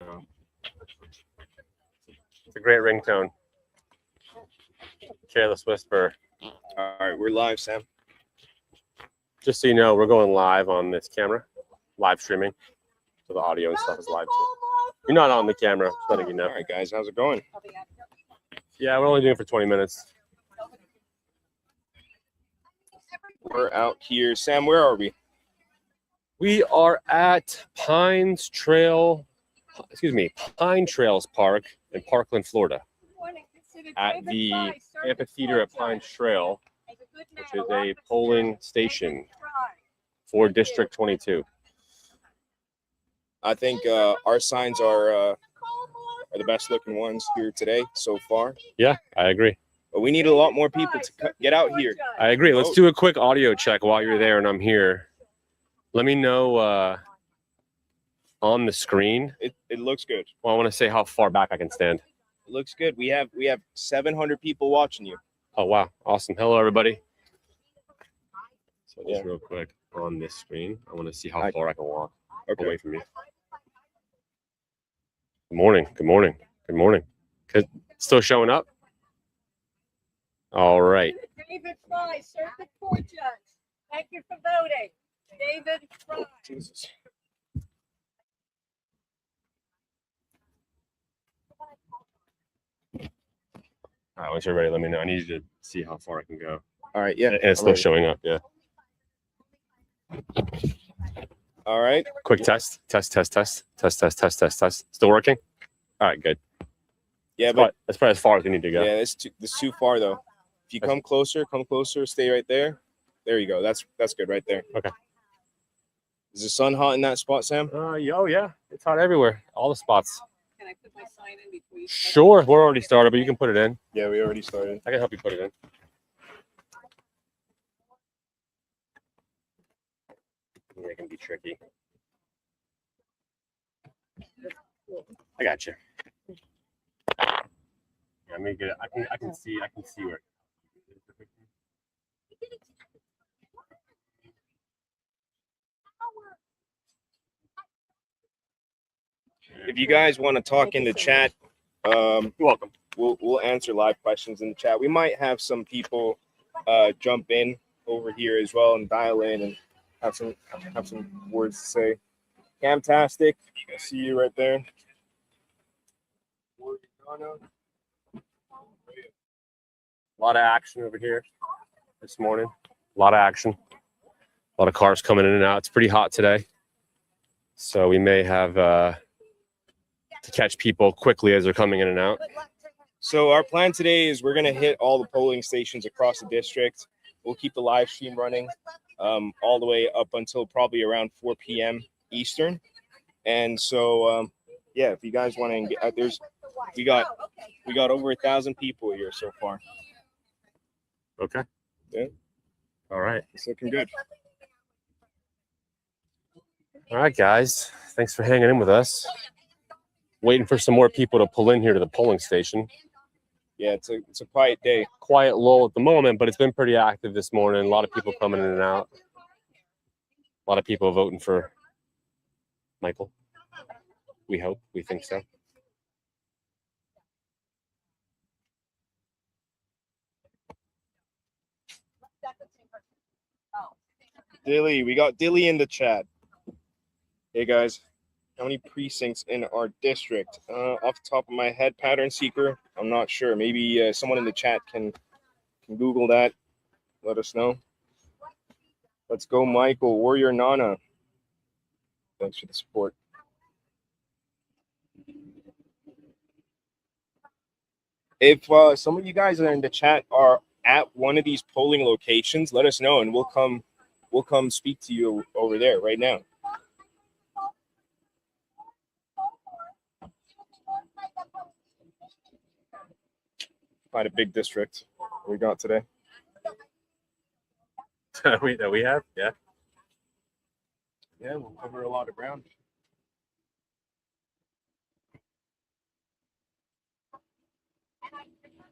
Oh. It's a great ringtone. Careless Whisper. All right, we're live, Sam. Just so you know, we're going live on this camera, live streaming. So the audio and stuff is live too. You're not on the camera, just letting you know. All right, guys, how's it going? Yeah, we're only doing it for 20 minutes. We're out here. Sam, where are we? We are at Pine Trails Park in Parkland, Florida, at the amphitheater at Pine Trail, which is a polling station for District 22. I think our signs are the best looking ones here today so far. Yeah, I agree. But we need a lot more people to get out here. I agree. Let's do a quick audio check while you're there and I'm here. Let me know on the screen. It looks good. Well, I want to say how far back I can stand. It looks good. We have 700 people watching you. Oh, wow. Awesome. Hello, everybody. So just real quick on this screen, I want to see how far I can walk away from you. Good morning. Good morning. Good morning. Still showing up? All right. David Fry, Circuit Court Judge. Thank you for voting. David Fry. Jesus. All right, once you're ready, let me know. I need you to see how far I can go. All right, yeah. And it's still showing up, yeah. All right. Quick test. Test. Still working? All right, good. Yeah, but that's probably as far as we need to go. Yeah, it's too far though. If you come closer, stay right there. There you go. That's good right there. Okay. Is the sun hot in that spot, Sam? Oh yeah. It's hot everywhere. All the spots. Can I put my sign in between? Sure, we're already started, but you can put it in. Yeah, we already started. I can help you put it in. Yeah, it can be tricky. I got you. Yeah, let me get it. I can see where. If you guys want to talk in the chat, You're welcome. We'll answer live questions in the chat. We might have some people jump in over here as well and dial in and have some words to say. Camtastic, I see you right there. A lot of action over here this morning. A lot of action. A lot of cars coming in and out. It's pretty hot today, so we may have to catch people quickly as they're coming in and out. So our plan today is we're going to hit all the polling stations across the district. We'll keep the live stream running all the way up until probably around 4 p.m. Eastern. And so, yeah, if you guys want to get we got over 1,000 people here so far. Okay. Yeah. All right. It's looking good. All right, guys. Thanks for hanging in with us. Waiting for some more people to pull in here to the polling station. Yeah, it's a quiet day. Quiet lull at the moment, but it's been pretty active this morning. A lot of people coming in and out. A lot of people voting for Michael. We hope. We think so. Dilly, we got Dilly in the chat. Hey guys, how many precincts in our district? Off the top of my head, Pattern Seeker, I'm not sure. Maybe someone in the chat can Google that. Let us know. Let's go, Michael. Warrior Nana. Thanks for the support. If some of you guys are in the chat are at one of these polling locations, let us know and we'll come speak to you over there right now. Quite a big district we got today. that we have? Yeah. Yeah, we'll cover a lot of ground.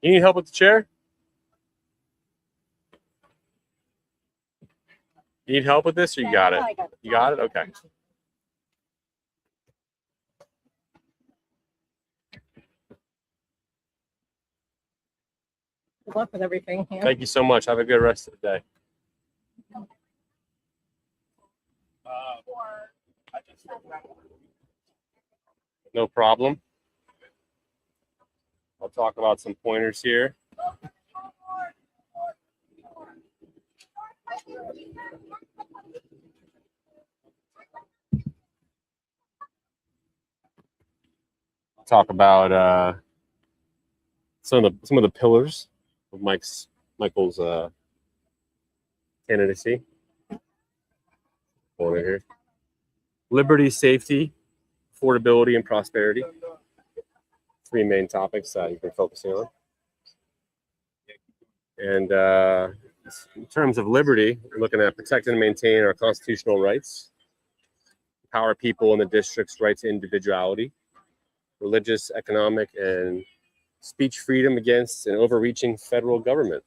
You need help with the chair? You need help with this or you got it? You got it? Okay. Good luck with everything. Yeah. Thank you so much. Have a good rest of the day. No problem. I'll talk about some pointers here. Talk about some of the pillars of Michael's candidacy. Over here. Liberty, safety, affordability, and prosperity. Three main topics that you've been focusing on. And in terms of liberty, we're looking at protect and maintain our constitutional rights, empower people in the district's right to individuality, religious, economic, and speech freedom against an overreaching federal government.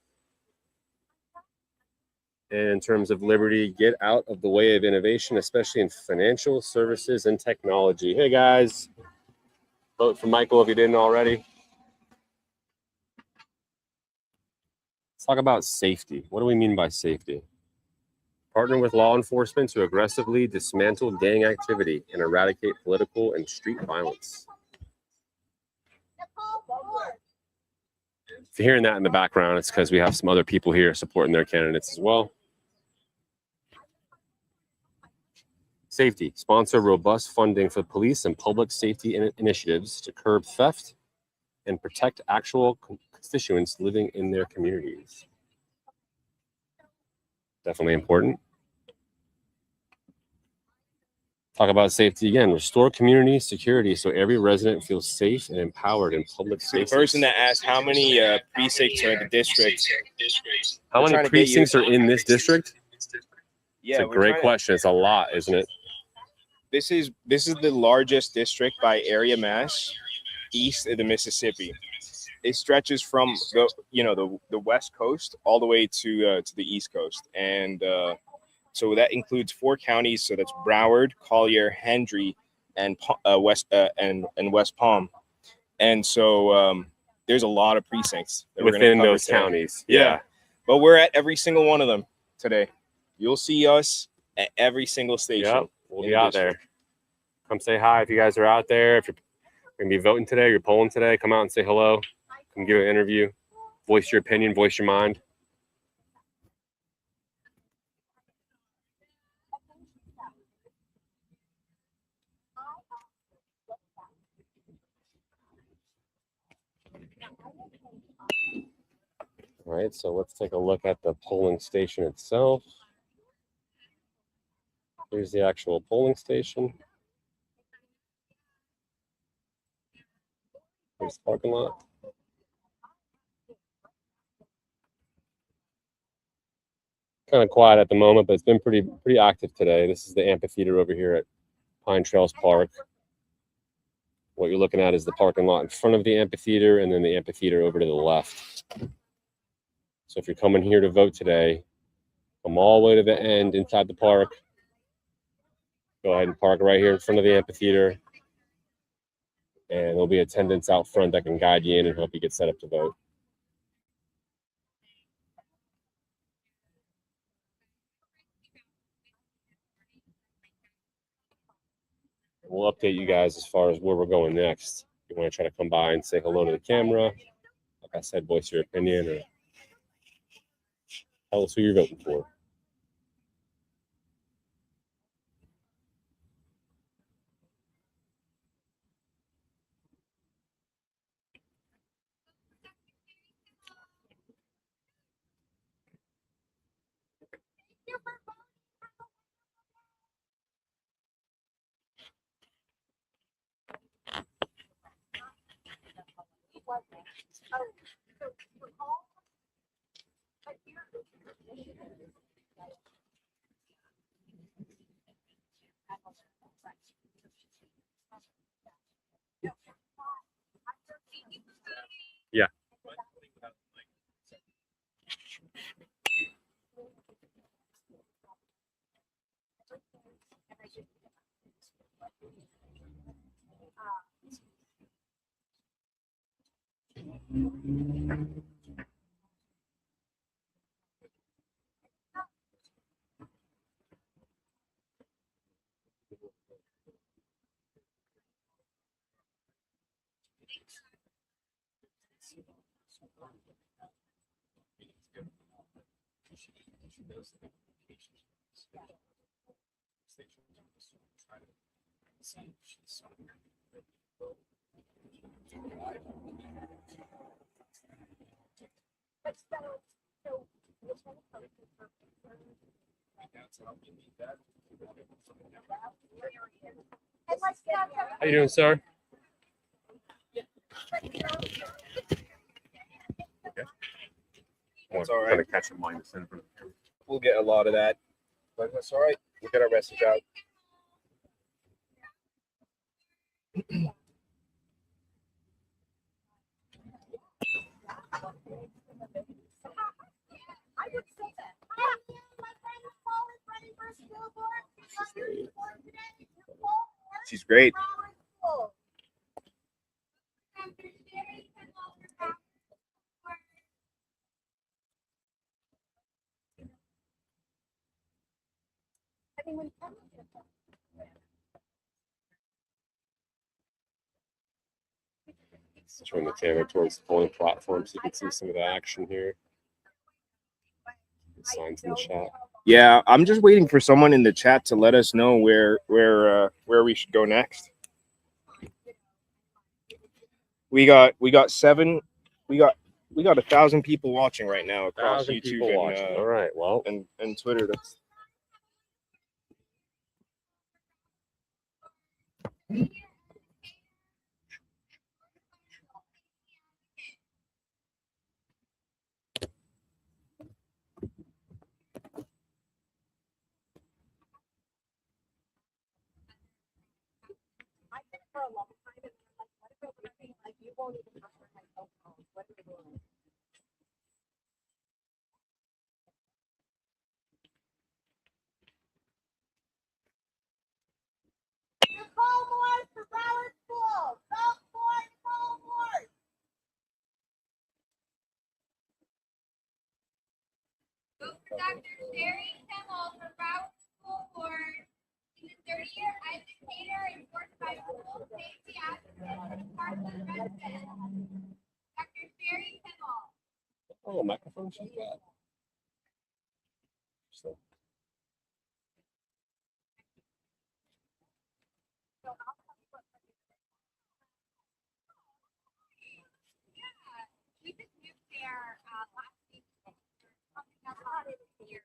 And in terms of liberty, get out of the way of innovation, especially in financial services and technology. Hey guys, vote for Michael if you didn't already. Let's talk about safety. What do we mean by safety? Partner with law enforcement to aggressively dismantle gang activity and eradicate political and street violence. If you're hearing that in the background, it's because we have some other people here supporting their candidates as well. Safety. Sponsor robust funding for police and public safety initiatives to curb theft and protect actual constituents living in their communities. Definitely important. Talk about safety again. Restore community security so every resident feels safe and empowered in public spaces. The person that asked how many precincts are in the district. How many precincts are in this district? Yeah, it's a great question. It's a lot, isn't it? This is the largest district by area mass east of the Mississippi. It stretches from the west coast all the way to the east coast, and so that includes 4 counties. So that's Broward, Collier, Hendry, and West Palm. And so there's a lot of precincts that we're gonna within cover those today. counties. Yeah. But we're at every single one of them today. You'll see us at every single station. Yep. We'll in be the out district. there. Come say hi if you guys are out there. If you're going to be voting today, you're polling today, come out and say hello. Come give an interview. Voice your opinion, voice your mind. All right, so let's take a look at the polling station itself. Here's the actual polling station. Here's the parking lot. Kind of quiet at the moment, but it's been pretty active today. This is the amphitheater over here at Pine Trails Park. What you're looking at is the parking lot in front of the amphitheater and then the amphitheater over to the left. So if you're coming here to vote today, come all the way to the end inside the park. Go ahead and park right here in front of the amphitheater. And there'll be attendants out front that can guide you in and help you get set up to vote. We'll update you guys as far as where we're going next. If you want to try to come by and say hello to the camera, like I said, voice your opinion or tell us who you're voting for. Yeah. How you doing, sir? Okay. That's all right. Trying to catch him line the We'll get a lot of that, but that's all right. We'll get our message out. She's great. Turn the camera towards the polling platform so you can see some of the action here. Signs in the chat. Yeah, I'm just waiting for someone in the chat to let us know where we should go next. We got 1,000 people watching right now across 1,000 YouTube people and, watching. All right, well, and Twitter. That's Vote for Dr. Sherry Kimmel for Broward School Board. She's a 30-year educator and certified school safety advocate and Parkland resident. Dr. Sherry Kimmel. Oh, microphone she's got. So, Yeah, we just moved there last week. Something that's not in here.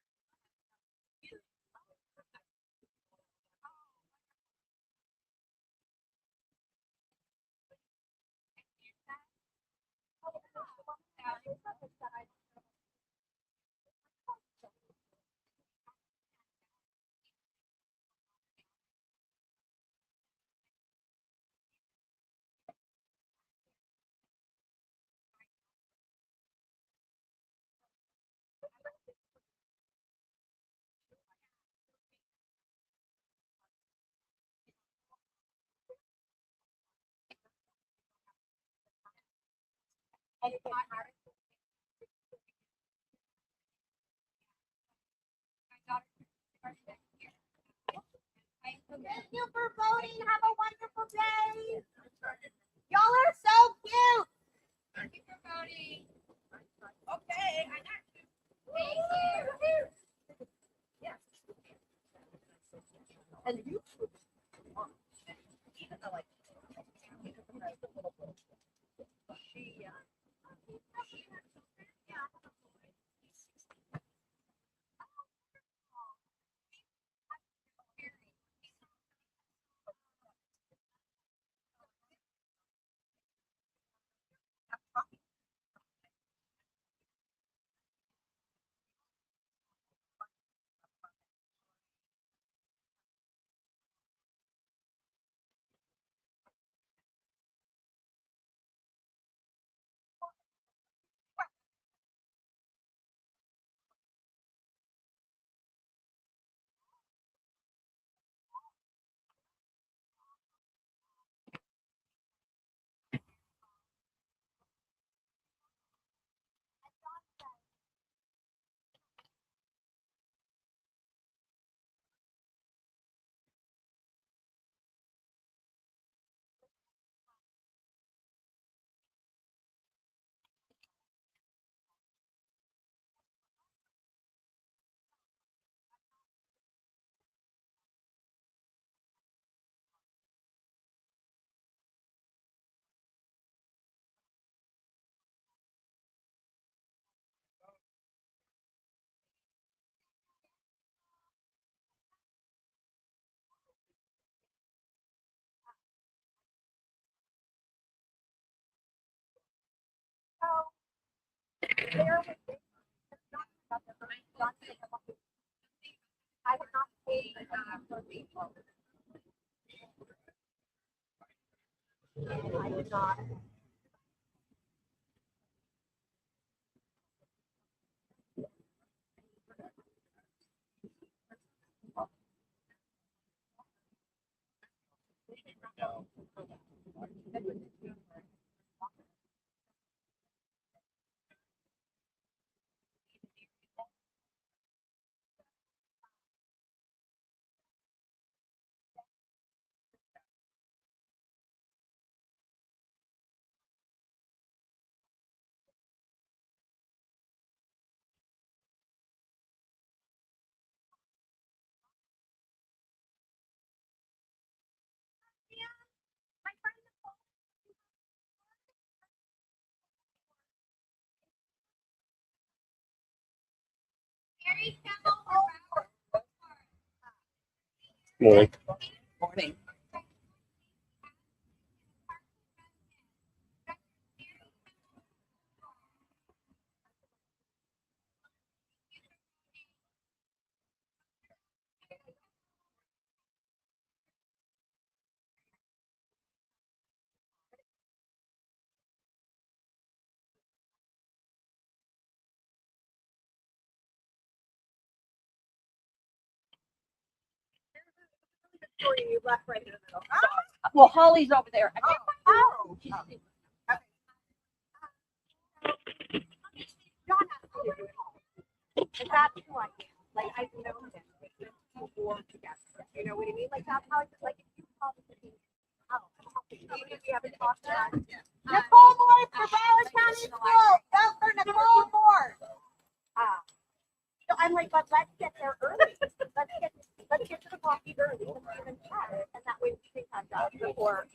Thank you for voting. Have a wonderful day. Y'all are so cute. Thank you for voting. Okay. Thank you. And you. I would not pay for people. I would not. Sherry Kimmel for Broward School Board. morning. Morning. You left right in the middle. Well, Holly's over there. Oh. John has to do it. that's who I am. Like I've known them before together. You know what I mean? Like that's how I just like if you call me. Oh, even if you haven't talked about it. Nicole Moore for Broward County School. Go for Nicole Moore. So I'm like, but let's get there early. Let's get to the coffee early and even chat, and that way we can have that before.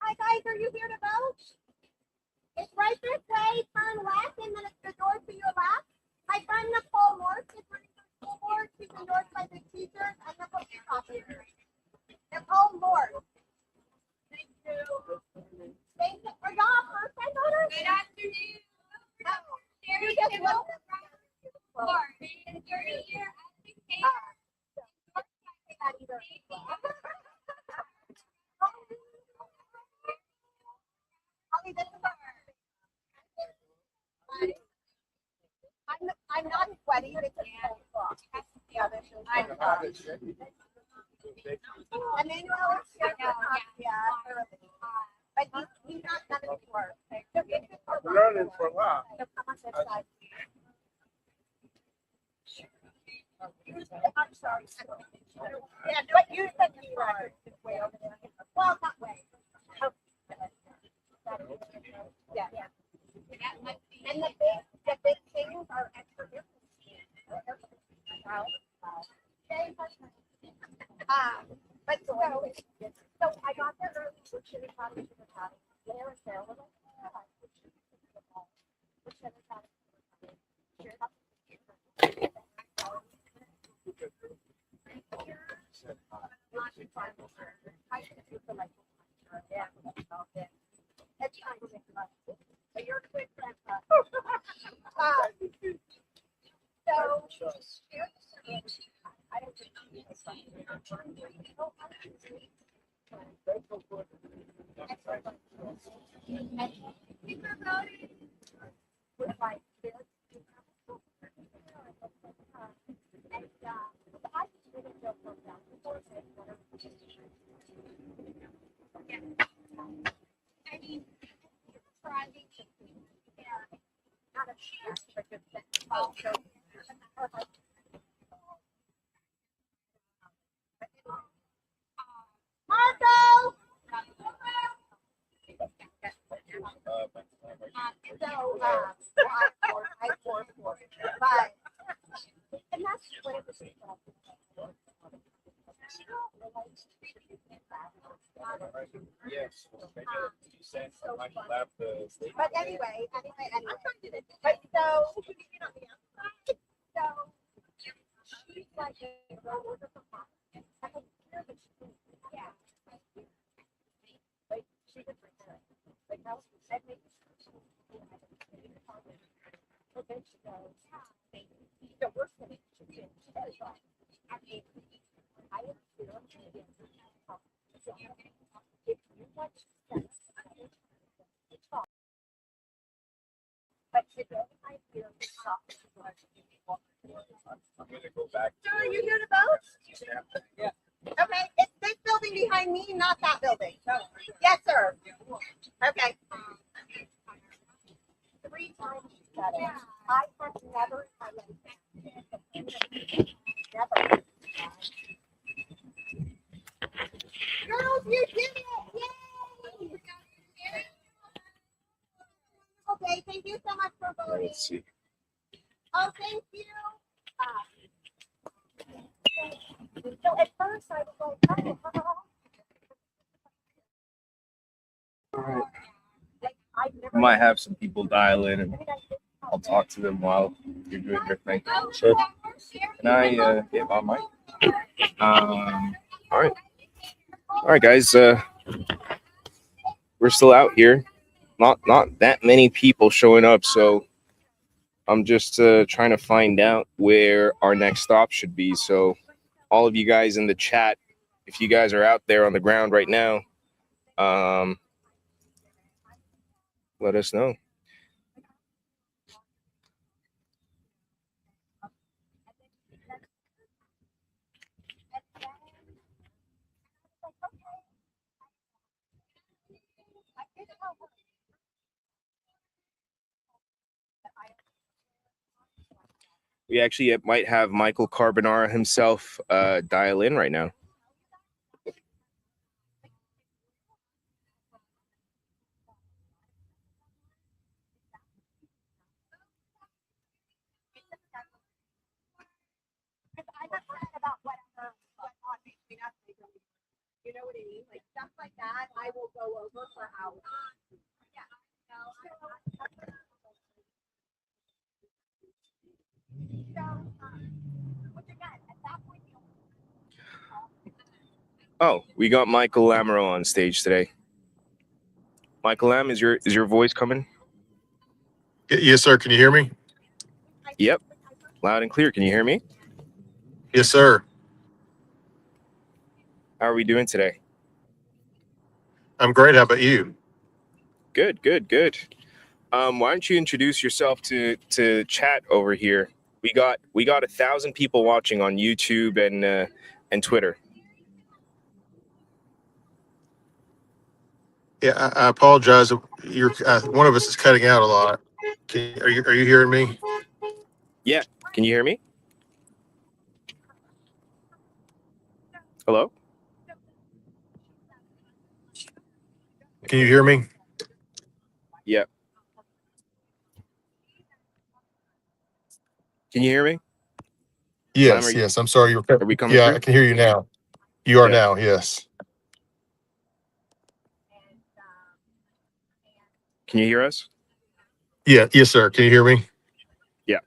Hi guys, are you here to vote? It's right this way, turn left, and then it's the door to your left. My friend Nicole Morse is running for school board. She's endorsed by the teachers and the police officers. Nicole Morse. Thank you. Thank you. Are y'all first time voters? Good afternoon. You just looked. In 30 year educator. I'm not sweating, it's a cold cloth. Yeah, this is. Emmanuel is here. But he's not done it before. So get it for Learning for a while. So come on this side. I'm sorry. Yeah, but you said me right. Way over there. Well, not way. Yeah, yeah. And the big things are extra different. But so I got there early. We should have thought it was hot. There was there a little. You're a quick friend. I don't think I mean, surprising. not a chance, but just that. Also, Marco! So, I poured for it, but, and that's what it was. Yes. But anyway. But so, she's like, yeah. Like, she could bring her. Like, how, I'd make but then she goes, the worst thing she did, she was like, I mean, I am here to get if you want to talk, but today I feel shocked. I'm gonna go back. So are you here to vote? Yeah. Okay, it's this building behind me, not that building. Yes, sir. Okay. 3 times she said it. I have never, never. Girls, you did it! Yay! Okay, thank you so much for voting. Let's see. Oh, thank you. So at first I was like, oh, All right. like, I've never. We might have some people dial in, and I'll talk to them while you're doing your thing. Sure. Can I get my mic? All right. All right, guys. We're still out here. Not that many people showing up, so I'm just trying to find out where our next stop should be. So all of you guys in the chat, if you guys are out there on the ground right now, let us know. We actually might have Michael Carbonara himself dial in right now. Because I'm upset about whatever went on between us. You know what I mean? Like stuff like that, I will go over for hours. Yeah. Which again, at that point, Oh, we got Michael Lamoureux on stage today. Michael Lam, is your voice coming? Yes, sir. Can you hear me? Yep, loud and clear. Can you hear me? Yes, sir. How are we doing today? I'm great. How about you? Good, good, good. Why don't you introduce yourself to chat over here? We got 1,000 people watching on YouTube and Twitter. Yeah, I apologize. You're one of us is cutting out a lot. Are you hearing me? Yeah, can you hear me? Hello? Can you hear me? Yeah. Can you hear me? Lam, Yes, yes. I'm sorry. are we coming Yeah, through? I can hear you now. You are Yeah. now. Yes. Can you hear us? Yeah. Yes, sir. Can you hear me? Yeah.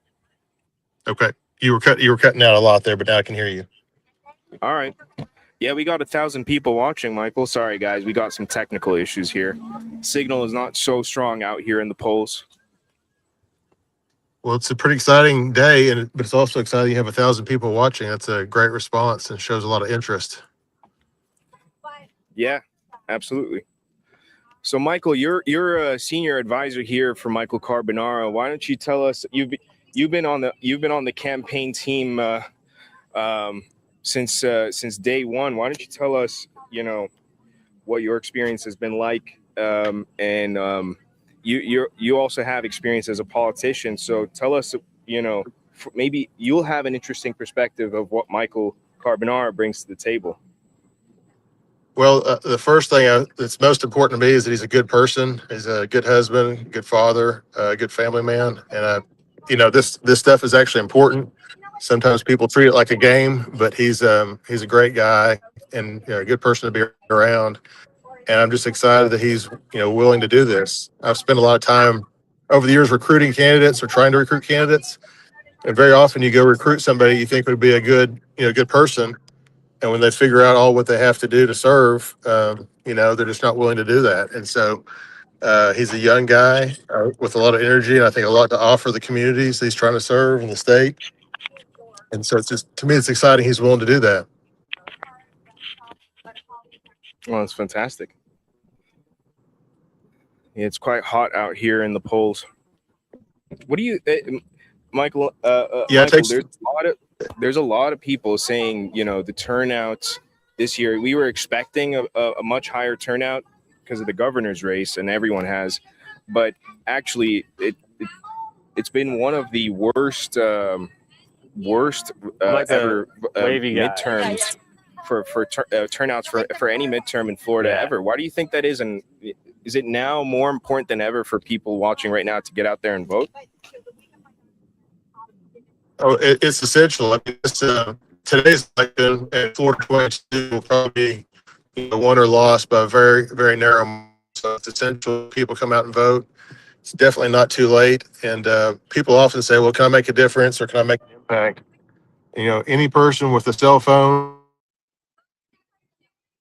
Okay. You were cutting out a lot there, but now I can hear you. All right. Yeah, we got 1,000 people watching, Michael. Sorry, guys. We got some technical issues here. Signal is not so strong out here in the polls. Well, it's a pretty exciting day, but it's also exciting. You have 1,000 people watching. That's a great response and shows a lot of interest. Yeah, absolutely. So, Michael, you're a senior advisor here for Michael Carbonara. Why don't you tell us you've been on the campaign team since day one. Why don't you tell us what your experience has been like, and you also have experience as a politician. So tell us, maybe you'll have an interesting perspective of what Michael Carbonara brings to the table. Well, the first thing that's most important to me is that he's a good person. He's a good husband, good father, a good family man. And, this stuff is actually important. Sometimes people treat it like a game, but he's a great guy and a good person to be around. And I'm just excited that he's, willing to do this. I've spent a lot of time over the years recruiting candidates or trying to recruit candidates. And very often you go recruit somebody you think would be a good person. And when they figure out all what they have to do to serve, they're just not willing to do that. And so he's a young guy with a lot of energy, and I think a lot to offer the communities he's trying to serve in the state. And so it's just, to me, it's exciting he's willing to do that. Well, that's fantastic. It's quite hot out here in the polls. What do you, Michael? Yeah, Michael, there's a lot of people saying, the turnout this year. We were expecting a much higher turnout because of the governor's race, and everyone has. But actually, it's been one of the worst ever midterms for turnouts for any midterm in Florida ever. Why do you think that is? And is it now more important than ever for people watching right now to get out there and vote? Oh, it's essential. I mean, today's election at Florida 22 will probably be won or lost by a very, very narrow margin. So it's essential people come out and vote. It's definitely not too late. And people often say, well, can I make a difference or can I make an impact? Any person with a cell phone,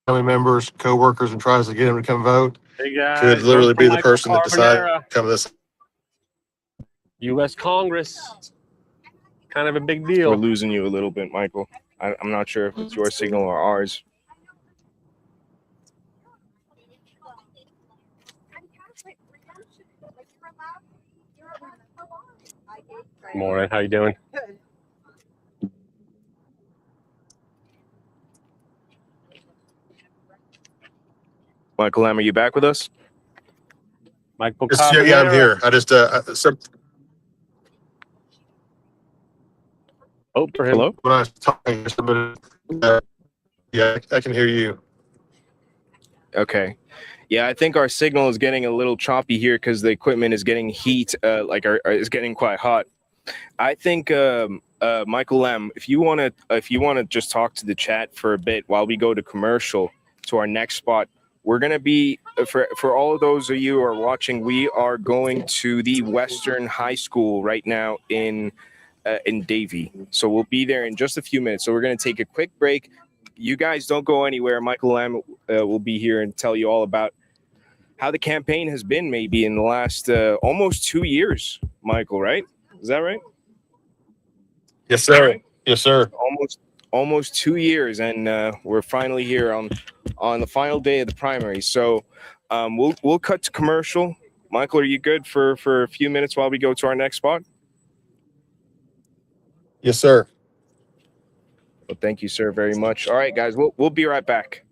family members, coworkers, and tries to get them to come vote could literally be the person that decided to come to this. U.S. Congress. Kind of a big deal. We're losing you a little bit, Michael. I'm not sure if it's your signal or ours. Morning. How you doing? Michael Lam, are you back with us? Michael Yeah, I'm here. I just Oh, for him. Hello? When I was talking to somebody, yeah, I can hear you. Okay. Yeah, I think our signal is getting a little choppy here because the equipment is getting heat, is getting quite hot. I think Michael Lamb, if you want to just talk to the chat for a bit while we go to commercial to our next spot, we're gonna be for all of those of you who are watching, we are going to the Western High School right now in Davie. So we'll be there in just a few minutes. So we're gonna take a quick break. You guys don't go anywhere. Michael Lamb will be here and tell you all about how the campaign has been maybe in the last almost 2 years, Michael, right? Is that right? Yes, sir. Yes, sir. Almost 2 years, and we're finally here on the final day of the primary. So we'll cut to commercial. Michael, are you good for a few minutes while we go to our next spot? Yes, sir. Well, thank you, sir, very much. All right, guys, we'll be right back.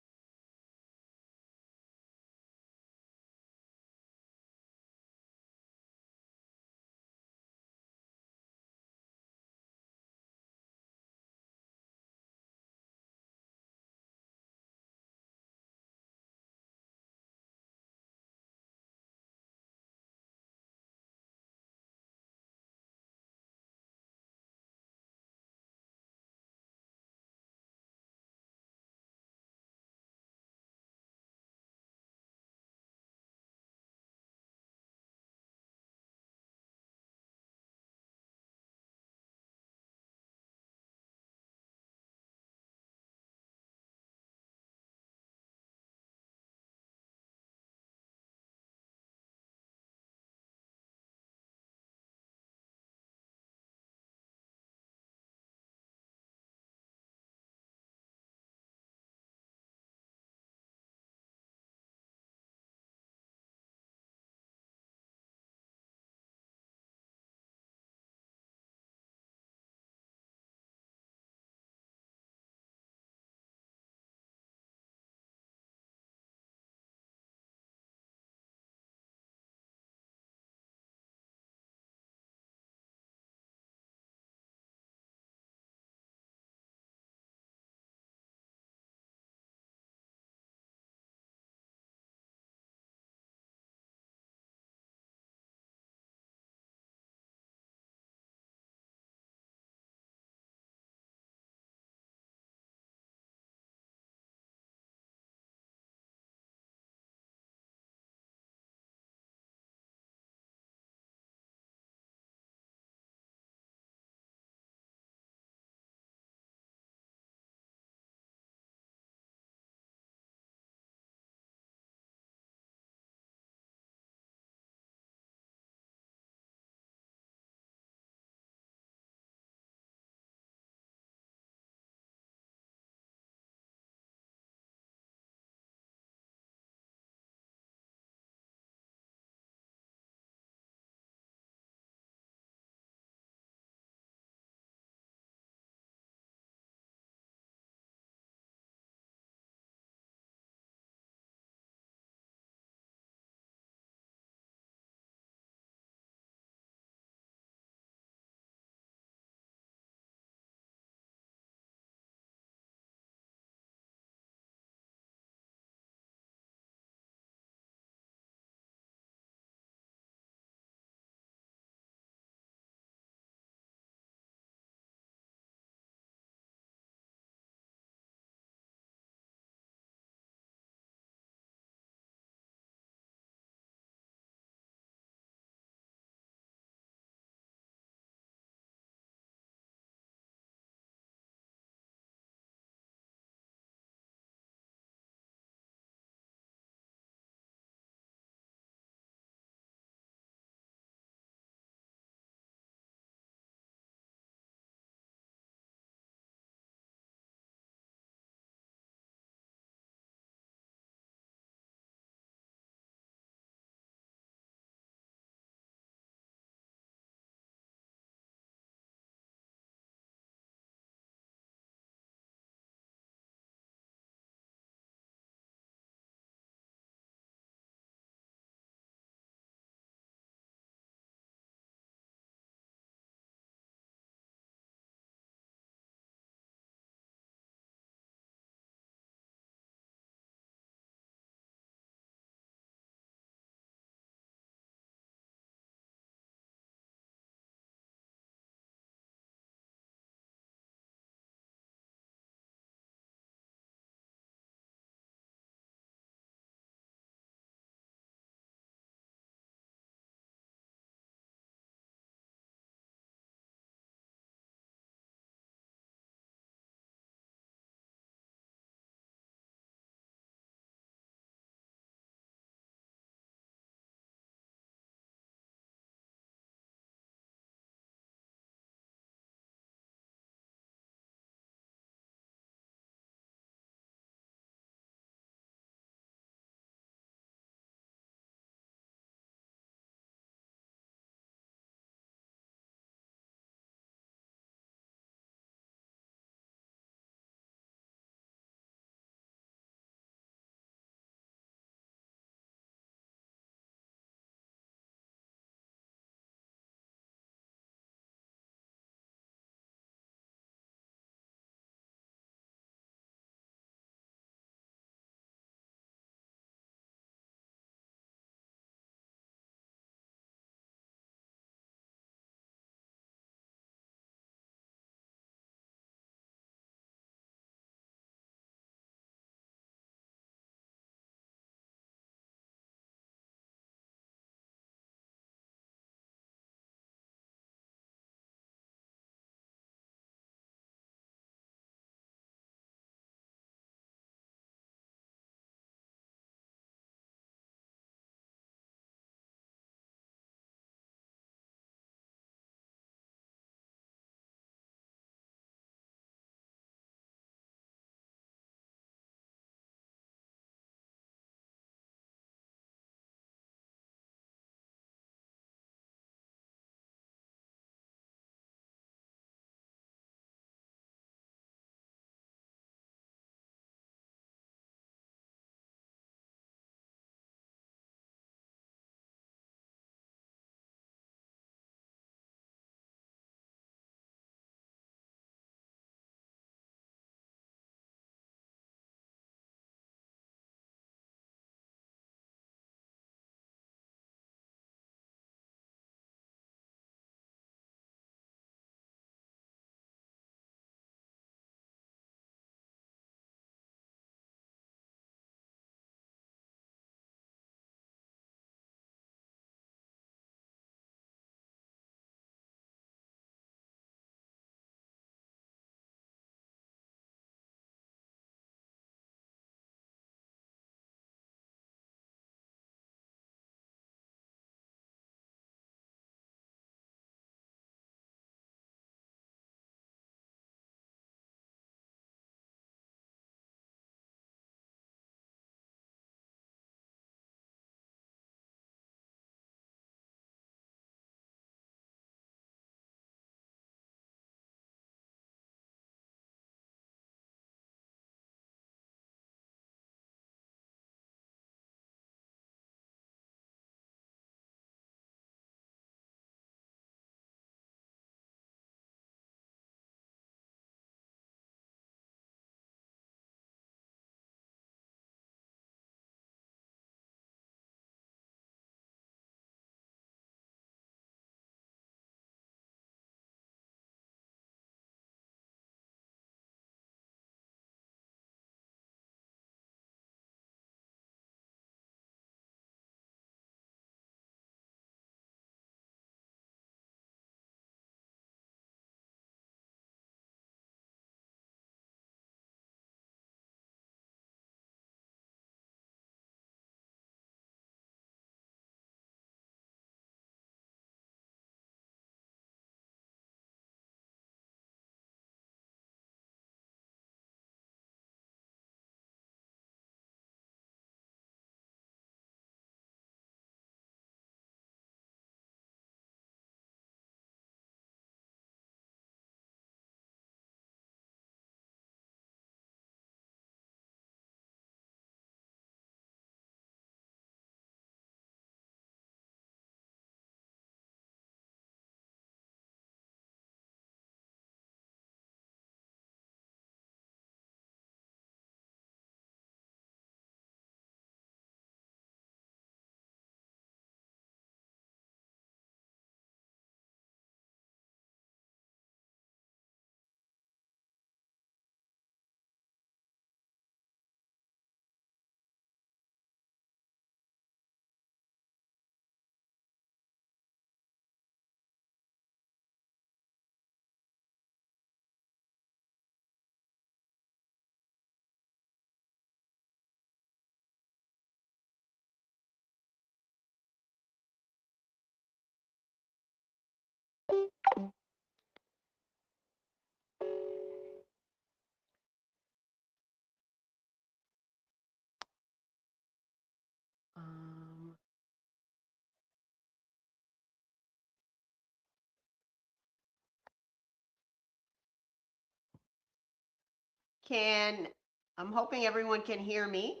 I'm hoping everyone can hear me.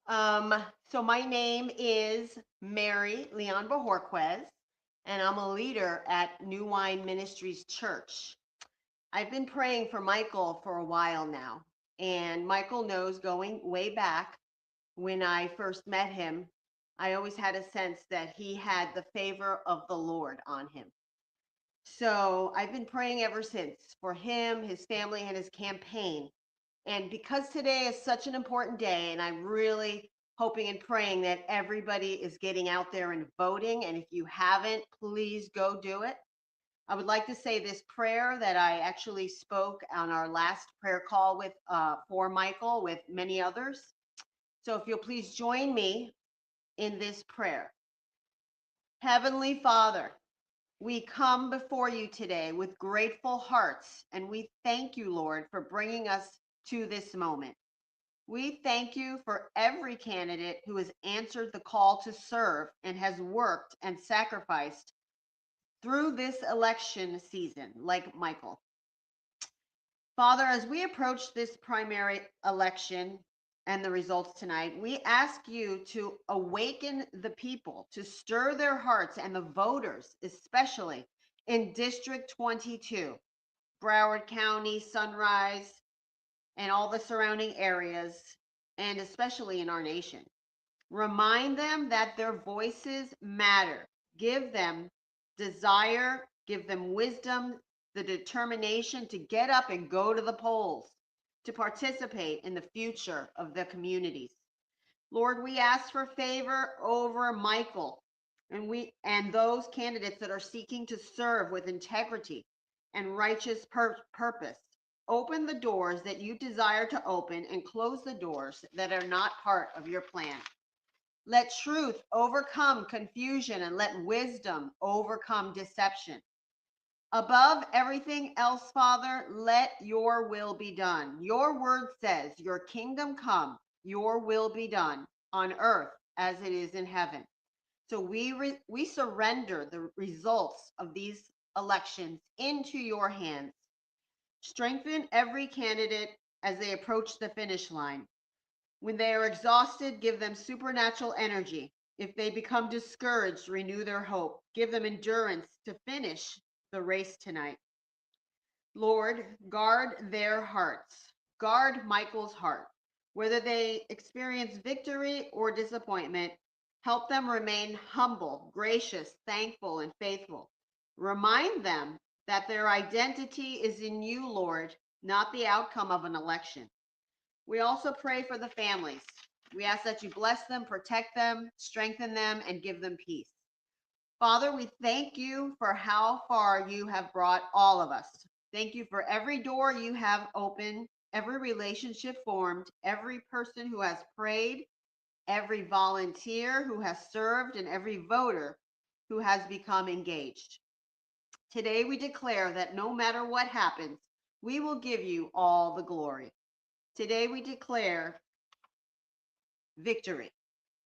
So my name is Mary Leon Bajorquez, and I'm a leader at New Wine Ministries Church. I've been praying for Michael for a while now, and Michael knows going way back when I first met him, I always had a sense that he had the favor of the Lord on him. So I've been praying ever since for him, his family, and his campaign. And because today is such an important day, and I'm really hoping and praying that everybody is getting out there and voting, and if you haven't, please go do it. I would like to say this prayer that I actually spoke on our last prayer call with for Michael with many others. So if you'll please join me in this prayer. Heavenly Father, we come before you today with grateful hearts, and we thank you, Lord, for bringing us to this moment. We thank you for every candidate who has answered the call to serve and has worked and sacrificed through this election season, like Michael. Father, as we approach this primary election and the results tonight, we ask you to awaken the people, to stir their hearts and the voters, especially in District 22, Broward County, Sunrise, and all the surrounding areas, and especially in our nation. Remind them that their voices matter. Give them desire, give them wisdom, the determination to get up and go to the polls, to participate in the future of the communities. Lord, we ask for favor over Michael and those candidates that are seeking to serve with integrity and righteous purpose. Open the doors that you desire to open and close the doors that are not part of your plan. Let truth overcome confusion and let wisdom overcome deception. Above everything else, Father, let your will be done. Your word says, your kingdom come, your will be done on earth as it is in heaven. So we surrender the results of these elections into your hands. Strengthen every candidate as they approach the finish line. When they are exhausted, give them supernatural energy. If they become discouraged, renew their hope. Give them endurance to finish the race tonight. Lord, guard their hearts. Guard Michael's heart. Whether they experience victory or disappointment, help them remain humble, gracious, thankful, and faithful. Remind them that their identity is in you, Lord, not the outcome of an election. We also pray for the families. We ask that you bless them, protect them, strengthen them, and give them peace. Father, we thank you for how far you have brought all of us. Thank you for every door you have opened, every relationship formed, every person who has prayed, every volunteer who has served, and every voter who has become engaged. Today we declare that no matter what happens, we will give you all the glory. Today we declare victory.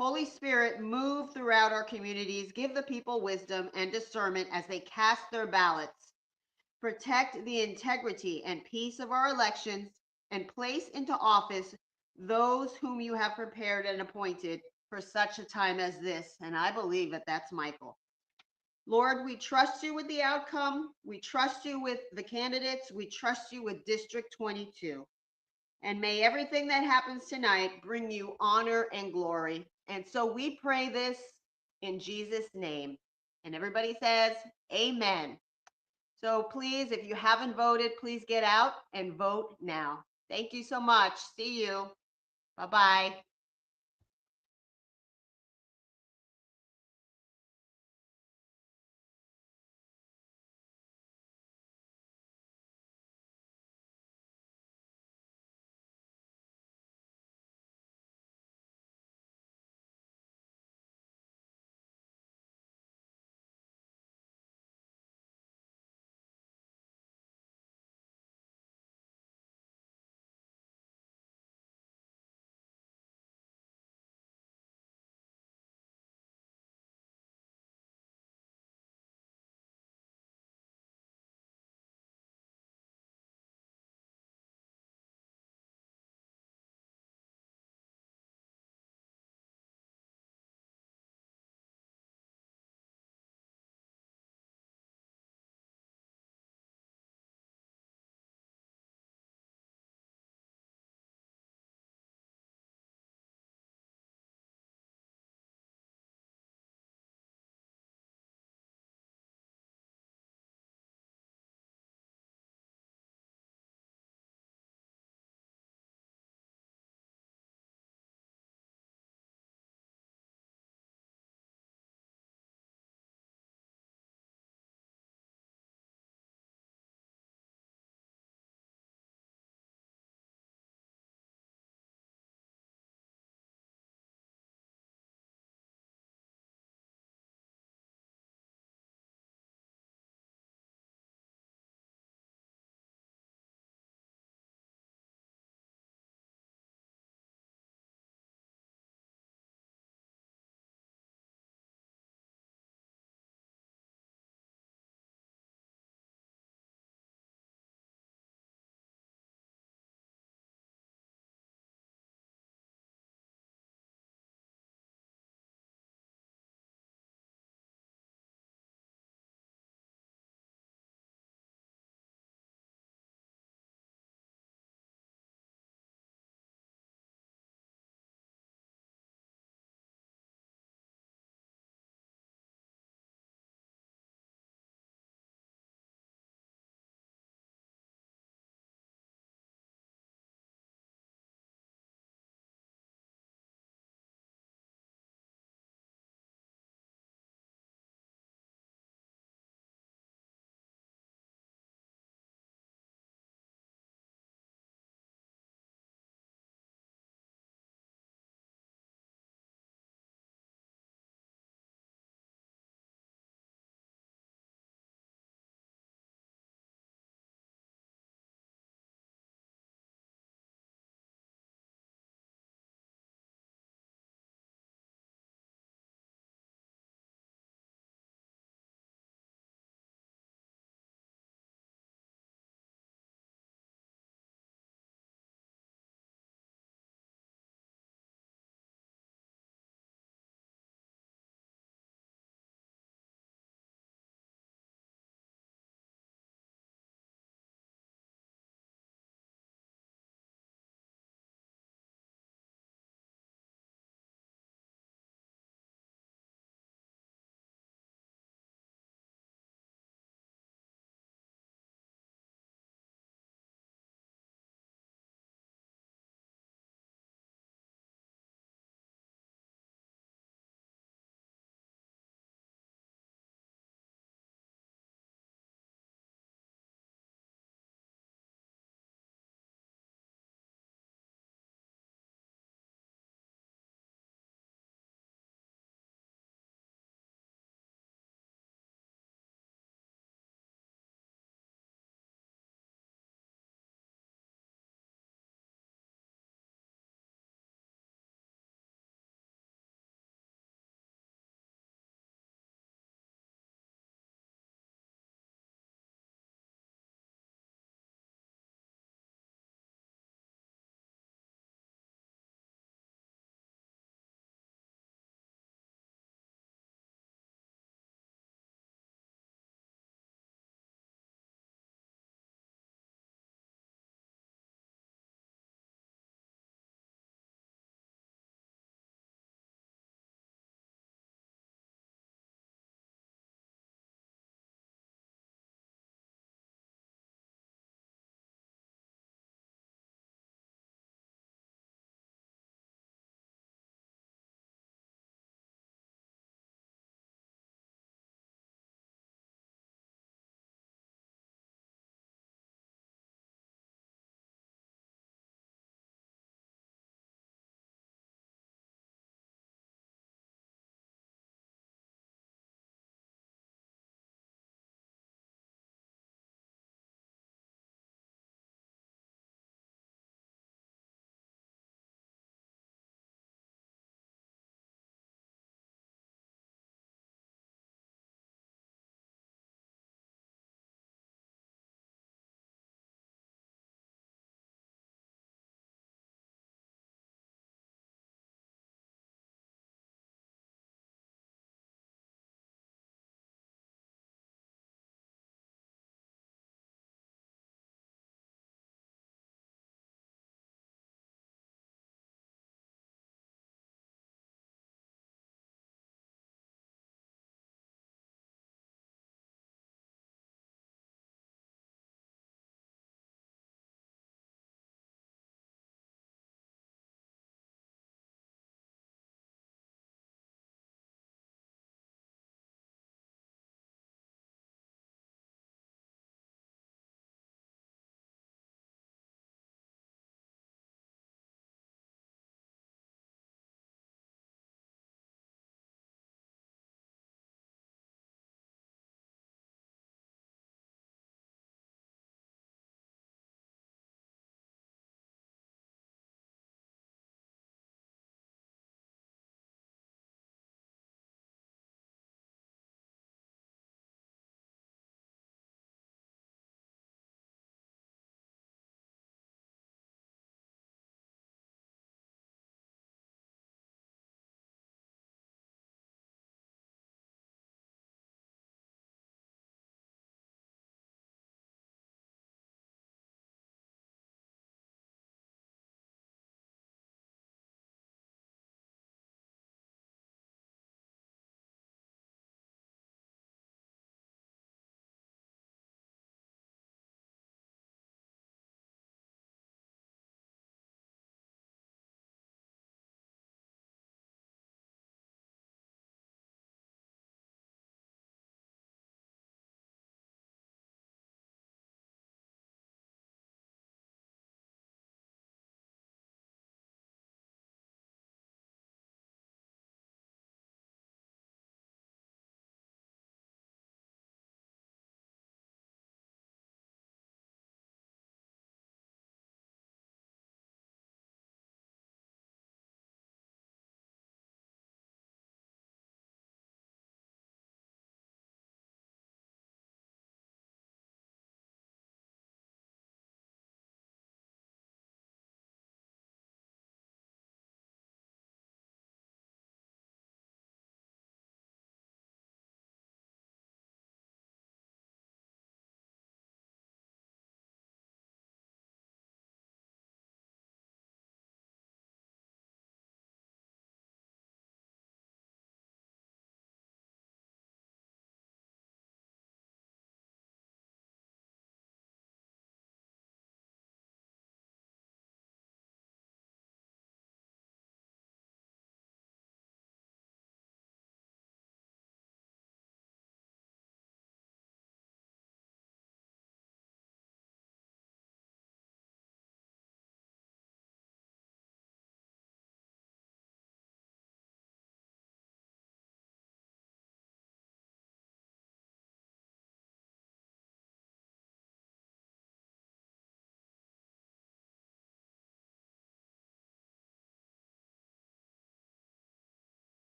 Holy Spirit, move throughout our communities. Give the people wisdom and discernment as they cast their ballots. Protect the integrity and peace of our elections and place into office those whom you have prepared and appointed for such a time as this. And I believe that that's Michael. Lord, we trust you with the outcome. We trust you with the candidates. We trust you with District 22. And may everything that happens tonight bring you honor and glory. And so we pray this in Jesus' name. And everybody says, amen. So please, if you haven't voted, please get out and vote now. Thank you so much. See you. Bye-bye.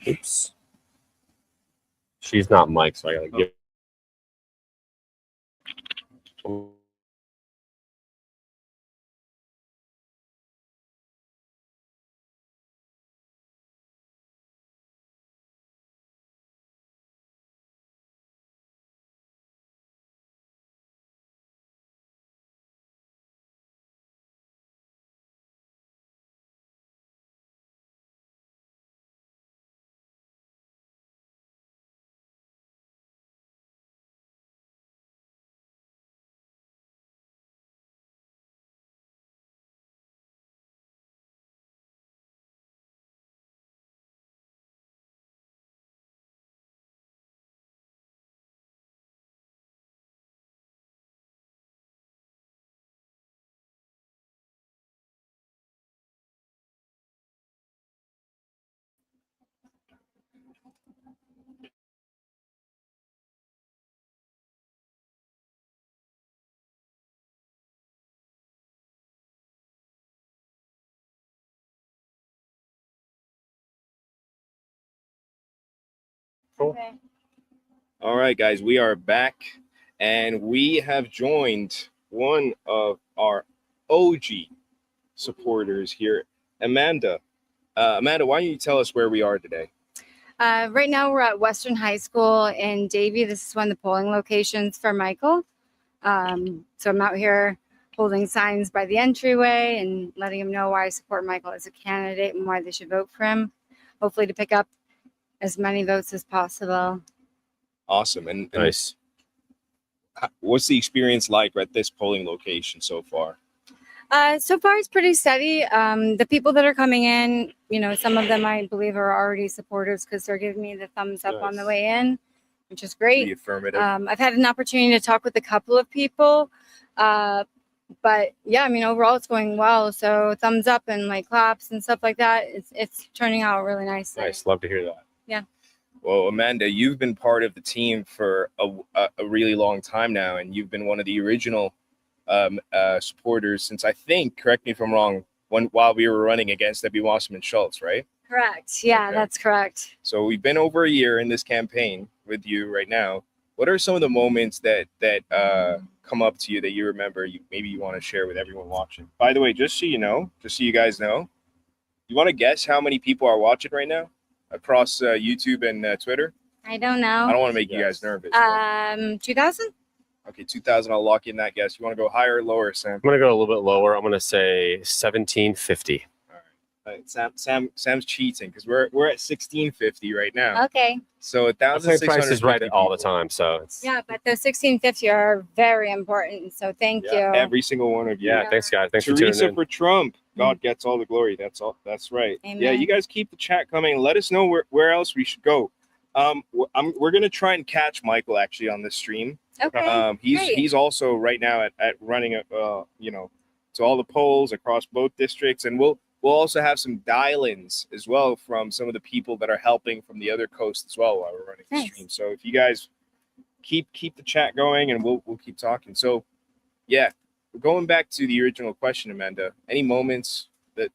Oops. She's not Mike, so I gotta give. Cool. All right, guys, we are back, and we have joined one of our OG supporters here, Amanda. Amanda, why don't you tell us where we are today? Right now, we're at Western High School in Davie. This is one of the polling locations for Michael. So I'm out here holding signs by the entryway and letting him know why I support Michael as a candidate and why they should vote for him. Hopefully to pick up as many votes as possible. Awesome. And Nice. what's the experience like at this polling location so far? So far, it's pretty steady. The people that are coming in, some of them I believe are already supporters because they're giving me the thumbs up on the Nice. way in, which is The great. affirmative. I've had an opportunity to talk with a couple of people, but yeah, overall it's going well. So thumbs up and like claps and stuff like that. It's turning out really nicely. Nice. Love to hear that. Well, Amanda, you've been part of the team for a really long time now, and you've been one of the original supporters since, I think, correct me if I'm wrong, while we were running against Debbie Wasserman Schultz, right? Correct. Yeah, Okay. that's correct. So we've been over a year in this campaign with you right now. What are some of the moments that come up to you that you remember maybe you want to share with everyone watching? By the way, just so you guys know, you want to guess how many people are watching right now across YouTube and Twitter? I don't I know. don't want to make you guys nervous. but- 2000? Okay, 2,000. I'll lock in that guess. You want to go higher or lower, Sam? I'm gonna go a little bit lower. I'm gonna say 1750. All right, Sam's cheating because we're at 1650 right now. Okay. So I say price is right 1,650 all the people. time, so it's Yeah, but the 1650 are very important. So thank you. Every single one of you. yeah. Thanks, guys. Thanks for Teresa tuning in. for Trump. God gets all the glory. That's all. That's right. Yeah, Amen. you guys keep the chat coming. Let us know where else we should go. We're gonna try and catch Michael actually on this stream. Okay. great. He's also right now at running to all the polls across both districts, and we'll also have some dial-ins as well from some of the people that are helping from the other coast as well while we're running the Nice. stream. So if you guys keep the chat going, and we'll keep talking. So yeah, going back to the original question, Amanda, any moments that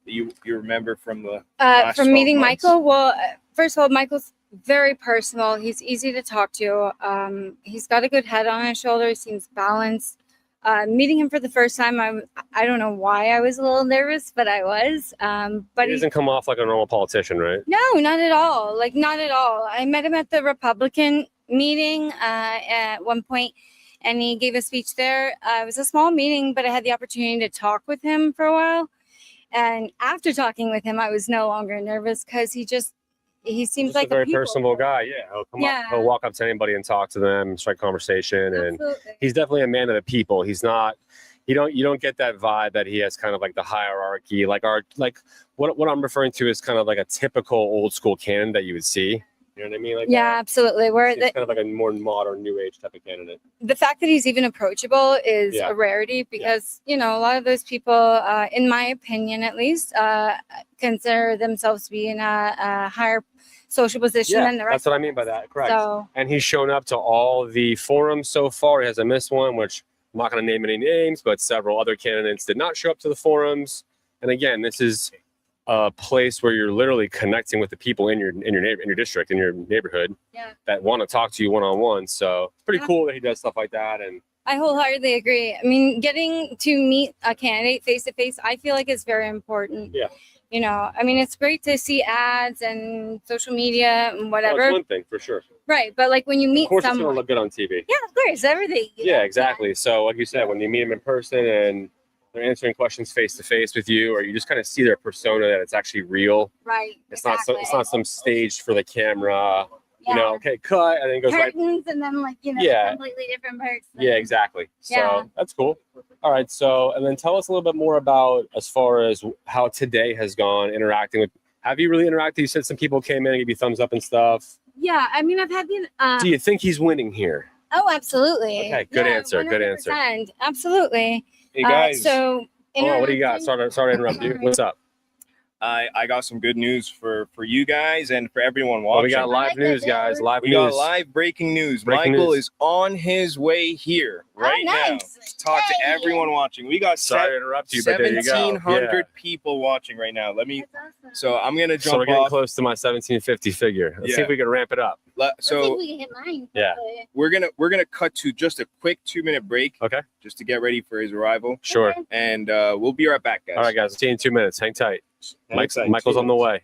you remember from the last From 12 meeting months? Michael, well, first of all, Michael's very personal. He's easy to talk to. He's got a good head on his shoulders. Seems balanced. Meeting him for the first time, I don't know why I was a little nervous, but I was. But He doesn't come off like a normal politician, right? no, not at all. Like not at all. I met him at the Republican meeting at one point, and he gave a speech there. It was a small meeting, but I had the opportunity to talk with him for a while. And after talking with him, I was no longer nervous because he seems Just like a very people personable person. guy. Yeah, he'll come Yeah. up, he'll walk up to anybody and talk to them, strike conversation, and Absolutely. he's definitely a man of the people. He's not. You don't get that vibe that he has kind of like the hierarchy, like what I'm referring to is kind of like a typical old school candidate that you would see. You know what I mean? Like Yeah, absolutely. Where it's kind of like a more modern, new age type of candidate. the fact that he's even approachable is Yeah. a rarity because a lot of those people, in my opinion at least, consider themselves to be in a higher social position than the That's rest. what I mean by that. Correct. So And he's shown up to all the forums so far. He hasn't missed one, which I'm not going to name any names, but several other candidates did not show up to the forums. And again, this is a place where you're literally connecting with the people in your district, in your neighborhood, Yeah. that want to talk to you one-on-one. So it's pretty Yeah. cool that he does stuff like that. And I wholeheartedly agree. I mean, getting to meet a candidate face to face, I feel like is very important. Yeah. You know, I mean, it's great to see ads and social media and well, whatever. it's one thing for sure. Right. But like when you Of meet course, it's someone. gonna look good on TV. Yeah, of course, everything. you Yeah, know? exactly. So, like you said, when you meet them in person and they're answering questions face to face with you, or you just kind of see their persona that it's actually real. Right. It's exactly. not some staged for the camera. Yeah. You know, okay, cut, and then it goes right. Curtains and then like, you know, Yeah. completely different person. Yeah, exactly. So Yeah. that's cool. All right. So, and then tell us a little bit more about as far as how today has gone interacting with. Have you really interacted? You said some people came in and gave you thumbs up and stuff. Yeah, I mean, I've had the. Do you think he's winning here? Oh, absolutely. Okay, good answer, good answer. 100%, absolutely. Hey guys, So, Oh, what do you got? interacting- Sorry to interrupt you. What's up? I got some good news for you guys and for everyone Well, watching. we got live like news, that, guys. Dave. Live We news. got live breaking news. Breaking Michael news. is on his way here right now nice. to talk to Yay. everyone watching. We got Sorry to interrupt you, but there you go. 1,700 people watching right now. Let me. That's awesome. So I'm gonna So we're jump getting off. close to my 1750 figure. Let's see Yeah. if we can ramp it up. Le- Let's see if So we can hit mine. Yeah. hopefully. we're gonna cut to just a quick 2-minute break. Okay. Just to get ready for his arrival, Sure. Okay. and we'll be right back, guys. All right, guys. See you in 2 minutes. Hang tight. Hang tight. Michael's on the way.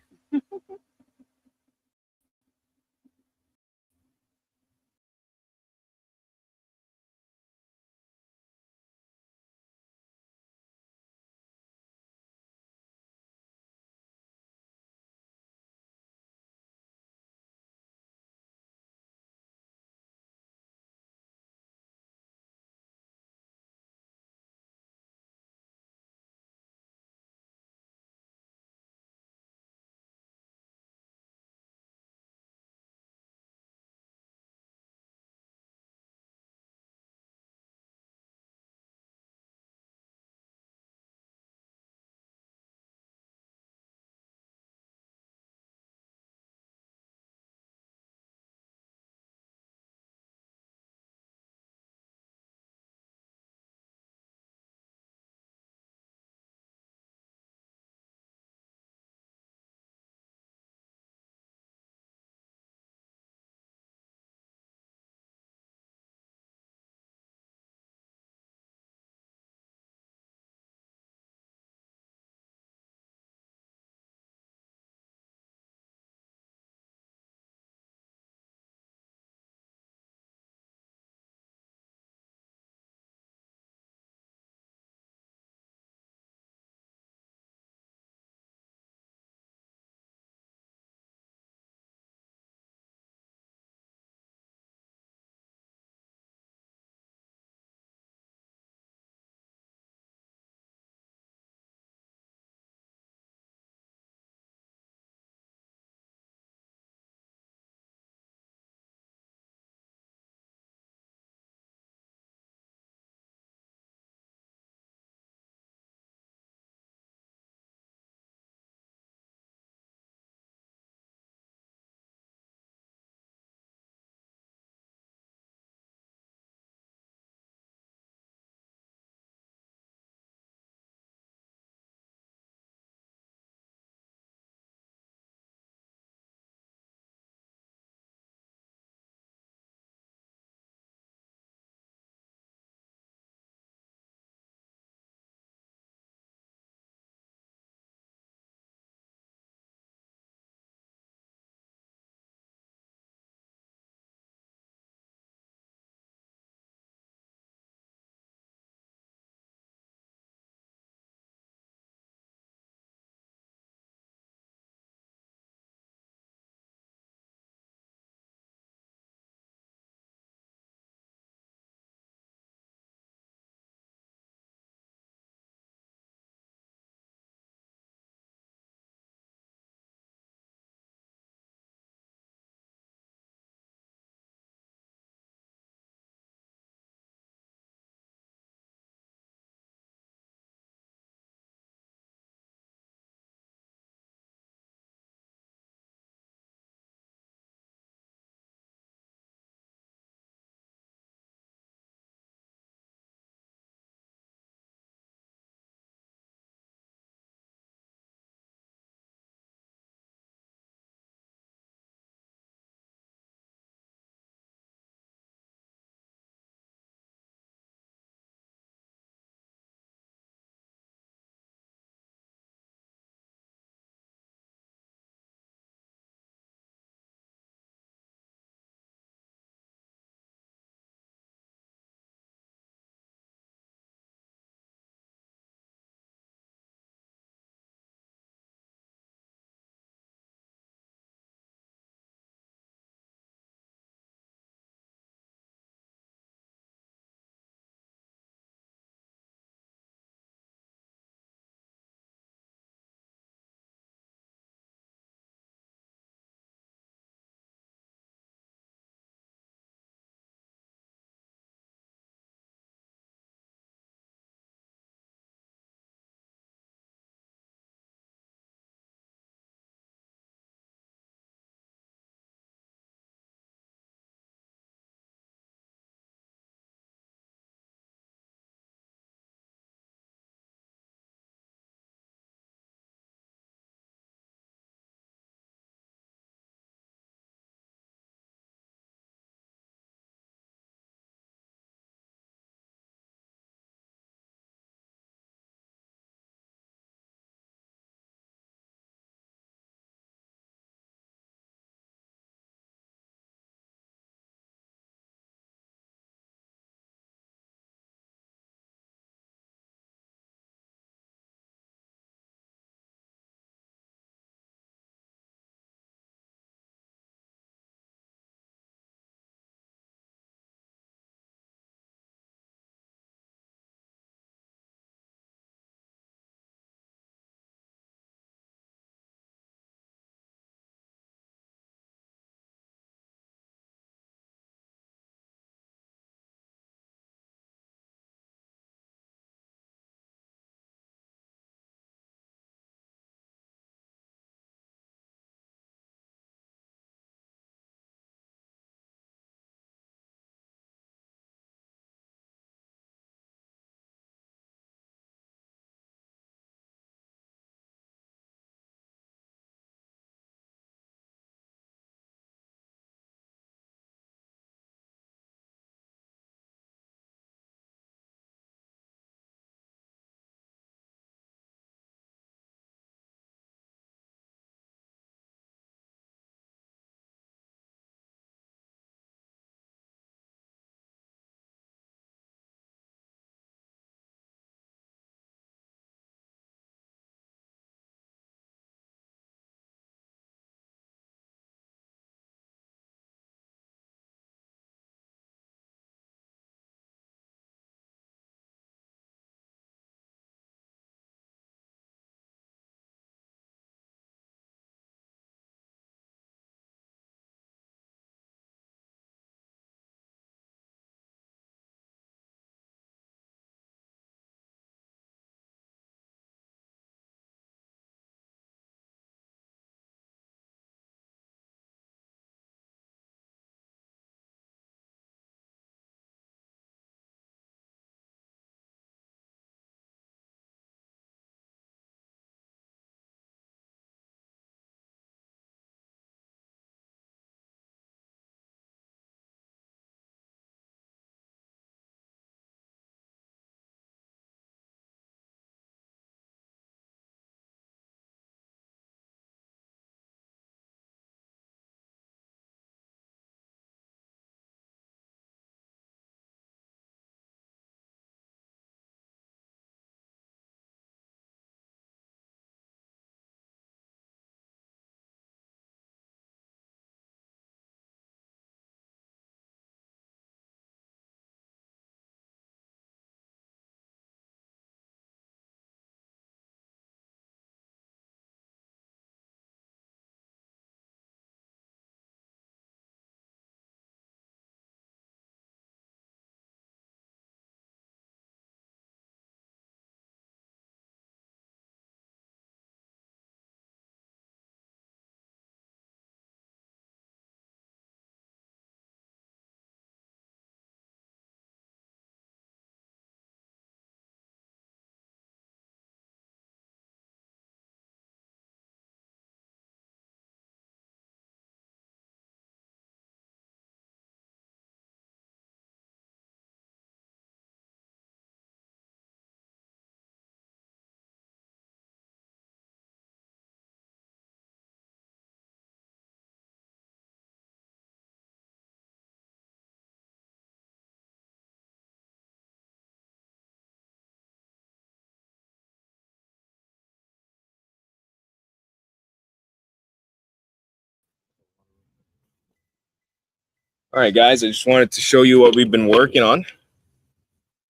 All right, guys, I just wanted to show you what we've been working on.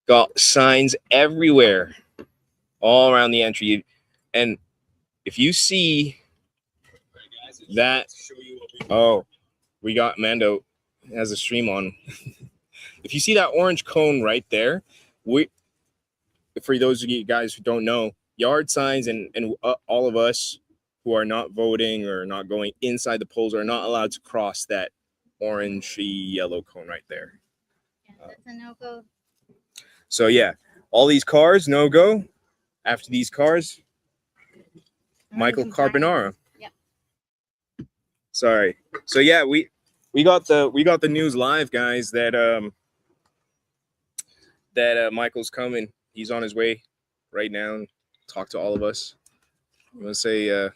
Got signs everywhere, all around the entry. And if you see that, oh, we got Mando has a stream on. If you see that orange cone right there, for those of you guys who don't know, yard signs and all of us who are not voting or not going inside the polls are not allowed to cross that orangey yellow cone right there. Yeah, that's a no-go. So yeah, all these cars no go. After these cars, Michael Carbonara. Yep. Sorry. So yeah, we got the news live, guys, that Michael's coming. He's on his way right now. Talk to all of us. I'm gonna say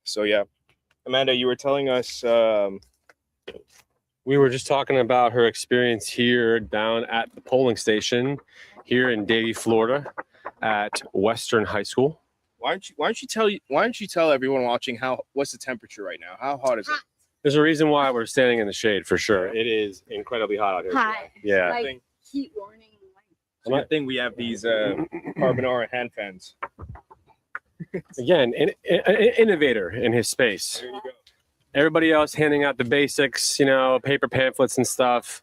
so yeah. Amanda, you were telling us We were just talking about her experience here down at the polling station here in Davie, Florida, at Western High School. why don't you tell everyone watching what's the temperature right now? How hot is it? There's a reason why we're standing in the shade for sure. It is incredibly hot out here. Hot. Yeah. Like heat warning. It's a good thing we have these Carbonara hand fans. Again, an innovator in his space. There you go. Everybody else handing out the basics, you know, paper pamphlets and stuff.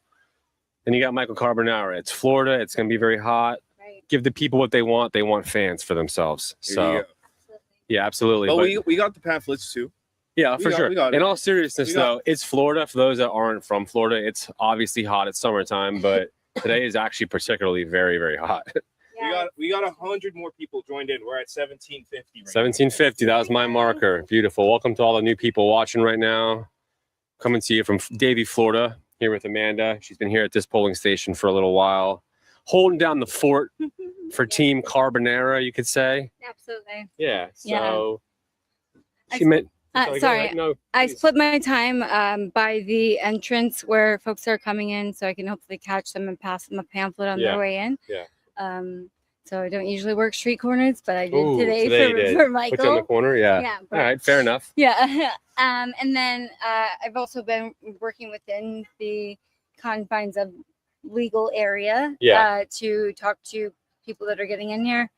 And you got Michael Carbonara. It's Florida. It's going to be very hot. Right. Give the people what they want. They want fans for themselves. There you So, go. yeah, absolutely. Well, But- we got the pamphlets too. yeah, we for got- sure. we got it. In all seriousness, We got though, it's Florida. For those that aren't from Florida, it's obviously hot. It's summertime, but today is actually particularly very, very hot. We got 100 more people joined in. We're at 1750 right 1750. That was my marker. Beautiful. Welcome to all the new people watching right now. Coming to you from Davie, Florida, here with Amanda. She's been here at this polling station for a little while, holding down the fort for Team Carbonara, you could say. Absolutely. Yeah. Yeah. So I- she meant. Sorry, go ahead. No, I please. split my time by the entrance where folks are coming in, so I can hopefully catch them and pass them a pamphlet on Yeah, their way in. yeah. So I don't usually work street corners, but I did Ooh, today today you for, did. for Put you on the Michael. corner. Yeah. Yeah. All right. Fair enough. Yeah. And then I've also been working within the confines of legal area Yeah. to talk to people that are getting in here.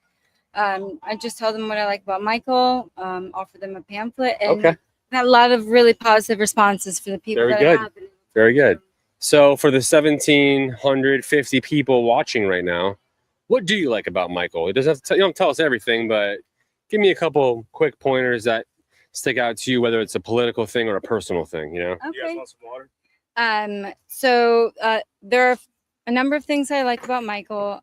I just tell them what I like about Michael, offer them a pamphlet, and Okay. had a lot of really positive responses for the people Very that good. I have. been able to Very talk to. good. So for the 1,750 people watching right now, what do you like about Michael? It doesn't have to you don't tell us everything, but give me a couple quick pointers that stick out to you, whether it's a political thing or a personal thing, you know? You guys Okay. want some water? So there are a number of things I like about Michael.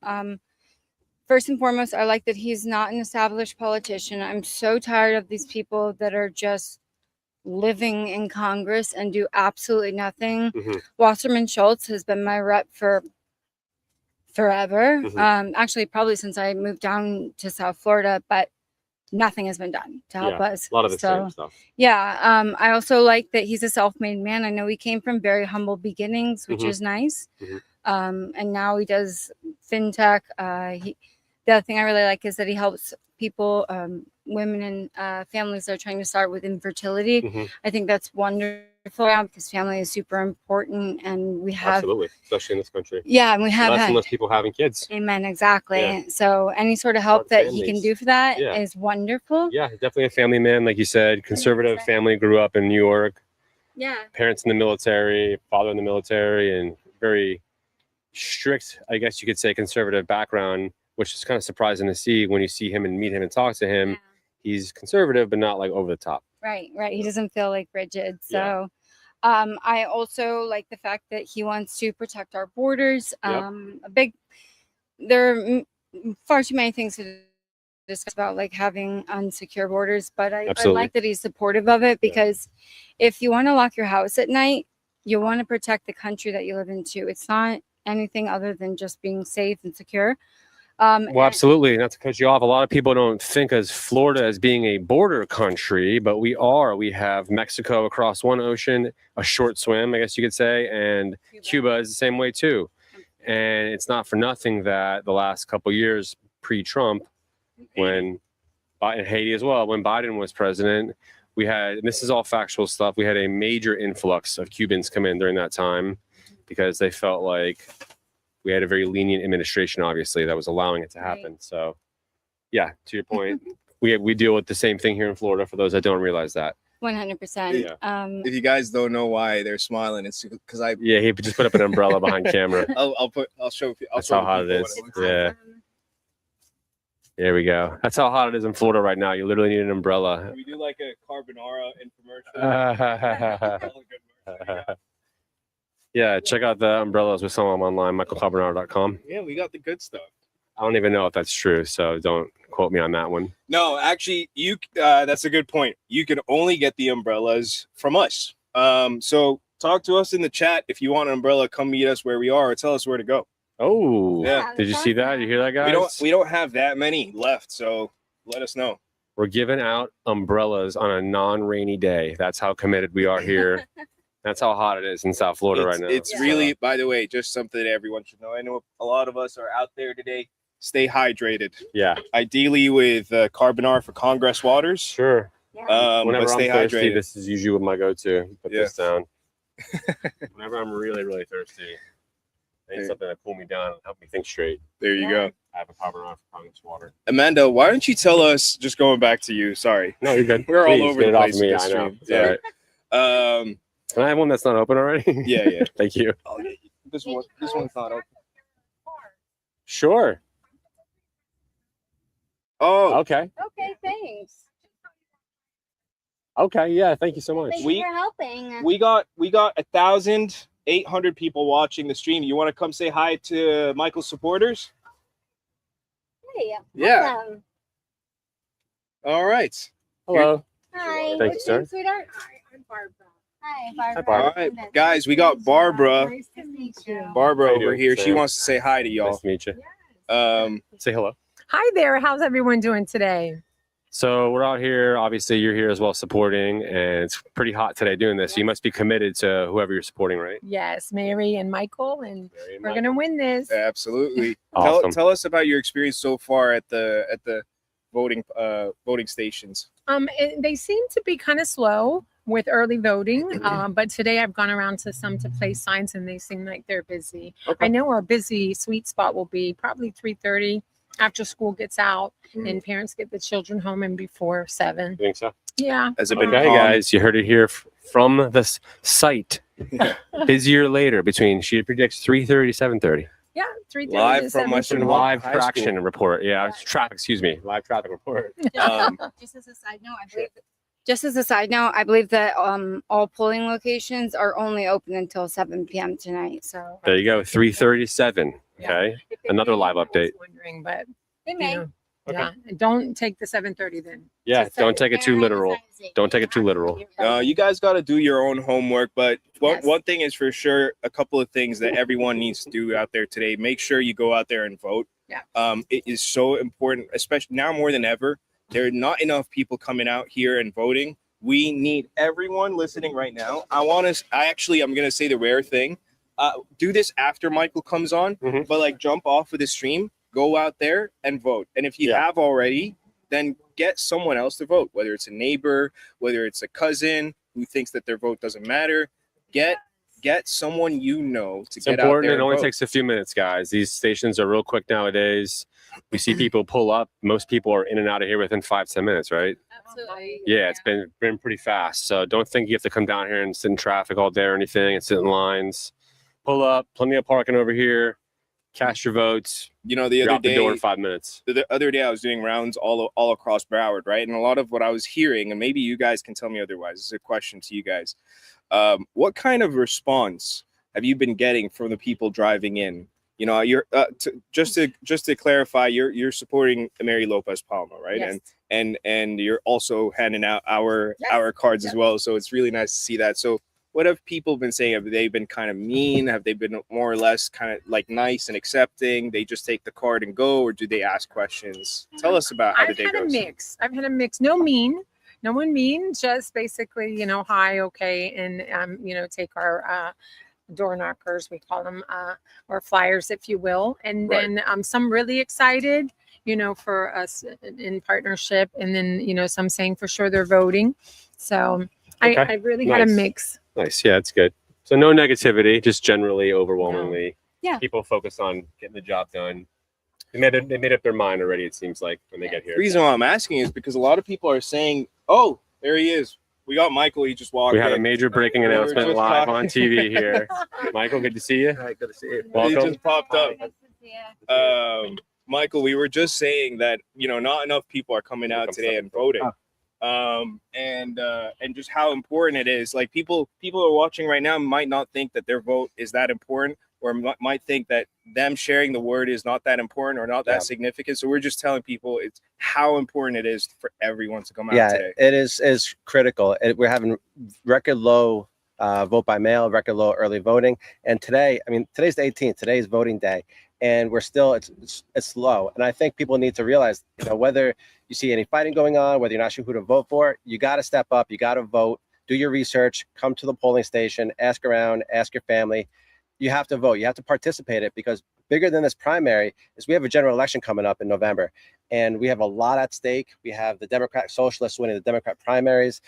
First and foremost, I like that he's not an established politician. I'm so tired of these people that are just living in Congress and do absolutely nothing. Mhm. Wasserman Schultz has been my rep for forever. Mhm. Actually, probably since I moved down to South Florida, but nothing has been done to help us. A lot of the So, same stuff. yeah, I also like that he's a self-made man. I know he came from very humble beginnings, which Mhm. is nice. Mhm. And now he does fintech. The other thing I really like is that he helps people, women and families that are trying to start with infertility. Mhm. I think that's wonderful because family is super important, and we have, Absolutely, especially in this country. yeah, and we have Less had, and less people having kids. amen, exactly. Yeah. So any sort of help Start that he can families. do for that is Yeah. wonderful. Yeah, definitely a family man, like you said. Conservative 100%. family, grew up in New York. Yeah. Parents in the military, father in the military, and very strict, I guess you could say, conservative background, which is kind of surprising to see when you see him and meet him and talk to him. Yeah. He's conservative, but not like over the top. Right. He doesn't feel like rigid. Yeah. So I also like the fact that he wants to protect our borders. Yep. There are far too many things to discuss about, like having unsecure borders, but I Absolutely. like that he's supportive of it, because if you want to lock your house at night, you want to protect the country that you live into. It's not anything other than just being safe and secure. Well, absolutely. Not to cut you off, a lot of people don't think of Florida as being a border country, but we are. We have Mexico across one ocean, a short swim, I guess you could say, and Cuba is the same way too. And it's not for nothing that the last couple years pre-Trump, when Biden, Haiti as well, when Biden was president, we had, and this is all factual stuff, we had a major influx of Cubans come in during that time because they felt like we had a very lenient administration, obviously, that was allowing it to happen. So, yeah, to your point, we deal with the same thing here in Florida for those that don't realize that. 100%. Yeah. If you guys don't know why they're smiling, it's because I Yeah, he just put up an umbrella behind camera. I'll show. That's how hot it is. Yeah. There we go. That's how hot it is in Florida right now. You literally need an umbrella. We do like a carbonara infomercial. Yeah, check out the umbrellas. We sell them online, michaelcarbonaro.com. Yeah, we got the good stuff. I don't even know if that's true, so don't quote me on that one. No, actually, you. That's a good point. You can only get the umbrellas from us. So talk to us in the chat if you want an umbrella. Come meet us where we are, or tell us where to go. Oh, Yeah. Did you see that? You hear that, guys? We don't have that many left, so let us know. We're giving out umbrellas on a non-rainy day. That's how committed we are here. That's how hot it is in South Florida right now. It's really, by the way, just something that everyone should know. I know a lot of us are out there today. Stay hydrated. Yeah, Ideally with Carbonara for Congress waters. sure. Whenever But I'm stay thirsty, hydrated. this is usually what my go-to. Put Yeah. this down. Whenever I'm really, really thirsty, I need Hey. something to cool me down and help me think straight. There you go. I have a carbonara for Congress water. Amanda, why don't you tell us, just going back to you, sorry. No, you're good. We're all Please, over get the it off place me. with I this know. stream. It's all Yeah. right. Can I have one that's not open already? Yeah. Thank you. This one's not open. Sure. Oh, Okay. Okay, thanks. Okay. Yeah. Thank you so much. Thank We- you for helping. we got 1,800 people watching the stream. You want to come say hi to Michael's supporters? Hey, Yeah. awesome. All right. Hello. Hi. Thank you, sir. Sweetheart. Hi, I'm Barbara. Hi, Barbara. Barbara. All right, guys, we got Barbara. Nice to meet you. Barbara How you over doing, here. She Sam? wants to say hi to Nice y'all. to meet you. Say hello. Hi there. How's everyone doing today? So we're out here. Obviously, you're here as well supporting, and it's pretty hot today doing this. So you must be committed to whoever you're supporting, right? Yes, Mary and Michael, and Very we're much. going to win this. absolutely. Awesome. Tell us about your experience so far at the voting stations. They seem to be kind of slow with early voting, but today I've gone around to some to place signs, and they seem like they're busy. Okay. I know our busy sweet spot will be probably 3:30 after school gets out and parents get the children home and before 7. You think so? Yeah. Has it been Okay, calm? guys, you heard it here from the site. Busier later between, she predicts 3:30, 7:30. Yeah. 3:30 Live to from 7:30. Western Live High traction School. report. Yeah, traffic, excuse me. Live traffic report. Just as a side note, I believe that all polling locations are only open until 7 p.m. tonight. So There you go. 3:37. Okay. If they Another may, live I was update. Wondering, but they you may. know, Okay. yeah. Don't take the 7:30 then. Yeah, Just don't so take it too they're literal. emphasizing. Don't take it too literal. You guys got to do your own homework, but Yes. one thing is for sure, a couple of things that everyone needs to do out there today. Make sure you go out there and vote. Yeah. It is so important, especially now more than ever. There are not enough people coming out here and voting. We need everyone listening right now. I'm going to say the rare thing. Do this after Michael comes on, Mhm. but like jump off of the stream, go out there and vote. And if you Yeah. have already, then get someone else to vote, whether it's a neighbor, whether it's a cousin who thinks that their vote doesn't matter. Get someone you know to It's get out important. there It and only vote. takes a few minutes, guys. These stations are real quick nowadays. We see people pull up. Most people are in and out of here within 5-10 minutes, right? Absolutely. Yeah, it's been pretty fast. So don't think you have to come down here and sit in traffic all day or anything and sit in lines. Pull up, plenty of parking over here. Cast your votes. You know, the You're other out the door day, in 5 minutes. the other day I was doing rounds all across Broward, right? And a lot of what I was hearing, and maybe you guys can tell me otherwise, this is a question to you guys. What kind of response have you been getting from the people driving in? You know, you're just to clarify, you're supporting Mary Lopez Palma, right? Yes. And you're also handing out our cards as Yep. well. So it's really nice to see that. So what have people been saying? Have they been kind of mean? Have they been more or less kind of like nice and accepting? They just take the card and go, or do they ask questions? Tell us about how the I've day had a goes. mix. No one mean, just basically, hi, okay, and take our door knockers, we call them, or flyers, if you will. And Right. then some really excited, for us in partnership. And then, some saying for sure they're voting. So Okay. I really had a Nice. mix. Nice. Yeah, it's good. So no negativity, just generally overwhelmingly. Yeah. People focused on getting the job done. They made up their mind already, it seems like, when they get here. The reason why I'm asking is because a lot of people are saying, "Oh, there he is. We got Michael. He just walked We had a in." major breaking We were announcement just live talking- on TV here. Michael, good to see you. All right, good to see you. He Welcome. just popped up. Yeah. Michael, we were just saying that not enough people are coming out today and voting, and just how important it is. Like people are watching right now might not think that their vote is that important, or might think that them sharing the word is not that important or not that significant. So we're just telling people it's how important it is for everyone to come out today. It is critical. We're having record low vote by mail, record low early voting, and today, today's the 18th. Today is voting day, and we're still it's low. And I think people need to realize, whether you see any fighting going on, whether you're not sure who to vote for, you got to step up. You got to vote. Do your research. Come to the polling station. Ask around. Ask your family. You have to vote. You have to participate in it, because bigger than this primary is we have a general election coming up in November, and we have a lot at stake. We have the Democrat Socialists winning the Democrat primaries.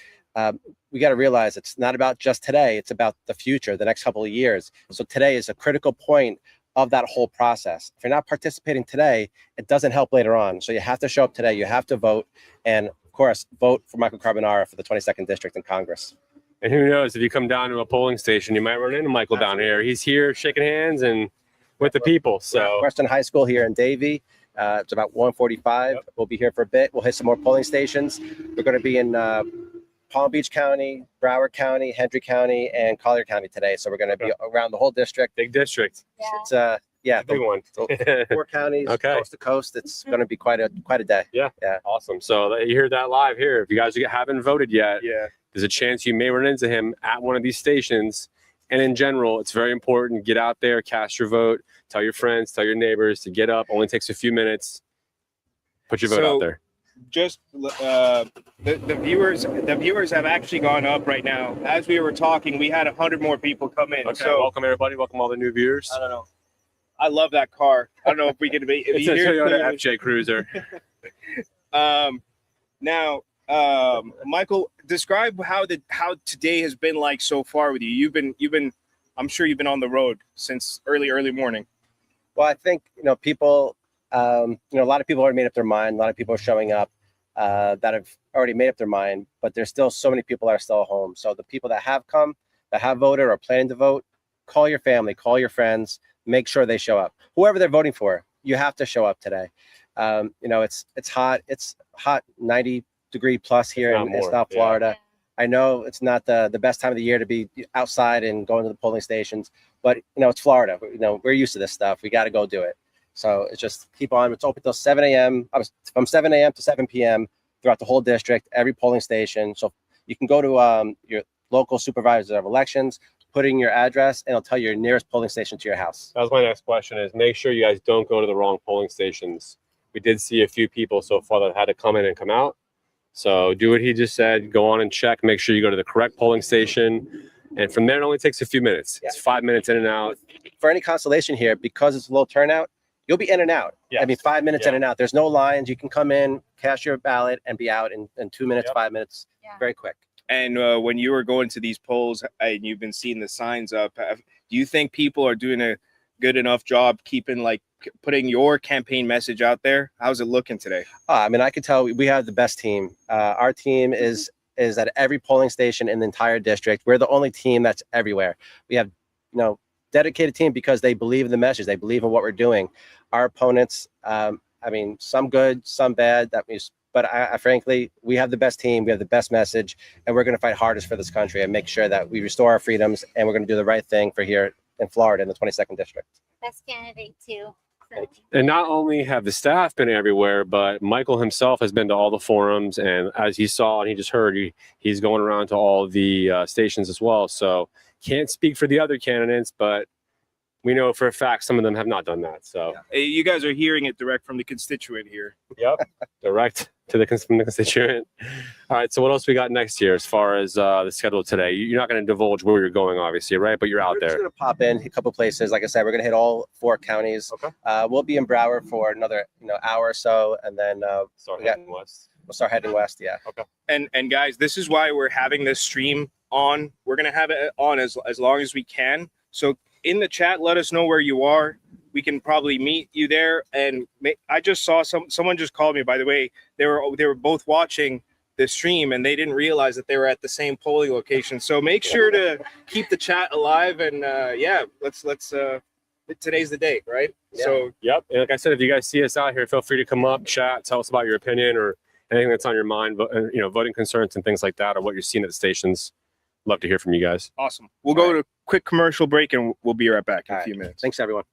We got to realize it's not about just today. It's about the future, the next couple of years. So today is a critical point of that whole process. If you're not participating today, it doesn't help later on. So you have to show up today. You have to vote. And of course, vote for Michael Carbonara for the 22nd District in Congress. And who knows, if you come down to a polling station, you might run into Michael down here. He's here shaking hands and with the people. So Western High School here in Davie. It's about 1:45. Yep. We'll be here for a bit. We'll hit some more polling stations. We're going to be in Palm Beach County, Broward County, Hendry County, and Collier County today. So we're going to be around the whole district. big district. It's yeah, Big one. 4 counties, Okay. coast to coast. It's going to be quite a day. Awesome. So you hear that live here. If you guys haven't voted yet, Yeah. there's a chance you may run into him at one of these stations. And in general, it's very important. Get out there, cast your vote, tell your friends, tell your neighbors to get up. Only takes a few minutes. Put your vote So- out there. Just the viewers have actually gone up right now. As we were talking, we had 100 more people come in. Okay, So welcome everybody. Welcome all the new viewers. I don't know. I love that car. I don't know if we can be. It's a Toyota FJ Cruiser. Now, Michael, describe how today has been like so far with you. You've been. I'm sure you've been on the road since early morning. Well, I think, people, a lot of people already made up their mind. A lot of people are showing up that have already made up their mind, but there's still so many people that are still home. So the people that have come, that have voted or planning to vote, call your family, call your friends, make sure they show up. Whoever they're voting for, you have to show up today. It's hot. It's hot, 90-degree plus here Not in more, South yeah. Florida. I know it's not the best time of the year to be outside and going to the polling stations, but it's Florida. We're used to this stuff. We got to go do it. So it's just keep on. It's open till 7 a.m. From 7 a.m. to 7 p.m. throughout the whole district, every polling station. So you can go to your local supervisor of elections, put in your address, and it'll tell you your nearest polling station to your house. That was my next question is make sure you guys don't go to the wrong polling stations. We did see a few people so far that had to come in and come out. So do what he just said. Go on and check. Make sure you go to the correct polling station. And from there, it only takes a few minutes. It's 5 minutes in and out. For any consolation here, because it's low turnout, you'll be in and out. Yes. 5 minutes in and out. There's no lines. You can come in, cast your ballot, and be out in 2 minutes, Yep. 5 minutes. Yeah. Very quick. And when you were going to these polls and you've been seeing the signs up, do you think people are doing a good enough job putting your campaign message out there? How's it looking today? I can tell we have the best team. Our team is at every polling station in the entire district. We're the only team that's everywhere. We have, dedicated team because they believe in the message. They believe in what we're doing. Our opponents, some good, some bad. But I frankly, we have the best team. We have the best message, and we're going to fight hardest for this country and make sure that we restore our freedoms. And we're going to do the right thing for here in Florida in the 22nd District. Best candidate too. So. And not only have the staff been everywhere, but Michael himself has been to all the forums. And as he saw and he just heard, he's going around to all the stations as well. So can't speak for the other candidates, but we know for a fact some of them have not done that. So You guys are hearing it direct from the constituent here. yep, direct from the constituent. All right. So what else we got next year as far as the schedule today? You're not going to divulge where you're going, obviously, right? But you're out We're just there. gonna pop in a couple places. Like I said, we're gonna hit all 4 counties. Okay. We'll be in Broward for another hour or so, and then Start we got- heading west. we'll start heading west. Yeah. And guys, this is why we're having this stream on. We're gonna have it on as long as we can. So in the chat, let us know where you are. We can probably meet you there. And I just saw someone just called me. By the way, they were both watching the stream and they didn't realize that they were at the same polling location. So make sure to keep the chat alive. And yeah, let's today's the day, right? Yeah. So Yep. And like I said, if you guys see us out here, feel free to come up, chat, tell us about your opinion or anything that's on your mind, voting concerns and things like that, or what you're seeing at the stations. Love to hear from you guys. awesome. We'll go to a quick commercial break and we'll be right back in All a right. few minutes. Thanks, everyone.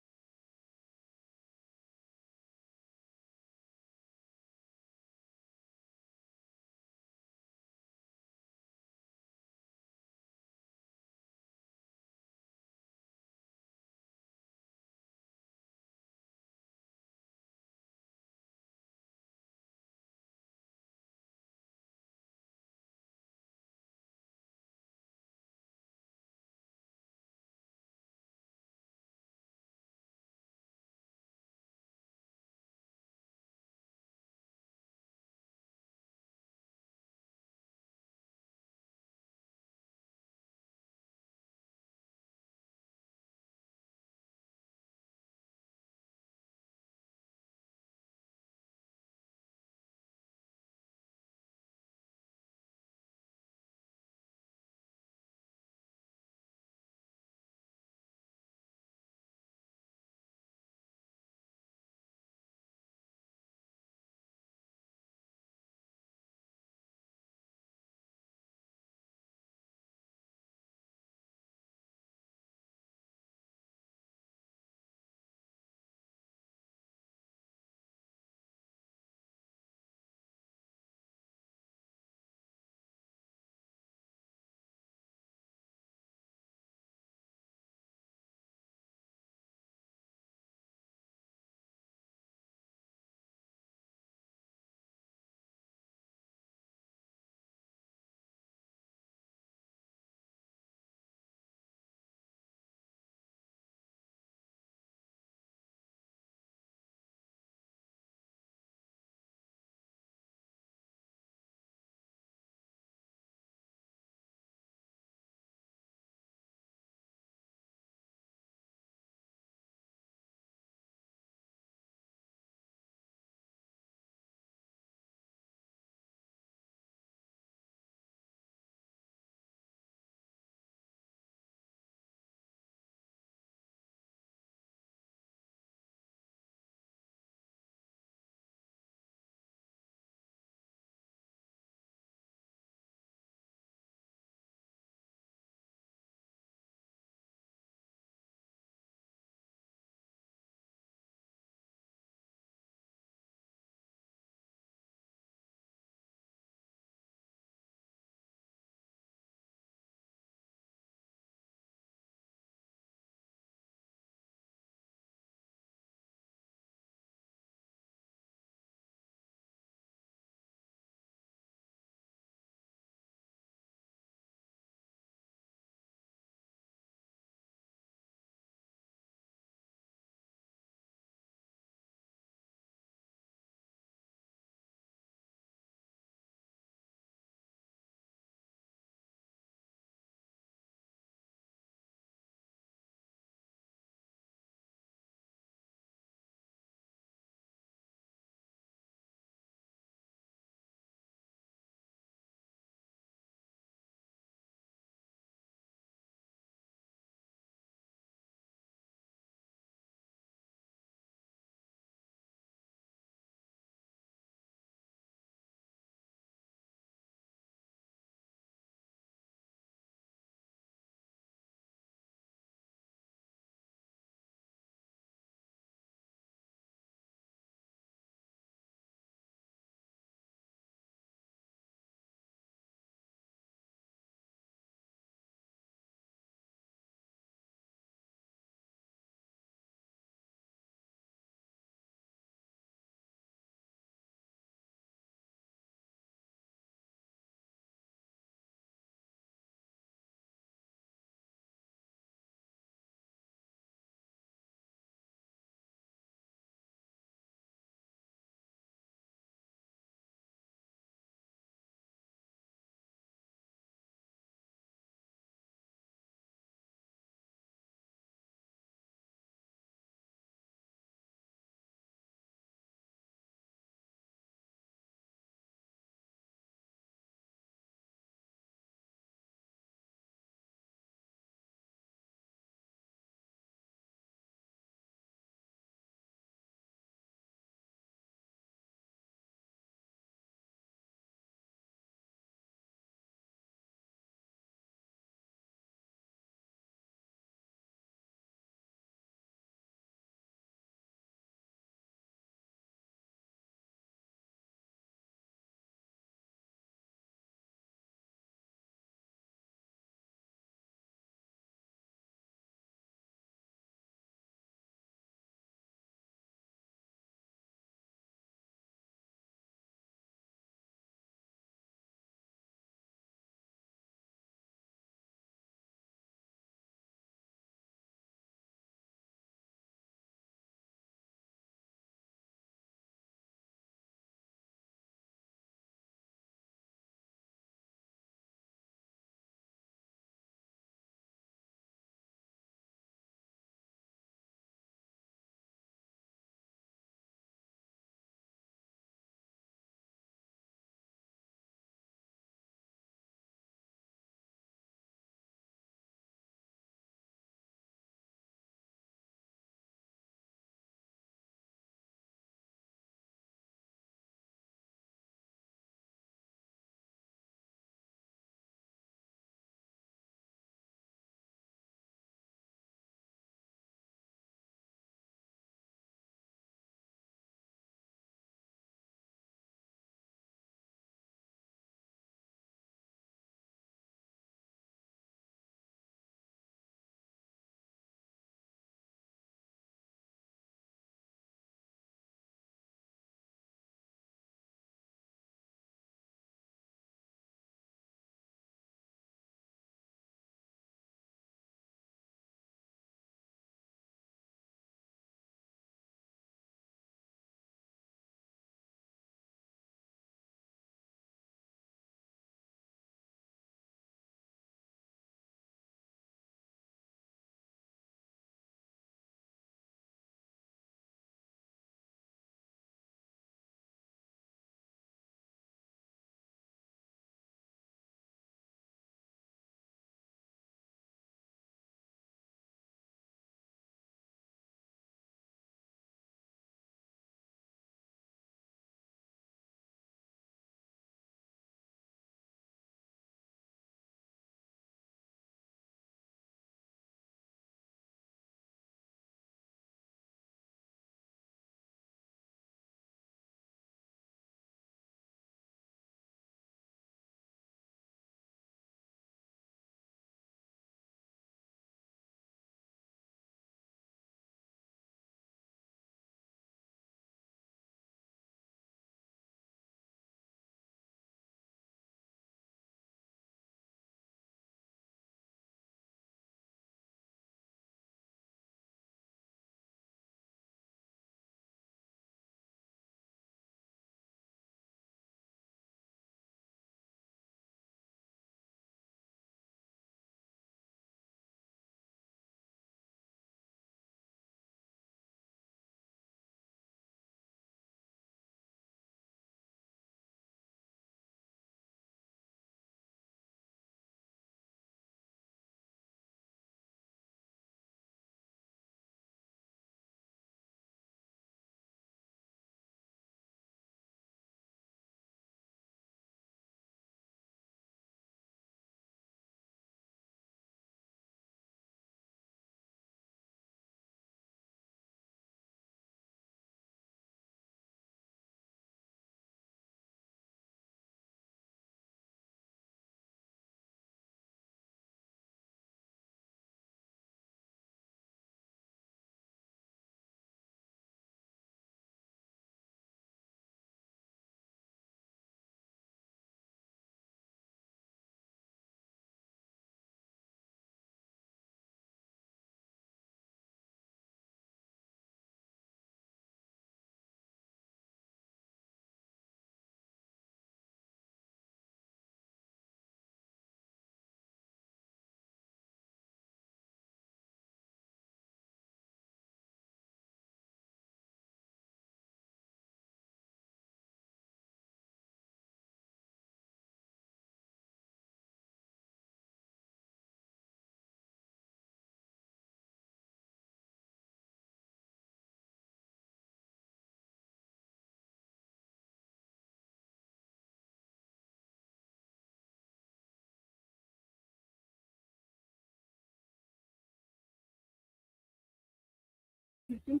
All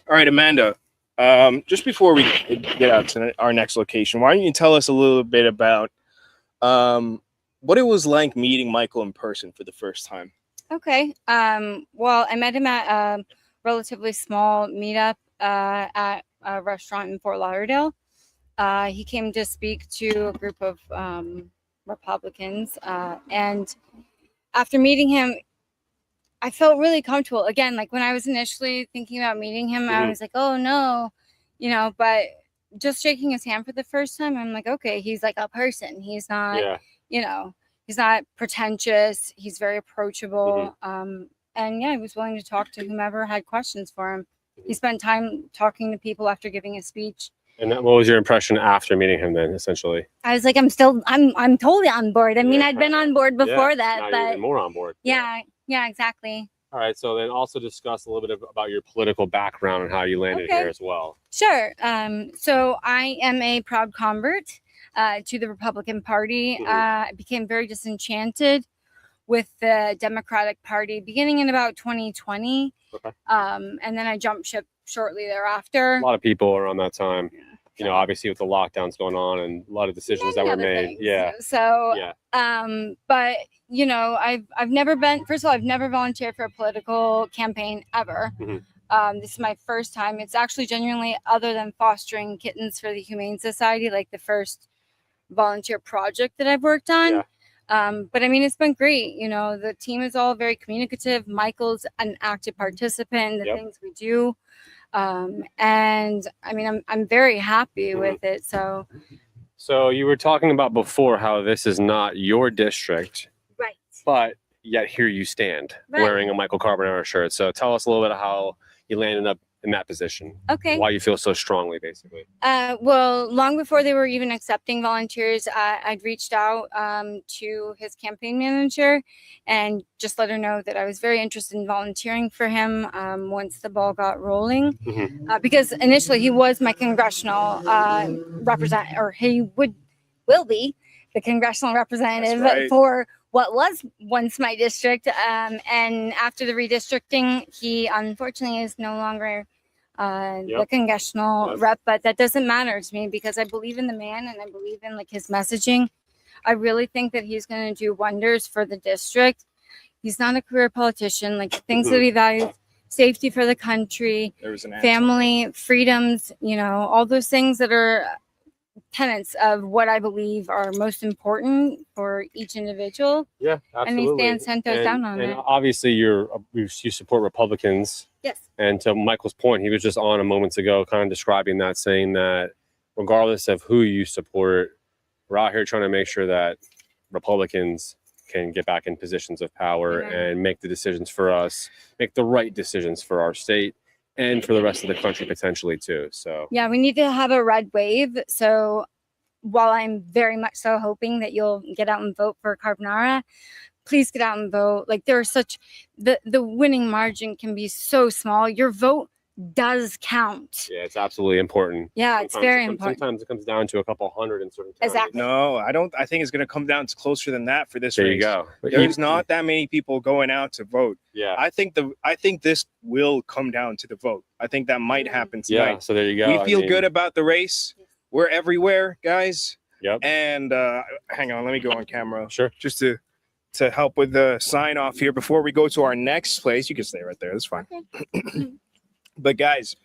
right, Amanda. Just before we get out to our next location, why don't you tell us a little bit about what it was like meeting Michael in person for the first time? Okay. Well, I met him at a relatively small meetup at a restaurant in Fort Lauderdale. He came to speak to a group of Republicans, and after meeting him, I felt really comfortable. Again, like when I was initially thinking about meeting him, I was like, oh no, but just shaking his hand for the first time, I'm like, okay, he's like a person. He's not, he's not pretentious. He's very approachable. And yeah, I was willing to talk to whomever had questions for him. He spent time talking to people after giving a speech. And what was your impression after meeting him then, essentially? I was like, I'm totally on board. I mean, I'd been on board before that, now you're but even more on board. yeah, exactly. All right, so then also discuss a little bit about your political background and how you landed here as well. Sure. So I am a proud convert to the Republican Party. I became very disenchanted with the Democratic Party beginning in about 2020. Okay. And then I jumped ship shortly thereafter. A lot of people around that time, obviously with the lockdowns going on and a lot of decisions that were made. Things. Yeah. So, yeah. But I've never been. First of all, I've never volunteered for a political campaign ever. This is my first time. It's actually genuinely, other than fostering kittens for the Humane Society, like the first volunteer project that I've worked on. Yeah. But I mean, it's been great. The team is all very communicative. Michael's an active participant in the things we do. And I mean, I'm very happy with it. So you were talking about before how this is not your district, right? But yet here you stand wearing a Michael Carbonara shirt. So tell us a little bit of how you landed up in that position. Okay. Why you feel so strongly, basically. Well, long before they were even accepting volunteers, I'd reached out to his campaign manager and just let her know that I was very interested in volunteering for him once the ball got rolling. Because initially he was my congressional representative, or he will be the congressional representative for what was once my district. And after the redistricting, he unfortunately is no longer the congressional rep, but that doesn't matter to me because I believe in the man and I believe in like his messaging. I really think that he's going to do wonders for the district. He's not a career politician. Like the things that he values, safety for the country, family, freedoms, all those things that are tenets of what I believe are most important for each individual. Yeah, absolutely. And he stands 10 toes down on it. And obviously you support Republicans. Yes. And to Michael's point, he was just on a moments ago kind of describing that, saying that regardless of who you support, we're out here trying to make sure that Republicans can get back in positions of power and make the decisions for us, make the right decisions for our state and for the rest of the country potentially too. So yeah, we need to have a red wave. So while I'm very much so hoping that you'll get out and vote for Carbonara, please get out and vote. Like there are such the winning margin can be so small. Your vote does count. Yeah, it's absolutely important. Yeah, it's very important. Sometimes it comes down to a couple hundred in certain counties. Exactly. No, I don't. I think it's going to come down to closer than that for this There race. you go. There's not that many people going out to vote. Yeah. I think this will come down to the vote. I think that might happen tonight. Yeah, so there you go. We feel good about the race. We're everywhere, guys. Yep. And hang on, let me go on camera. Sure. Just to help with the sign off here before we go to our next place. You can stay right there. That's fine. Okay. But guys,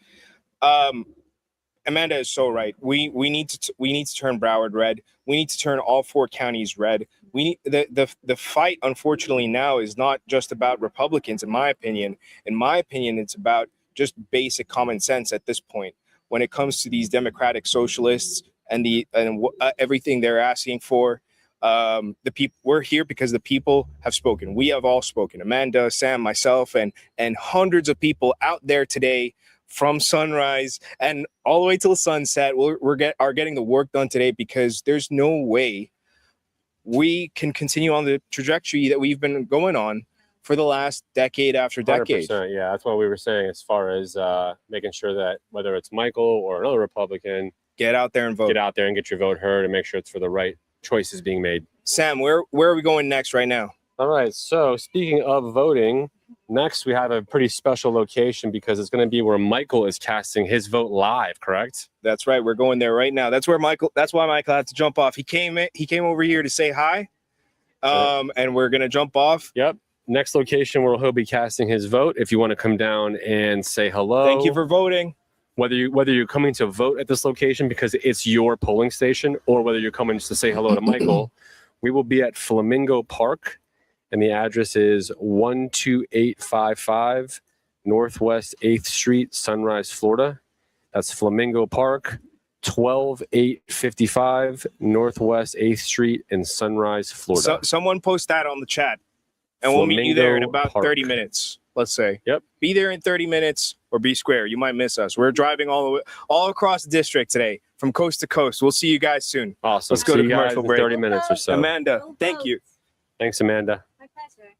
Amanda is so right. We need to turn Broward red. We need to turn all 4 counties red. We need the fight, unfortunately, now is not just about Republicans, in my opinion. In my opinion, it's about just basic common sense at this point. When it comes to these democratic socialists and everything they're asking for, the people, we're here because the people have spoken. We have all spoken. Amanda, Sam, myself, and hundreds of people out there today from sunrise and all the way till sunset. Are getting the work done today because there's no way we can continue on the trajectory that we've been going on for the last decade after decade. 100%, yeah, that's what we were saying as far as making sure that whether it's Michael or another Republican, get out there and vote. Get out there and get your vote heard and make sure it's for the right choices being made. Sam, where are we going next right now? All right, so speaking of voting, Next, we have a pretty special location because it's going to be where Michael is casting his vote live, correct? That's right. We're going there right now. That's why Michael had to jump off. He came over here to say hi. And we're going to jump off. Yep. Next location where he'll be casting his vote. If you want to come down and say hello. Thank you for voting. Whether you're coming to vote at this location because it's your polling station, or whether you're coming just to say hello to Michael, we will be at Flamingo Park, and the address is 12855 Northwest 8th Street, Sunrise, Florida. That's Flamingo Park, 12855 Northwest 8th Street in Sunrise, Florida. So, someone post that on the chat, and we'll meet you there in Flamingo about Park. 30 minutes. Let's say. Yep. Be there in 30 minutes or be square. You might miss us. We're driving all across the district today, from coast to coast. We'll see you guys soon. Awesome. Let's go See to you guys commercial in break. 30 minutes or so. Amanda, thank you. Thanks, Amanda. My pleasure.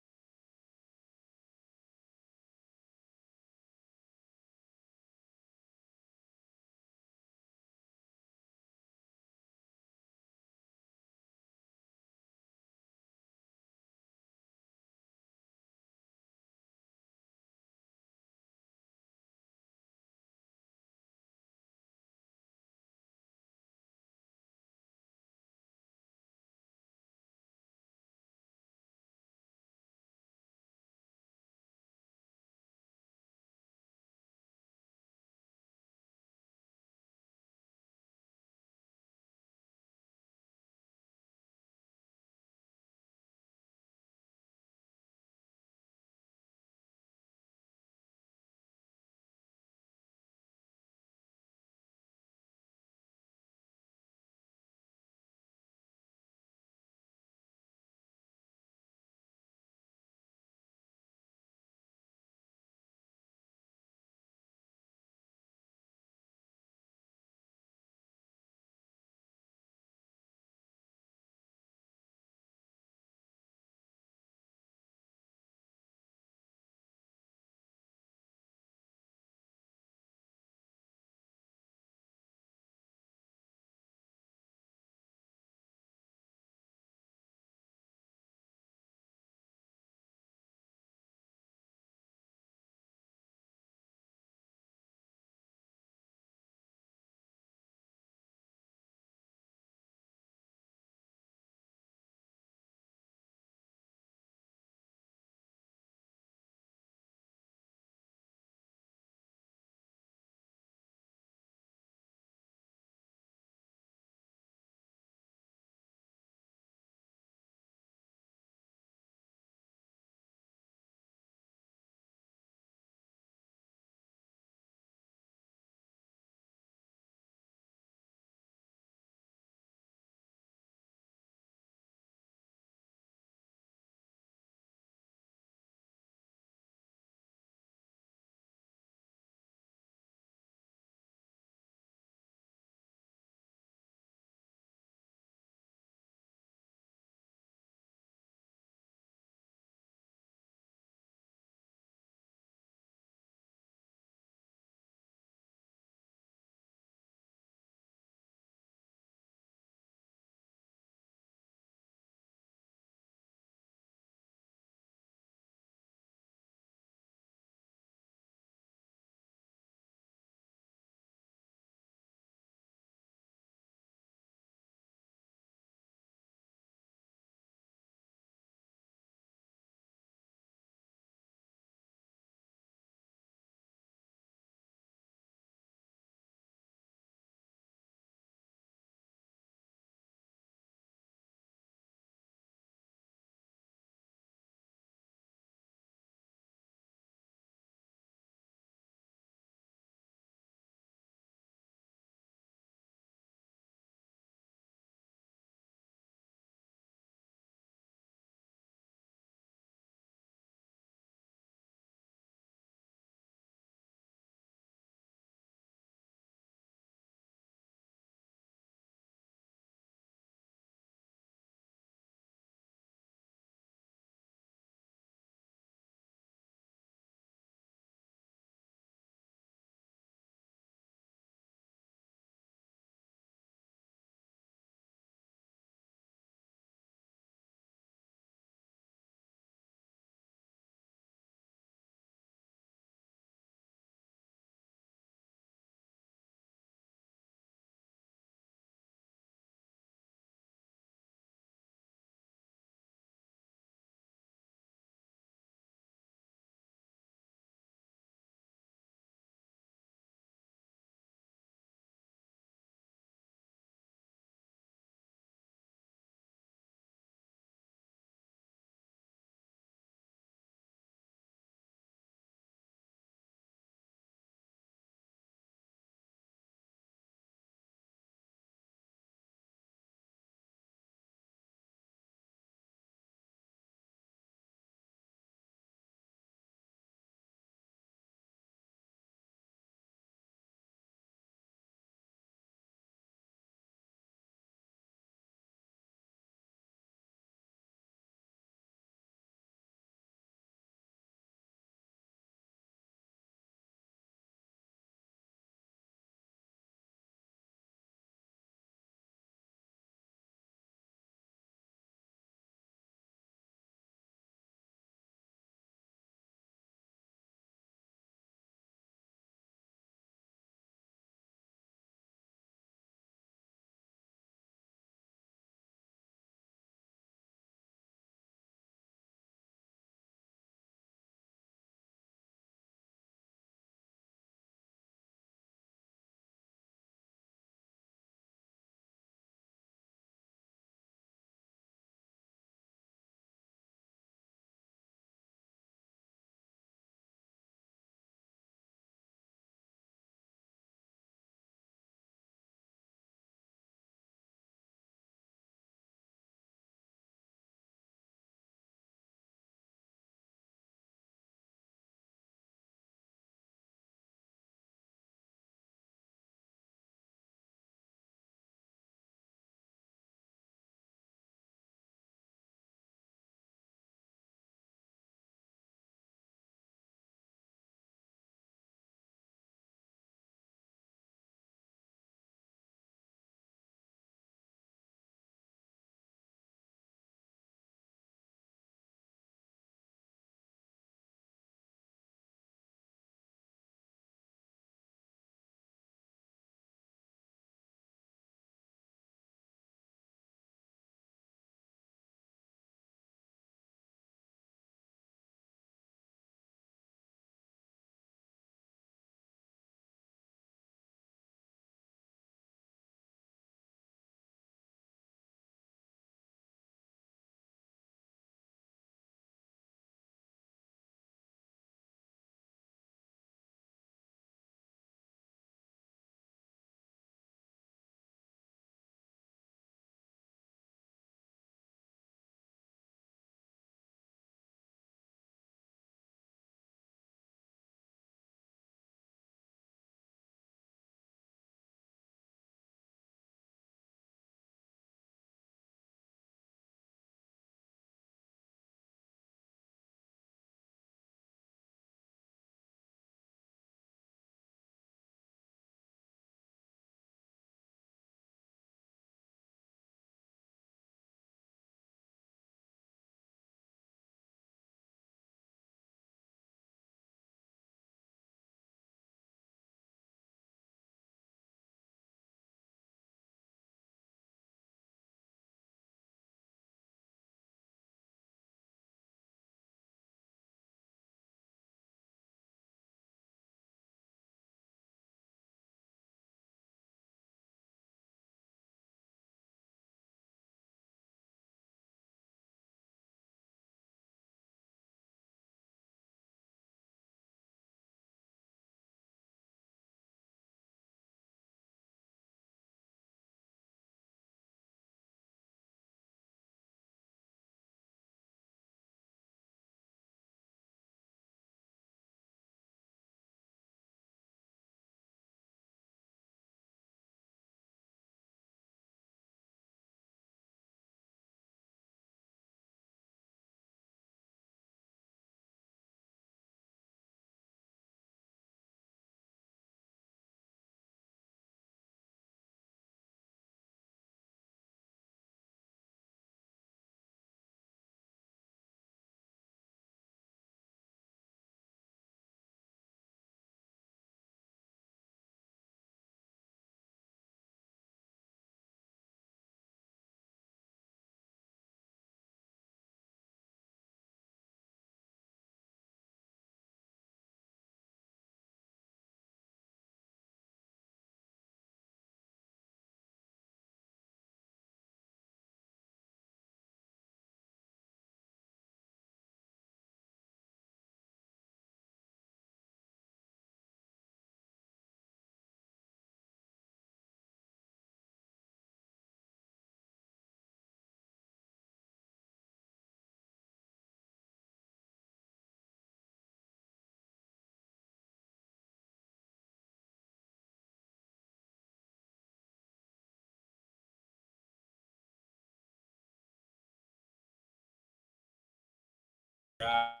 All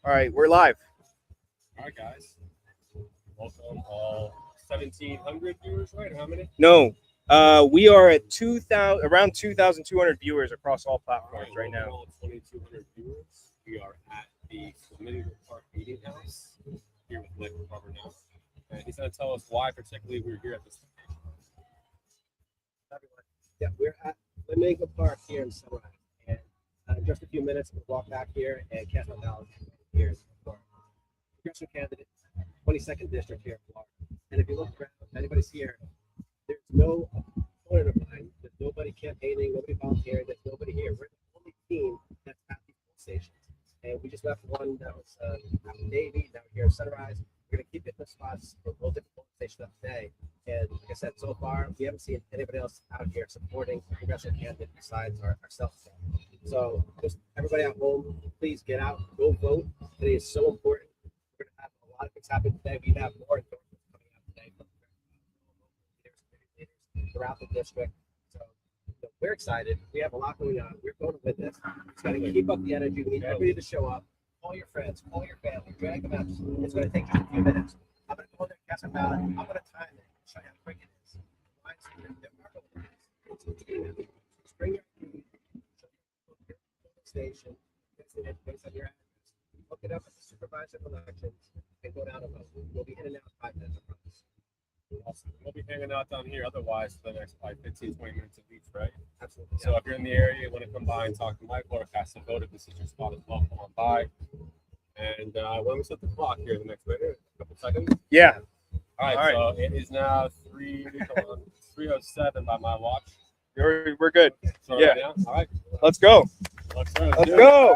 right, we're live. All right, guys. Welcome all 1,700 viewers, right? How many? No, we are at 2,000, around 2,200 viewers across all platforms right now. All 2,200 viewers. We are at the Flamingo Park Meeting House here with Michael Carver now. And he's going to tell us why particularly we're here at this location. Everyone. Yeah, we're at Flamingo Park here in Sunrise. And in just a few minutes, we'll walk back here and cast our ballot here in Florida. Congressional candidate, 22nd district here in Florida. And if you look around, if anybody's here, there's no opponent of mine. There's nobody campaigning, nobody volunteering. There's nobody here. We're the only team that's at these poll stations. And we just left one that was out in Navy, now here in Sunrise. We're going to keep hitting the spots for both different poll stations up today. And like I said, so far, we haven't seen anybody else out here supporting a congressional candidate besides ourselves. So just everybody at home, please get out, go vote. Today is so important. We're going to have a lot of things happen today. We have more endorsements coming out today from leaders throughout the district. So we're excited. We have a lot going on. We're going to win this. It's going to keep up the energy. We need everybody to show up. Call your friends, call your family, drag them out. It's going to take just a few minutes. I'm going to go there and cast a ballot. I'm going to time it, show you how quick it is. Just bring your station, based on your address. Look it up at the supervisor of elections and go down and vote. We'll be in and out in 5 minutes. I promise. Awesome. We'll be hanging out down here otherwise for the next 15, 20 minutes at least, right? Absolutely. So if you're in the area, you want to come by and talk to Michael or cast a vote, if this is your spot as well, come on by. And when we set the clock here, the next minute, a couple seconds. Yeah. All right, so it is now 3:07 by my watch. We're good. So Yeah. right now, all right. Let's go. Let's go.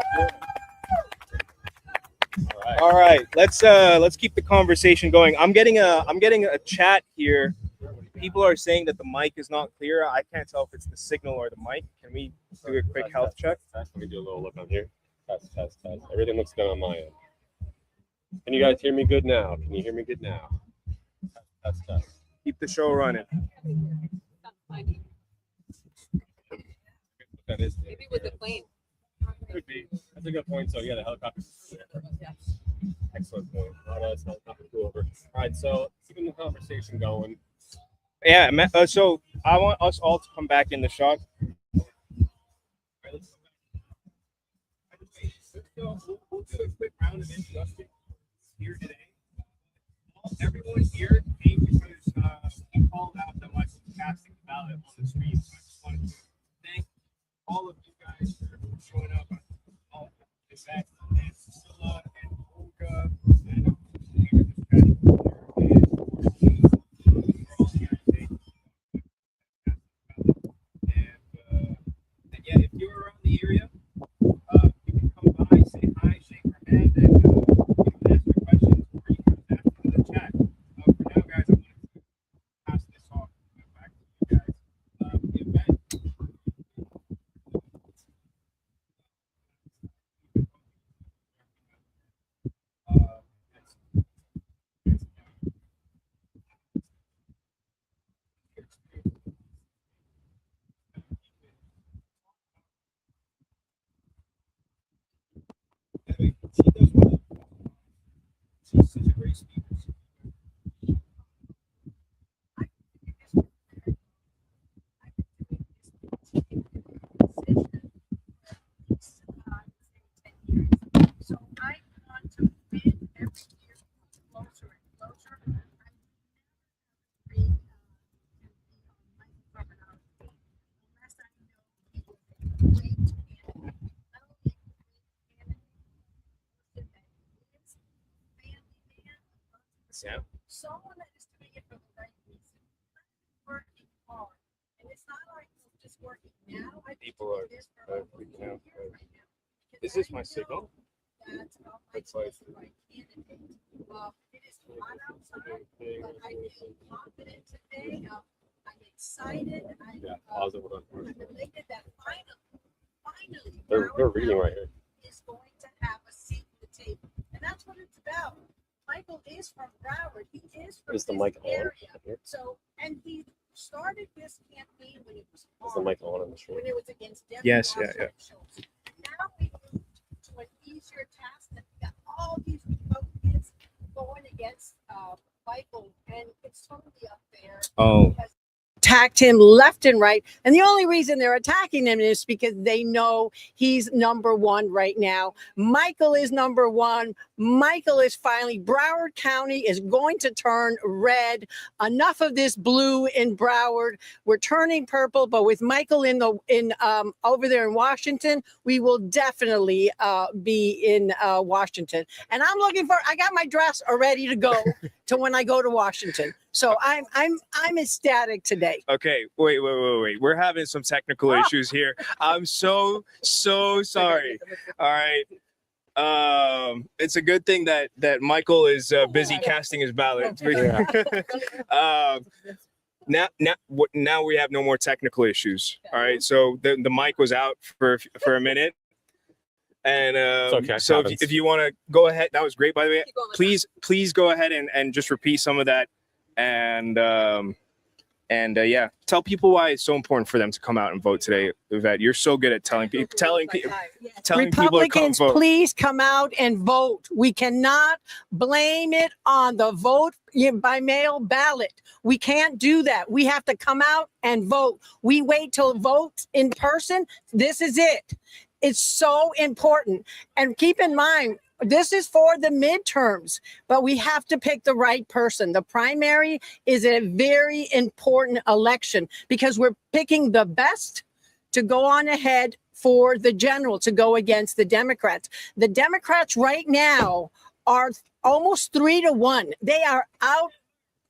All right. Let's keep the conversation going. I'm getting a chat here. People are saying that the mic is not clear. I can't tell if it's the signal or the mic. Can we do a quick health check? Let me do a little look on here. Test. Everything looks good on my end. Can you guys hear me good now? Can you hear me good now? Test. Keep the show running. That is Maybe with the plane. could be. That's a good point. So yeah, the helicopter. Excellent point. That's helicopter flew over. All right, so keeping the conversation going. Yeah. So I want us all to come back in the shot. We'll do a quick round of introduction here today. Everyone here came because he called out that Michael was casting the ballot on the street. So I just wanted to thank all of you guys for showing up on all of the events, and Priscilla and Olga and we were just chatting here, and we're all here today. And yeah, if you're around the area, you can come by, say hi, shake your hand, and you can ask your questions, or you can ask in the chat. For now, guys, I'm going to pass this off back to you guys. The event. She does well. She's such a great speaker. So I want to win every year closer and closer. Unless I know he is a great candidate, not only a great candidate, but that he is family man. Yeah. Someone that is doing it for the right reason, working hard, and it's not like he's just working now. I think People are this for freaking out. years right now. Is this my signal? That's Mike is the right candidate. It is hot outside, but I feel confident today. I'm excited. Pause it. I'm elated that finally, They're Broward reading right County here. is going to have a seat at the table, and that's what it's about. Michael is from Broward. He is from Is the this mic on? area. Here? So, and he started this campaign when it was Is the hard, mic on the when stream? it was against Debbie Yes, yeah, Wasserman Schultz. now we moved to an easier task that we got all these Republicans going against Michael, and it's totally unfair. Oh, Attacked him left and right. And the only reason they're attacking him is because they know he's number one right now. Michael is number one. Michael is finally, Broward County is going to turn red. Enough of this blue in Broward. We're turning purple, but with Michael over there in Washington, we will definitely be in Washington. And I got my dress ready to go to when I go to Washington. So I'm ecstatic today. okay. Wait. We're having some technical issues here. I'm so sorry. All right. It's a good thing that Michael is busy casting his ballot. Now we have no more technical issues. All right. So the mic was out for a minute. And okay, so happens. if you want to go ahead, that was great, by the way. Please go ahead and just repeat some of that. And yeah, tell people why it's so important for them to come out and vote today. Yvette, you're so good at telling people to come Republicans, vote. please come out and vote. We cannot blame it on the vote by mail ballot. We can't do that. We have to come out and vote. We wait till vote in person. This is it. It's so important. And keep in mind, this is for the midterms, but we have to pick the right person. The primary is a very important election because we're picking the best to go on ahead for the general to go against the Democrats. The Democrats right now are almost 3-1. They are out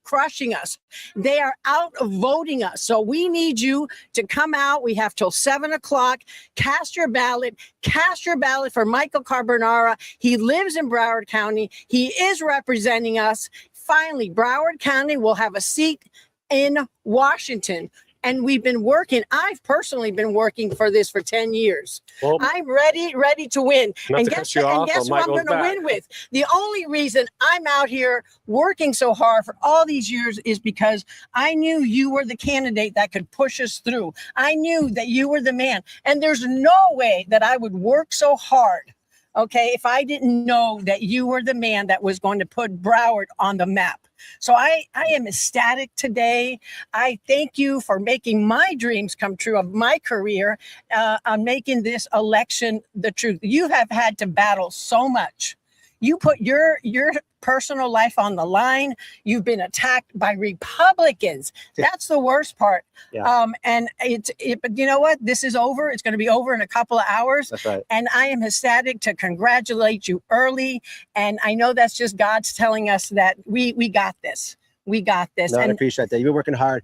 crushing us. They are out voting us. So we need you to come out. We have till 7:00. Cast your ballot. Cast your ballot for Michael Carbonara. He lives in Broward County. He is representing us. Finally, Broward County will have a seat in Washington. And we've been working. I've personally been working for this for 10 years. Well, I'm ready to win. not And to guess, cut you off, who but I'm Michael's going to back. win with? The only reason I'm out here working so hard for all these years is because I knew you were the candidate that could push us through. I knew that you were the man. And there's no way that I would work so hard, okay, if I didn't know that you were the man that was going to put Broward on the map. So I am ecstatic today. I thank you for making my dreams come true of my career, on making this election the truth. You have had to battle so much. You put your personal life on the line. You've been attacked by Republicans. That's the worst part. Yeah. And but you know what? This is over. It's going to be over in a couple of hours. That's right. And I am ecstatic to congratulate you early. And I know that's just God's telling us that we got this. We got this. No, I And appreciate that. You've been working hard.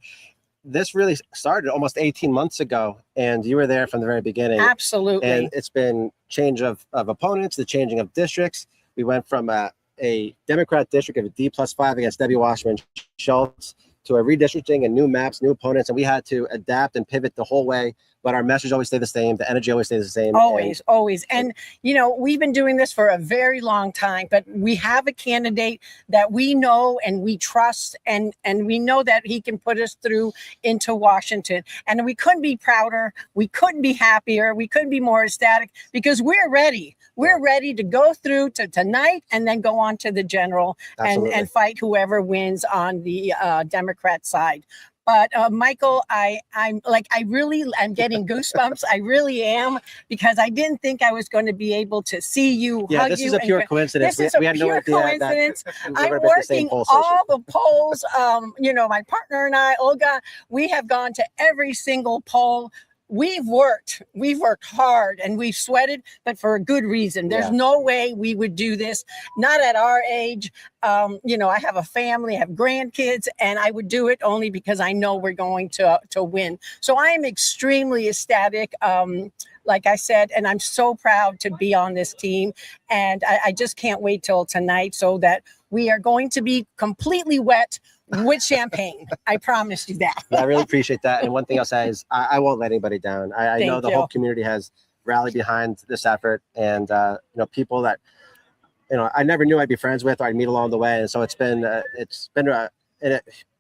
This really started almost 18 months ago, and you were there from the very beginning. absolutely. And it's been change of opponents, the changing of districts. We went from a Democrat district of a D+5 against Debbie Wasserman Schultz to a redistricting and new maps, new opponents, and we had to adapt and pivot the whole way. But our message always stayed the same. The energy always stays the same. Always, always. And, you know, we've been doing this for a very long time, but we have a candidate that we know and we trust, and we know that he can put us through into Washington. And we couldn't be prouder. We couldn't be happier. We couldn't be more ecstatic because we're ready. We're ready to go through to tonight and then go on to the general and fight whoever wins on the Democrat side. But Michael, I'm getting goosebumps. I really am, because I didn't think I was going to be able to see you. Yeah, hug this you is a and pure coincidence. This is a We had no pure idea that coincidence. we I'm were at the same working poll station. all the polls. My partner and I, Olga, we have gone to every single poll. We've worked hard and we've sweated, but for a good reason. There's no way we would do this, not at our age. I have a family, I have grandkids, and I would do it only because I know we're going to win. So I am extremely ecstatic. Like I said, and I'm so proud to be on this team. And I just can't wait till tonight so that we are going to be completely wet with champagne. I promise you that. I really appreciate that. And one thing I'll say is I won't let anybody down. I know the whole community has rallied behind this effort, and people that I never knew I'd be friends with or I'd meet along the way. And so it's been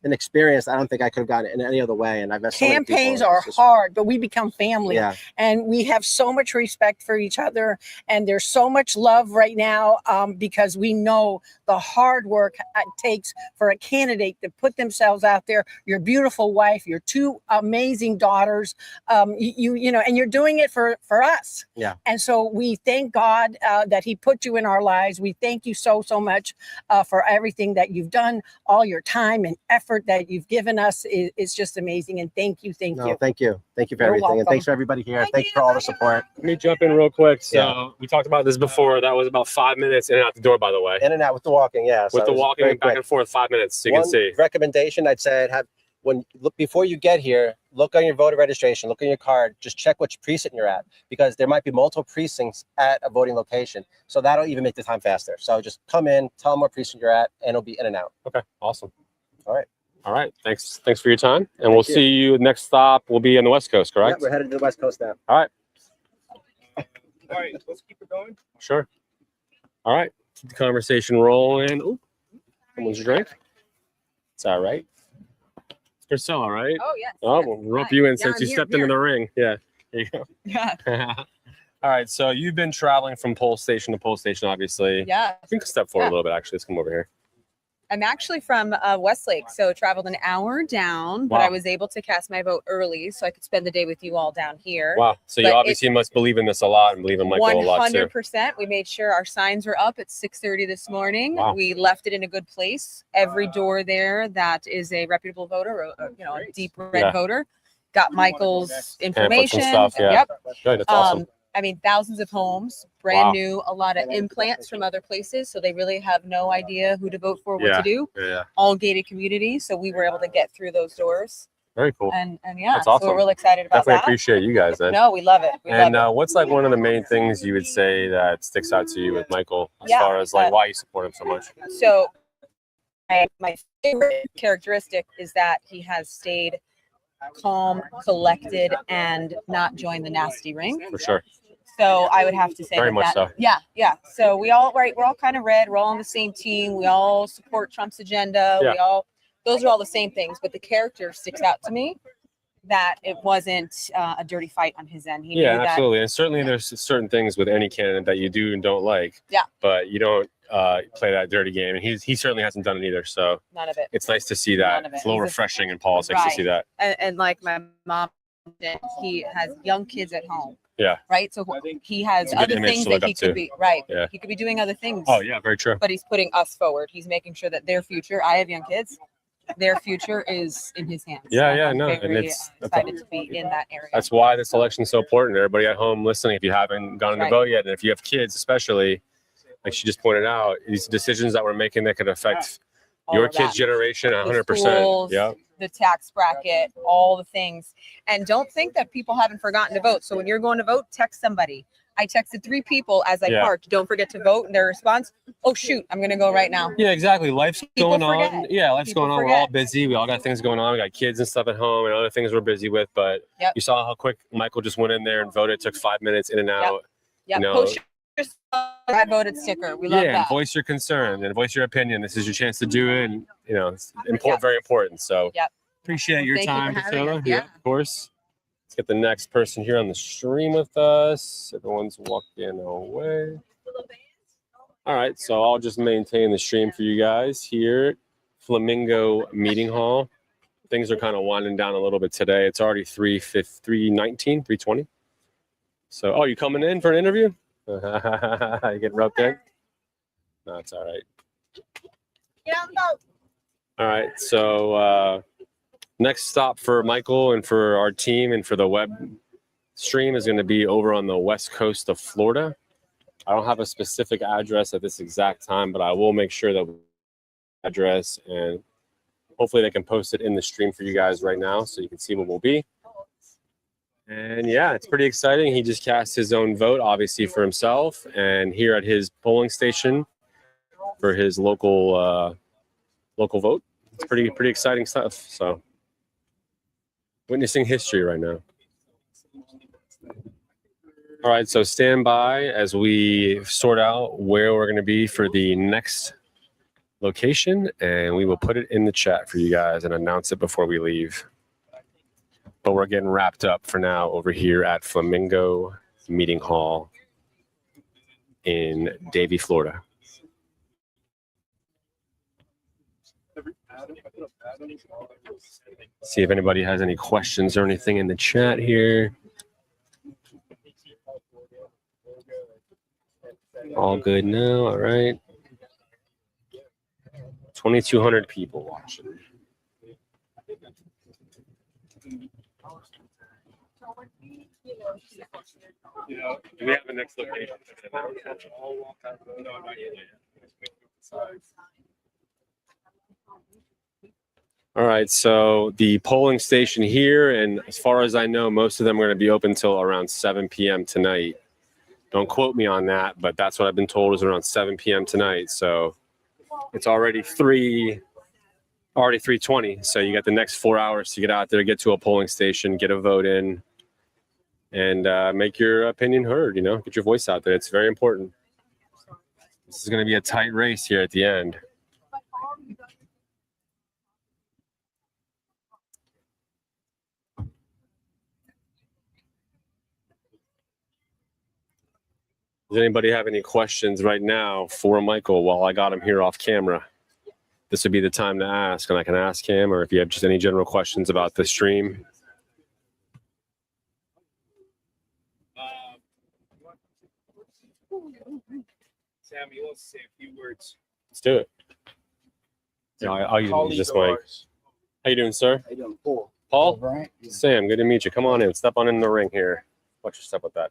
an experience I don't think I could have gotten in any other way. And I've met so many people. Campaigns It's are just- hard, but we become family. Yeah. And we have so much respect for each other. And there's so much love right now because we know the hard work it takes for a candidate to put themselves out there. Your beautiful wife, your two amazing daughters, you know, and you're doing it for us. Yeah. And so we thank God that he put you in our lives. We thank you so much for everything that you've done. All your time and effort that you've given us is just amazing. And thank you. Thank No, you. thank you. Thank you for You're everything. And welcome. thanks for everybody here. Thanks for all the support. Let me jump in real quick. So Yeah. we talked about this before. That was about 5 minutes in and out the door, by the way. In and out with the walking, yeah. So With the it was walking very back quick. and forth, 5 minutes, so you One can see. recommendation I'd say I'd have when look before you get here, look on your voter registration, look on your card, just check which precinct you're at because there might be multiple precincts at a voting location. So that'll even make the time faster. So just come in, tell them what precinct you're at, and it'll be in and out. Okay, awesome. All right. All right. Thanks for your time. And we'll you. see you next stop. We'll be on the West Coast, Yeah, correct? we're headed to the West Coast now. All right. All right, let's keep it going. Sure. All right. Keep the conversation rolling. Ooh, someone's drink. It's all right. It's Priscilla, right? Oh, yes. Oh, yes. we'll rope Hi. you in Yeah, since I'm you here, stepped here. into the ring. Yeah. There you go. Yeah. All right. So you've been traveling from poll station to poll station, obviously. Yeah. You can step forward Yeah. a little bit, actually. Let's come over here. I'm actually from Westlake, so traveled an hour down, but Wow. I was able to cast my vote early so I could spend the day with you all down here. Wow. So you But obviously must believe in this a lot and believe in Michael a lot too. 100%. We made sure our signs were up at 6:30 this morning. Wow. We left it in a good place. Every door there that is a reputable voter, or you know, a deep red Yeah. voter, got Michael's Pamphlets and information. stuff. Yeah. Yep. Good. That's awesome. I mean, thousands of homes, brand Wow. new, a lot of implants from other places. So they really have no idea who to vote for, what Yeah. to do. Yeah. All gated communities. So we were able to get through those doors. Very cool. And yeah, That's so awesome. we're really excited about Definitely that. appreciate you guys then. No, we love it. We And love what's like one of the main things you would say that sticks out to you with Michael as Yeah, far as like uh, why you support him so much? it. So my favorite characteristic is that he has stayed calm, collected, and not joined the nasty ring. For sure. So I would have to say Very that much so. Yeah. So we're all kind of red. We're all on the same team. We all support Trump's agenda. Yeah. Those are all the same things. But the character sticks out to me that it wasn't a dirty fight on his end. He Yeah, knew that. absolutely. And certainly there's certain things with any candidate that you do and don't like. Yeah. But you don't play that dirty game. And he certainly hasn't done it either. So None of it. it's nice to see None that. of it. It's a little He's a- refreshing in politics to Right. see that. And like my mom did, he has young kids at home. Yeah. Right. So he has It's a good other image things to look that he up could to. be right. Yeah. He could be doing other things. Oh yeah, very true. But he's putting us forward. He's making sure that their future, I have young kids, their future is in his hands. Yeah, And yeah, I'm no, and very that's excited to be in that area. That's why this election is so important. Everybody at home listening, if you haven't gone to Right. vote yet, and if you have kids, especially, like she just pointed out, these decisions that we're making that could affect All your of kids' that. generation The 100%. schools, Yeah. the tax bracket, all the things. And don't think that people haven't forgotten to vote. So when you're going to vote, text somebody. I texted 3 people as I Yeah. parked. Don't forget to vote. And their response, oh, shoot, I'm going to go right now. Yeah, exactly. Life's People going on. forget. Yeah, life's People going on. We're all forget. busy. We all got things going on. We got kids and stuff at home and other things we're busy with. But Yep. you saw how quick Michael just went in there and voted. It took 5 minutes in and out. Yeah, You know, post your I voted sticker. We love yeah, and that. voice your concern and voice your opinion. This is your chance to do it. And, you know, it's important, Yep. very important. So Yep. appreciate your Thank you time, for having Priscilla. us. Yeah. Of course. Let's get the next person here on the stream with us. Everyone's walking away. All right, so I'll just maintain the stream for you guys here at Flamingo Meeting Hall. Things are kind of winding down a little bit today. It's already 3:19, 3:20. So, oh, you coming in for an interview? You getting roped in? No, it's all right. Get on the boat. All right, so next stop for Michael and for our team and for the web stream is going to be over on the west coast of Florida. I don't have a specific address at this exact time, but I will make sure that address and hopefully they can post it in the stream for you guys right now so you can see what we'll be. And yeah, it's pretty exciting. He just cast his own vote, obviously for himself, and here at his polling station for his local vote. It's pretty exciting stuff. So witnessing history right now. All right, so stand by as we sort out where we're going to be for the next location, and we will put it in the chat for you guys and announce it before we leave. But we're getting wrapped up for now over here at Flamingo Meeting Hall in Davie, Florida. See if anybody has any questions or anything in the chat here. All good now. All right. 2,200 people watching. Do we have a next location? All right, so the polling station here, and as far as I know, most of them are going to be open till around 7 p.m. tonight. Don't quote me on that, but that's what I've been told is around 7 p.m. tonight. So it's already 3:20. So you got the next 4 hours to get out there, get to a polling station, get a vote in, and make your opinion heard. You know, get your voice out there. It's very important. This is going to be a tight race here at the end. Does anybody have any questions right now for Michael while I got him here off camera? This would be the time to ask, and I can ask him, or if you have just any general questions about the stream. Sammy wants to say a few words. Let's do it. Yeah, I'll use this mic. How you doing, sir? How you doing, Paul? Paul? Right. Sam, good to meet you. Come on in. Step on in the ring here. Watch your step with that.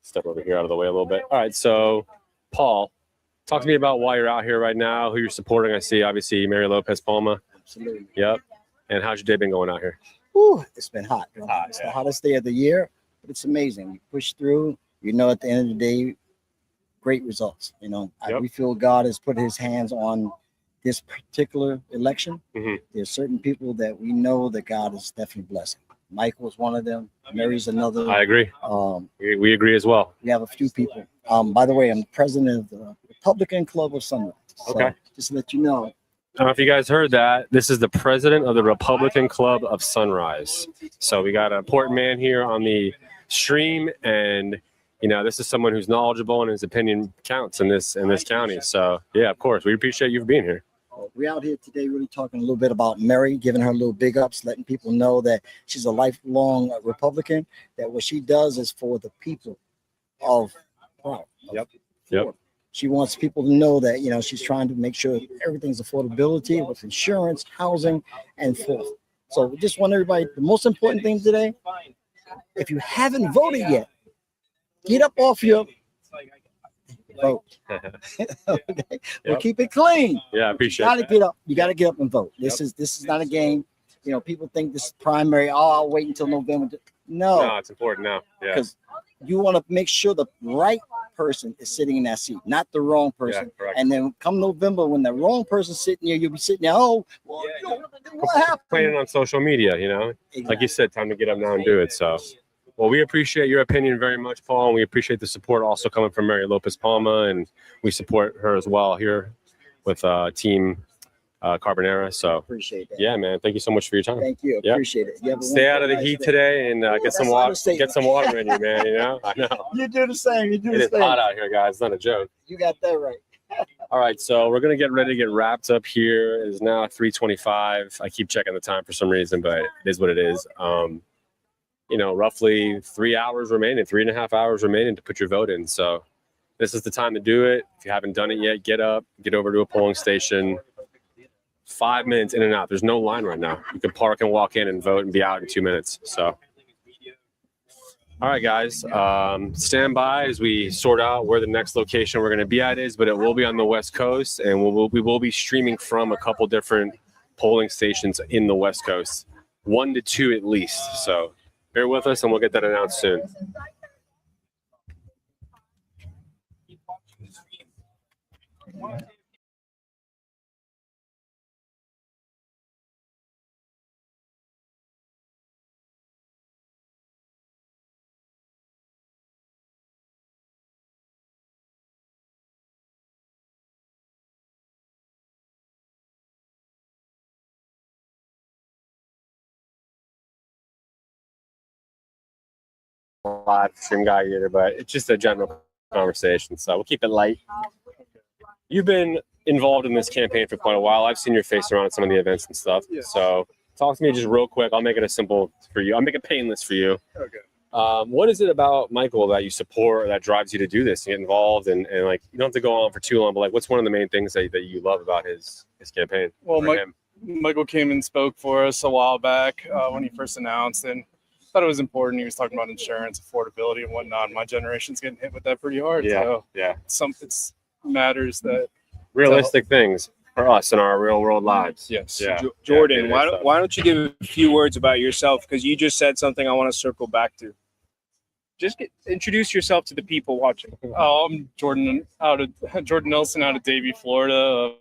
Step over here out of the way a little bit. All right, so Paul, talk to me about why you're out here right now, who you're supporting. I see, obviously, Mary Lopez Palma. Absolutely. Yep. And how's your day been going out here? Whew, it's been hot. It's yeah. the hottest day of the year, but it's amazing. You push through. You know, at the end of the day, great results. You know, we feel God has put his hands on this particular election. There's certain people that we know that God is definitely blessing. Michael is one of them. Mary's another. I agree. We agree as well. We have a few people. By the way, I'm the president of the Republican Club of Sunrise. So, okay. Just to let you know. I don't know if you guys heard that. This is the president of the Republican Club of Sunrise. So we got an important man here on the stream, and you know, this is someone who's knowledgeable and his opinion counts in this county. So yeah, of course, we appreciate you for being here. We're out here today really talking a little bit about Mary, giving her a little big ups, letting people know that she's a lifelong Republican, that what she does is for the people of Yep. She wants people to know that, you know, she's trying to make sure everything's affordability with insurance, housing, and forth. So we just want everybody, the most important thing today, if you haven't voted yet, get up off your vote. Okay. We'll keep it clean. Yeah, I appreciate You gotta that. get up. You gotta get up and vote. This is not a game. You know, people think this is primary. Oh, I'll wait until November. No, it's important now. Yeah. Because you want to make sure the right person is sitting in that seat, not the wrong person. Yeah, correct. And then come November, when the wrong person's sitting there, you'll be sitting there. Oh, well, what happened? Playing on social media, you know, like you said, time to get up now and do it. So, well, we appreciate your opinion very much, Paul, and we appreciate the support also coming from Mary Lopez Palma, and we support her as well here with Team Carbonera. So appreciate that. Yeah, man. Thank you so much for your time. Thank you. Yep. Appreciate it. You have a Stay out of the wonderful heat nice today and get some That's water. understatement. Get some water in you, man. You know, I know. You do the same. You do It the is same. hot out here, guys. It's not a joke. You got that right. All right, so we're gonna get ready to get wrapped up here. It is now 3:25. I keep checking the time for some reason, but it is what it is. You know, roughly 3 hours remaining, 3.5 hours remaining to put your vote in. So this is the time to do it. If you haven't done it yet, get up, get over to a polling station. 5 minutes in and out. There's no line right now. You can park and walk in and vote and be out in 2 minutes. So, all right, guys, stand by as we sort out where the next location we're going to be at is, but it will be on the West Coast, and we will be streaming from a couple different polling stations in the West Coast, 1 to 2 at least. So bear with us, and we'll get that announced soon. live stream guy either, but it's just a general conversation. So we'll keep it light. You've been involved in this campaign for quite a while. I've seen your face around at some of the events and stuff. Yeah. So talk to me just real quick. I'll make it as simple for you. I'll make it painless for you. Okay. What is it about Michael that you support or that drives you to do this, to get involved? And like, you don't have to go on for too long, but like, what's one of the main things that you love about his campaign? Well, or him? Michael came and spoke for us a while back when he first announced, and thought it was important. He was talking about insurance, affordability, and whatnot. My generation's getting hit with that pretty hard. Yeah, So yeah. It's matters that Realistic things for us in our real world lives. Yes. Yeah. Jordan, Yeah, why don't you give a few words about yourself? Because you just said something I want to circle back to. Just introduce yourself to the people watching. I'm Jordan Nelson out of Davie, Florida.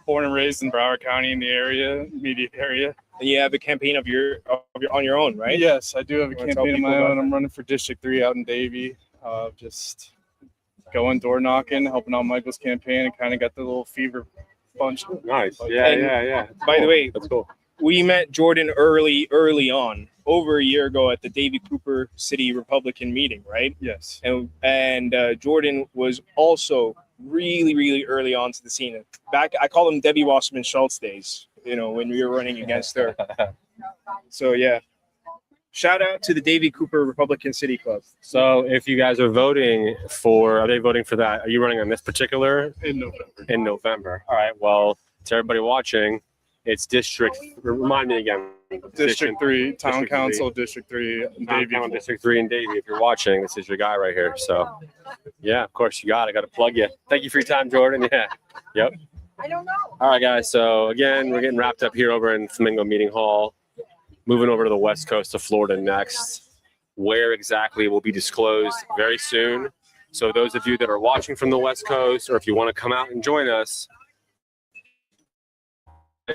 Born and raised in Broward County in the area, immediate area. And you have a campaign of your on your own, right? Yes, I do have a Wanna tell campaign of people my about own. I'm running for District 3 out in Davie. Just going door knocking, helping out Michael's campaign, and kind of got the little fever bunch. Nice. And Yeah. By the way, that's cool. We met Jordan early on, over a year ago at the Davie Cooper City Republican meeting, right? Yes. And Jordan was also really early on to the scene. Back, I call them Debbie Wasserman Schultz days, when we were running against her. So yeah, shout out to the Davie Cooper Republican City Club. So if you guys are voting are they voting for that? Are you running on this particular? In November. In November. All right. Well, to everybody watching, it's remind me again. District 3, Town District 3. Council, District 3, Davie. District 3 in Davie. If you're watching, this is your guy right here. So, yeah, of course you got. I got to plug you. Thank you for your time, Jordan. Yeah. Yep. I don't know. All right, guys. So again, we're getting wrapped up here over in Flamingo Meeting Hall. Moving over to the west coast of Florida next. Where exactly will be disclosed very soon. So those of you that are watching from the west coast, or if you want to come out and join us,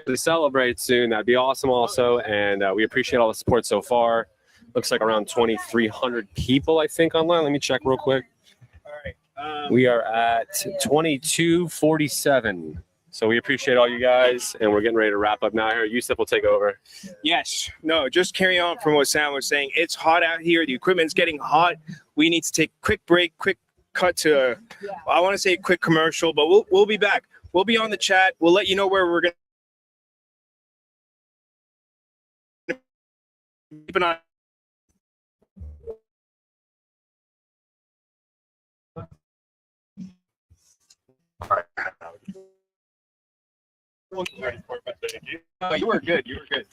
to celebrate soon, that'd be awesome also. And we appreciate all the support so far. Looks like around 2,300 people, I think, online. Let me check real quick. All right. We are at 2247. So we appreciate all you guys, and we're getting ready to wrap up now here. Yusuf will take over. Yes. No, just carry on from what Sam was saying. It's hot out here. The equipment's getting hot. We need to take a quick break, quick cut to, I want to say a quick commercial, but we'll be back. We'll be on the chat. We'll let you know where we're going to keep an eye. Oh, you were good. You were good.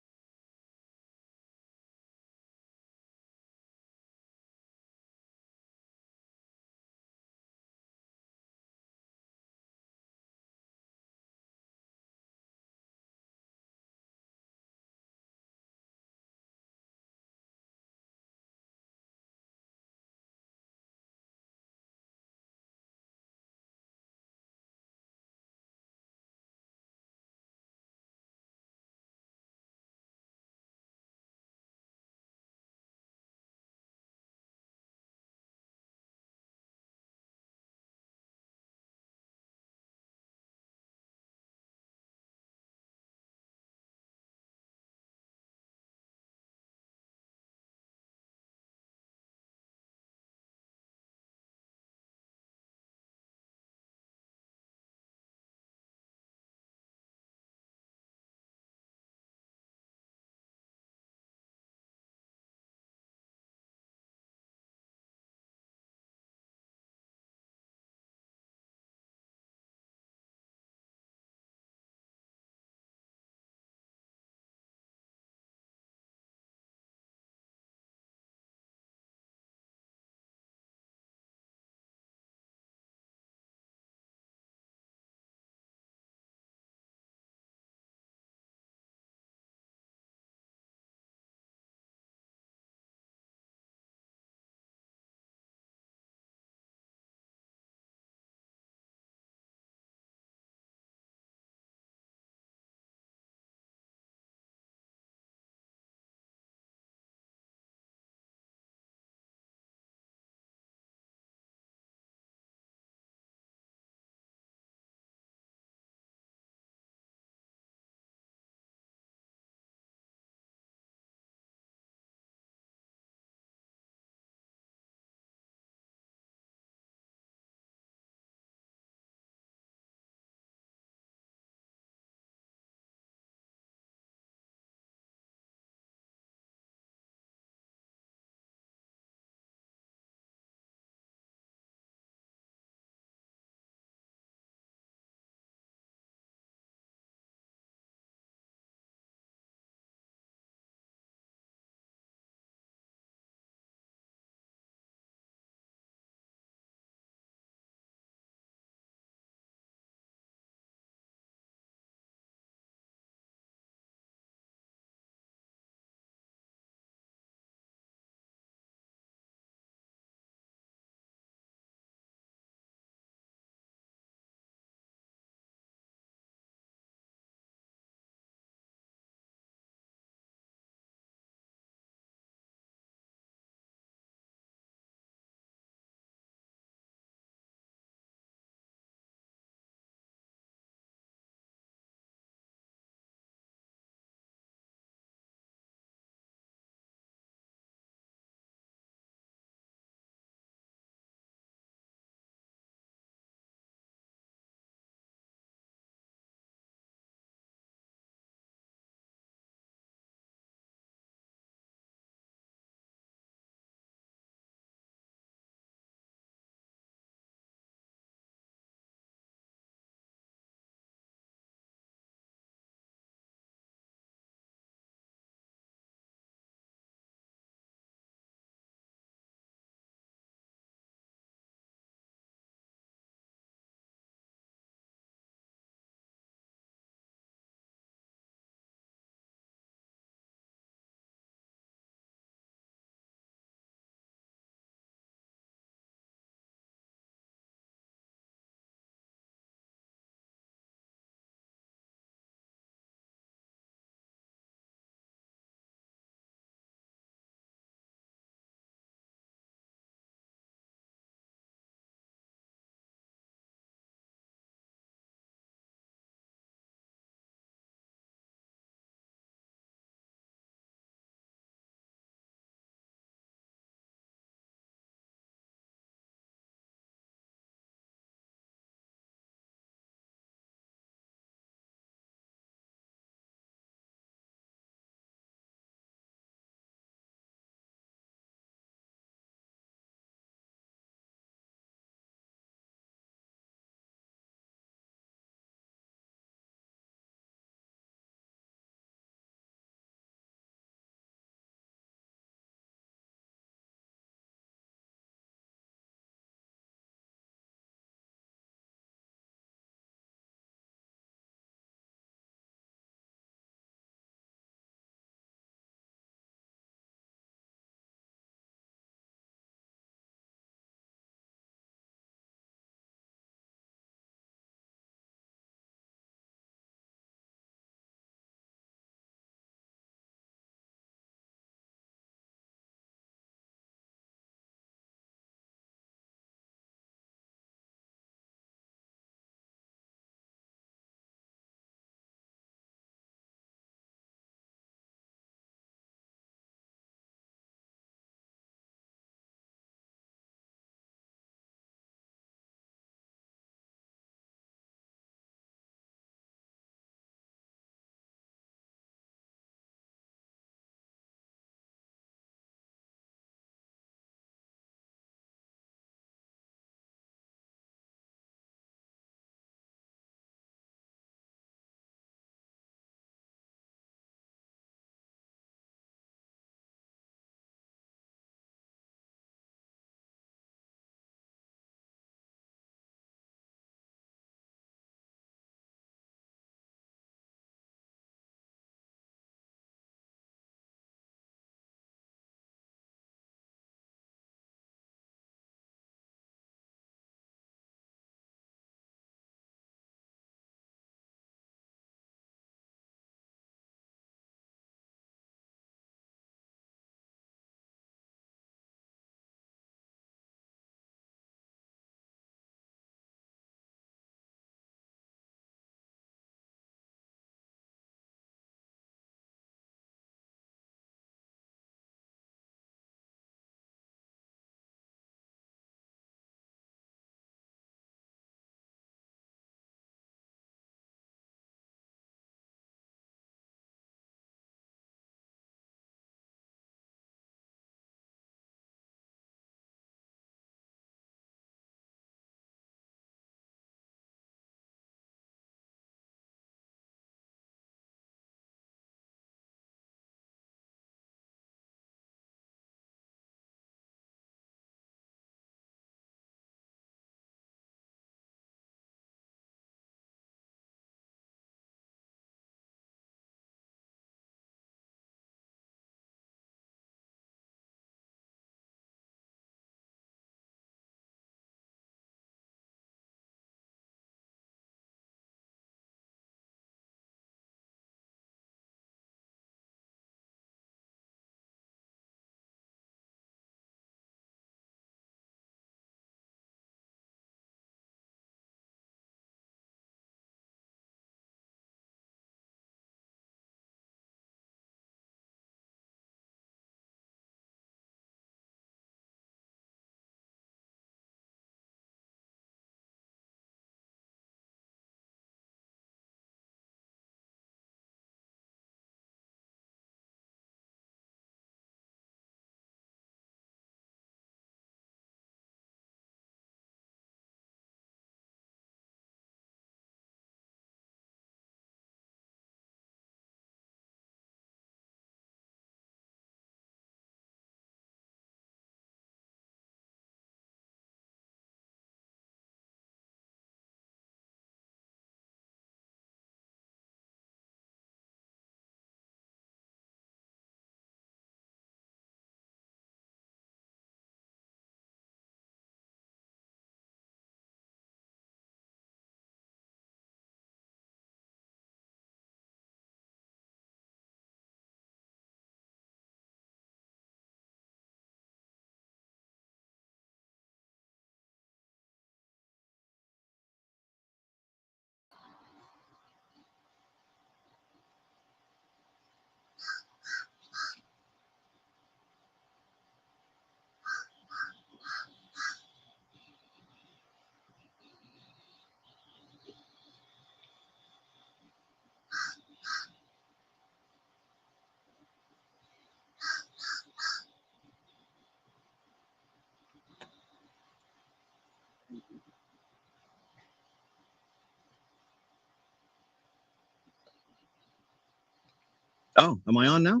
Oh, am I on now?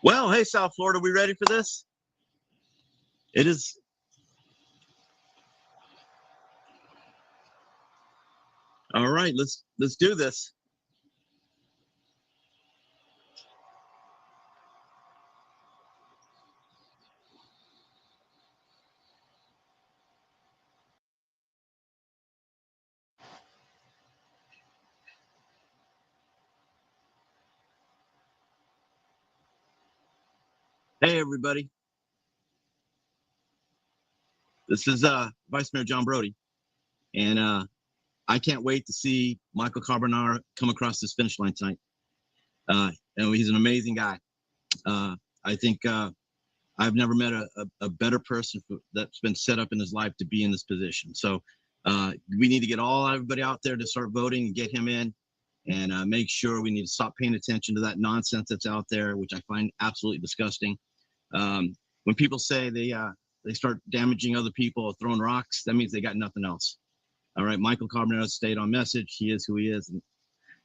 Well, hey, South Florida, we ready for this? It is. All right, let's do this. Hey, everybody. This is Vice Mayor John Brody, and I can't wait to see Michael Carbonaro come across this finish line tonight. And he's an amazing guy. I think I've never met a better person that's been set up in his life to be in this position. So we need to get everybody out there to start voting and get him in, and make sure we need to stop paying attention to that nonsense that's out there, which I find absolutely disgusting. When people say they start damaging other people or throwing rocks, that means they got nothing else. All right, Michael Carbonaro stayed on message. He is who he is. And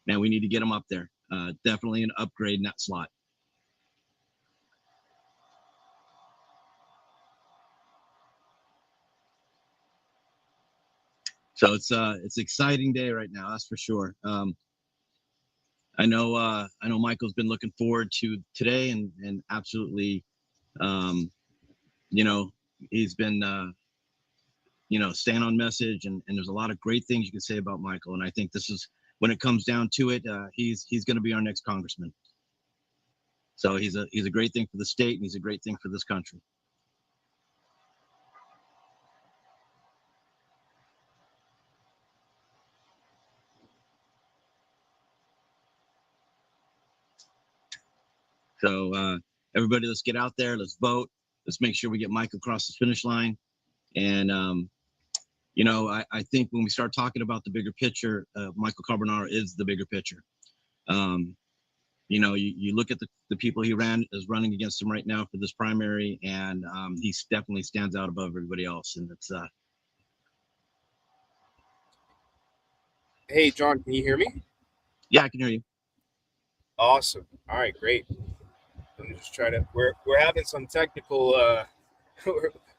man, we need to get him up there. Definitely an upgrade in that slot. So it's an exciting day right now, that's for sure. I know Michael's been looking forward to today, and absolutely, he's been staying on message, and there's a lot of great things you can say about Michael. And I think this is, when it comes down to it, he's going to be our next congressman. So he's a great thing for the state, and he's a great thing for this country. So everybody, let's get out there. Let's vote. Let's make sure we get Mike across the finish line. And, I think when we start talking about the bigger picture, Michael Carbonaro is the bigger picture. You look at the people he is running against him right now for this primary, and he definitely stands out above everybody else. And it's Hey, John, can you hear me? Yeah, I can hear you. Awesome. All right, great. Let me just try to. We're having some technical.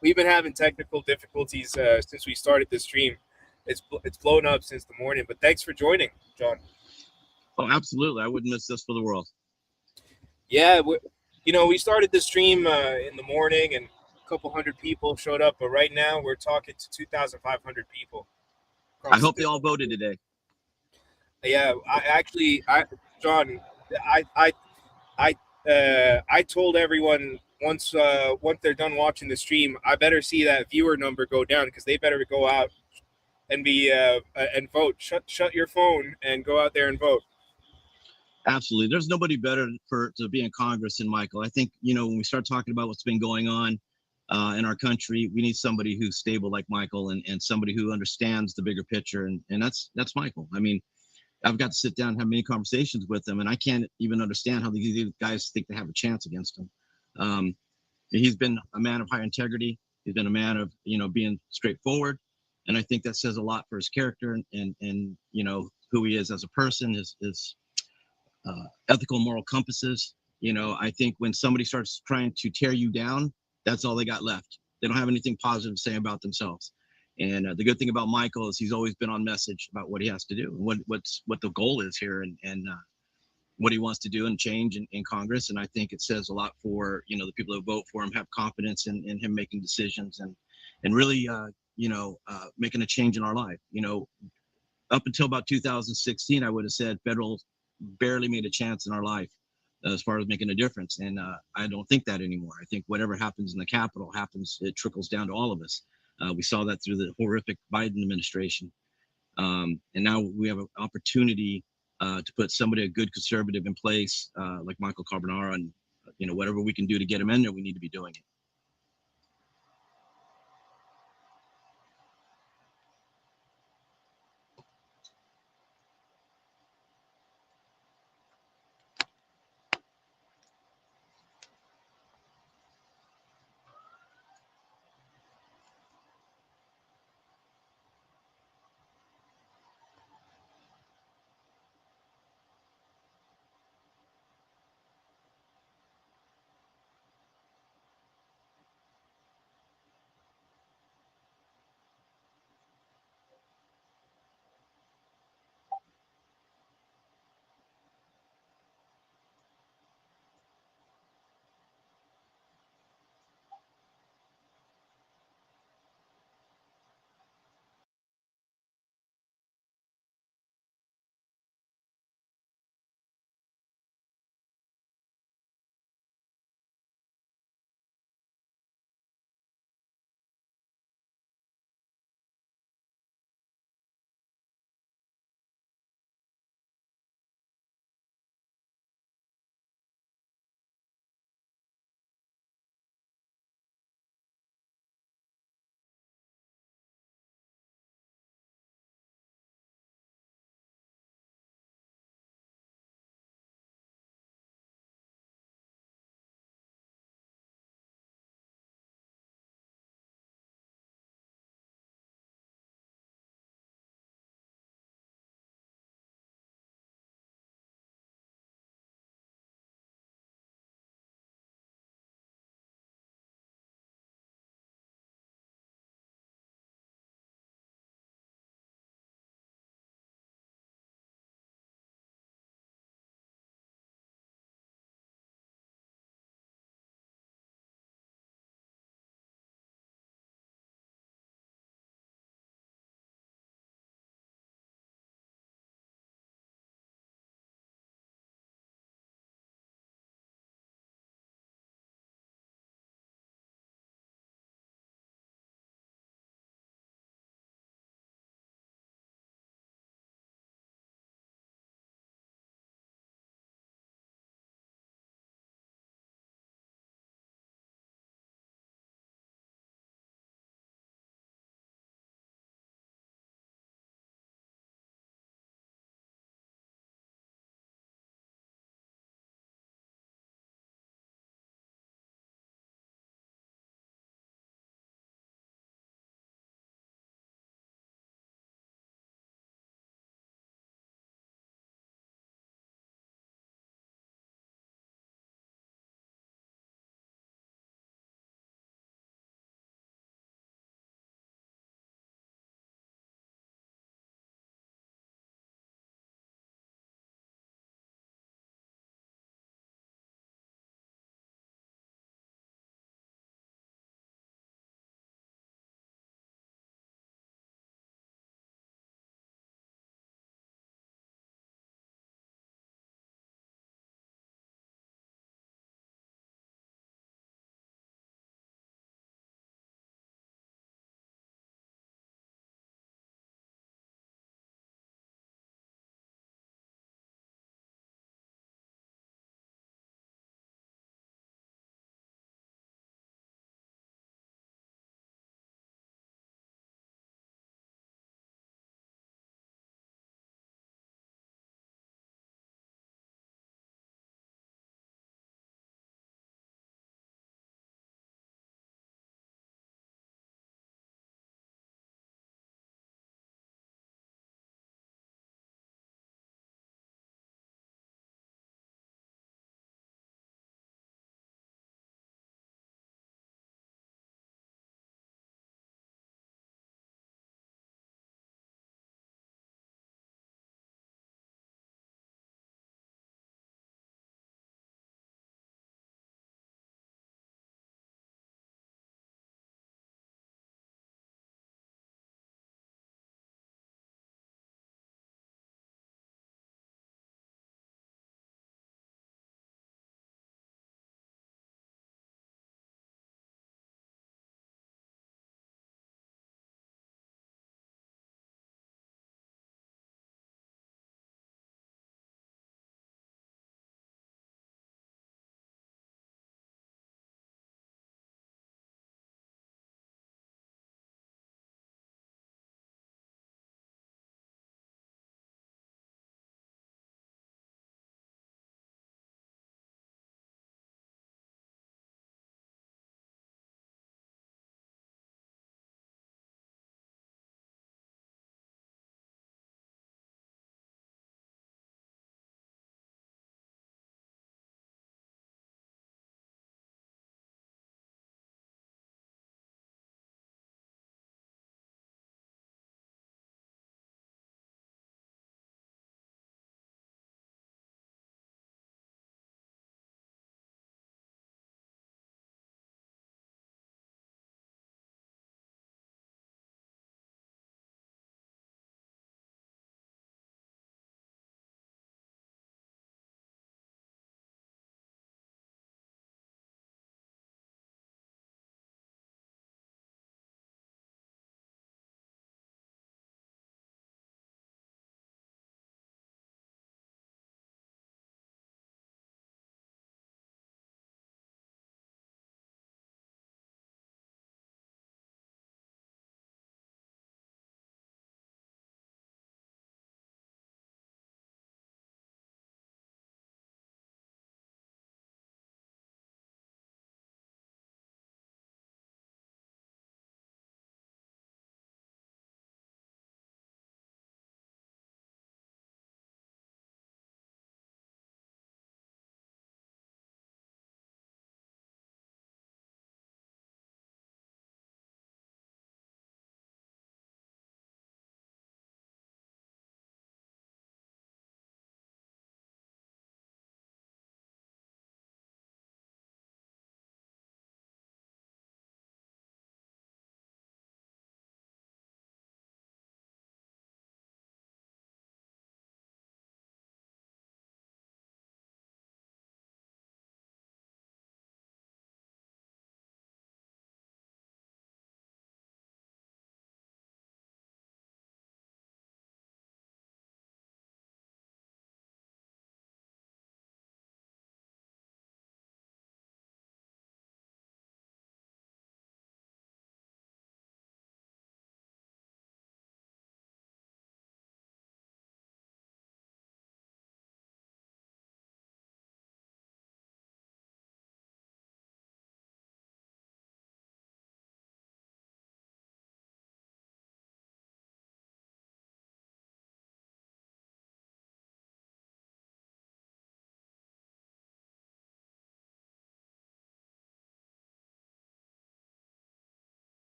We've been having technical difficulties since we started the stream. It's blown up since the morning. But thanks for joining, John. Oh, absolutely. I wouldn't miss this for the world. Yeah, we started the stream in the morning, and a couple hundred people showed up. But right now, we're talking to 2,500 people. I hope they all voted today. Yeah, John, I told everyone once they're done watching the stream, I better see that viewer number go down, because they better go out and and vote. Shut your phone and go out there and vote. Absolutely. There's nobody better to be in Congress than Michael. I think, when we start talking about what's been going on in our country, we need somebody who's stable like Michael, and somebody who understands the bigger picture. And that's Michael. I mean, I've got to sit down and have many conversations with him, and I can't even understand how these guys think they have a chance against him. He's been a man of high integrity. He's been a man of, being straightforward. And I think that says a lot for his character and who he is as a person, his ethical, moral compasses. I think when somebody starts trying to tear you down, that's all they got left. They don't have anything positive to say about themselves. And the good thing about Michael is he's always been on message about what he has to do, and what the goal is here, and what he wants to do and change in Congress. And I think it says a lot for, the people who vote for him, have confidence in him making decisions and really, making a change in our life. Up until about 2016, I would have said federal barely made a chance in our life as far as making a difference. And I don't think that anymore. I think whatever happens in the Capitol it trickles down to all of us. We saw that through the horrific Biden administration. And now we have an opportunity to put a good conservative in place, like Michael Carbonaro, and whatever we can do to get him in there, we need to be doing it.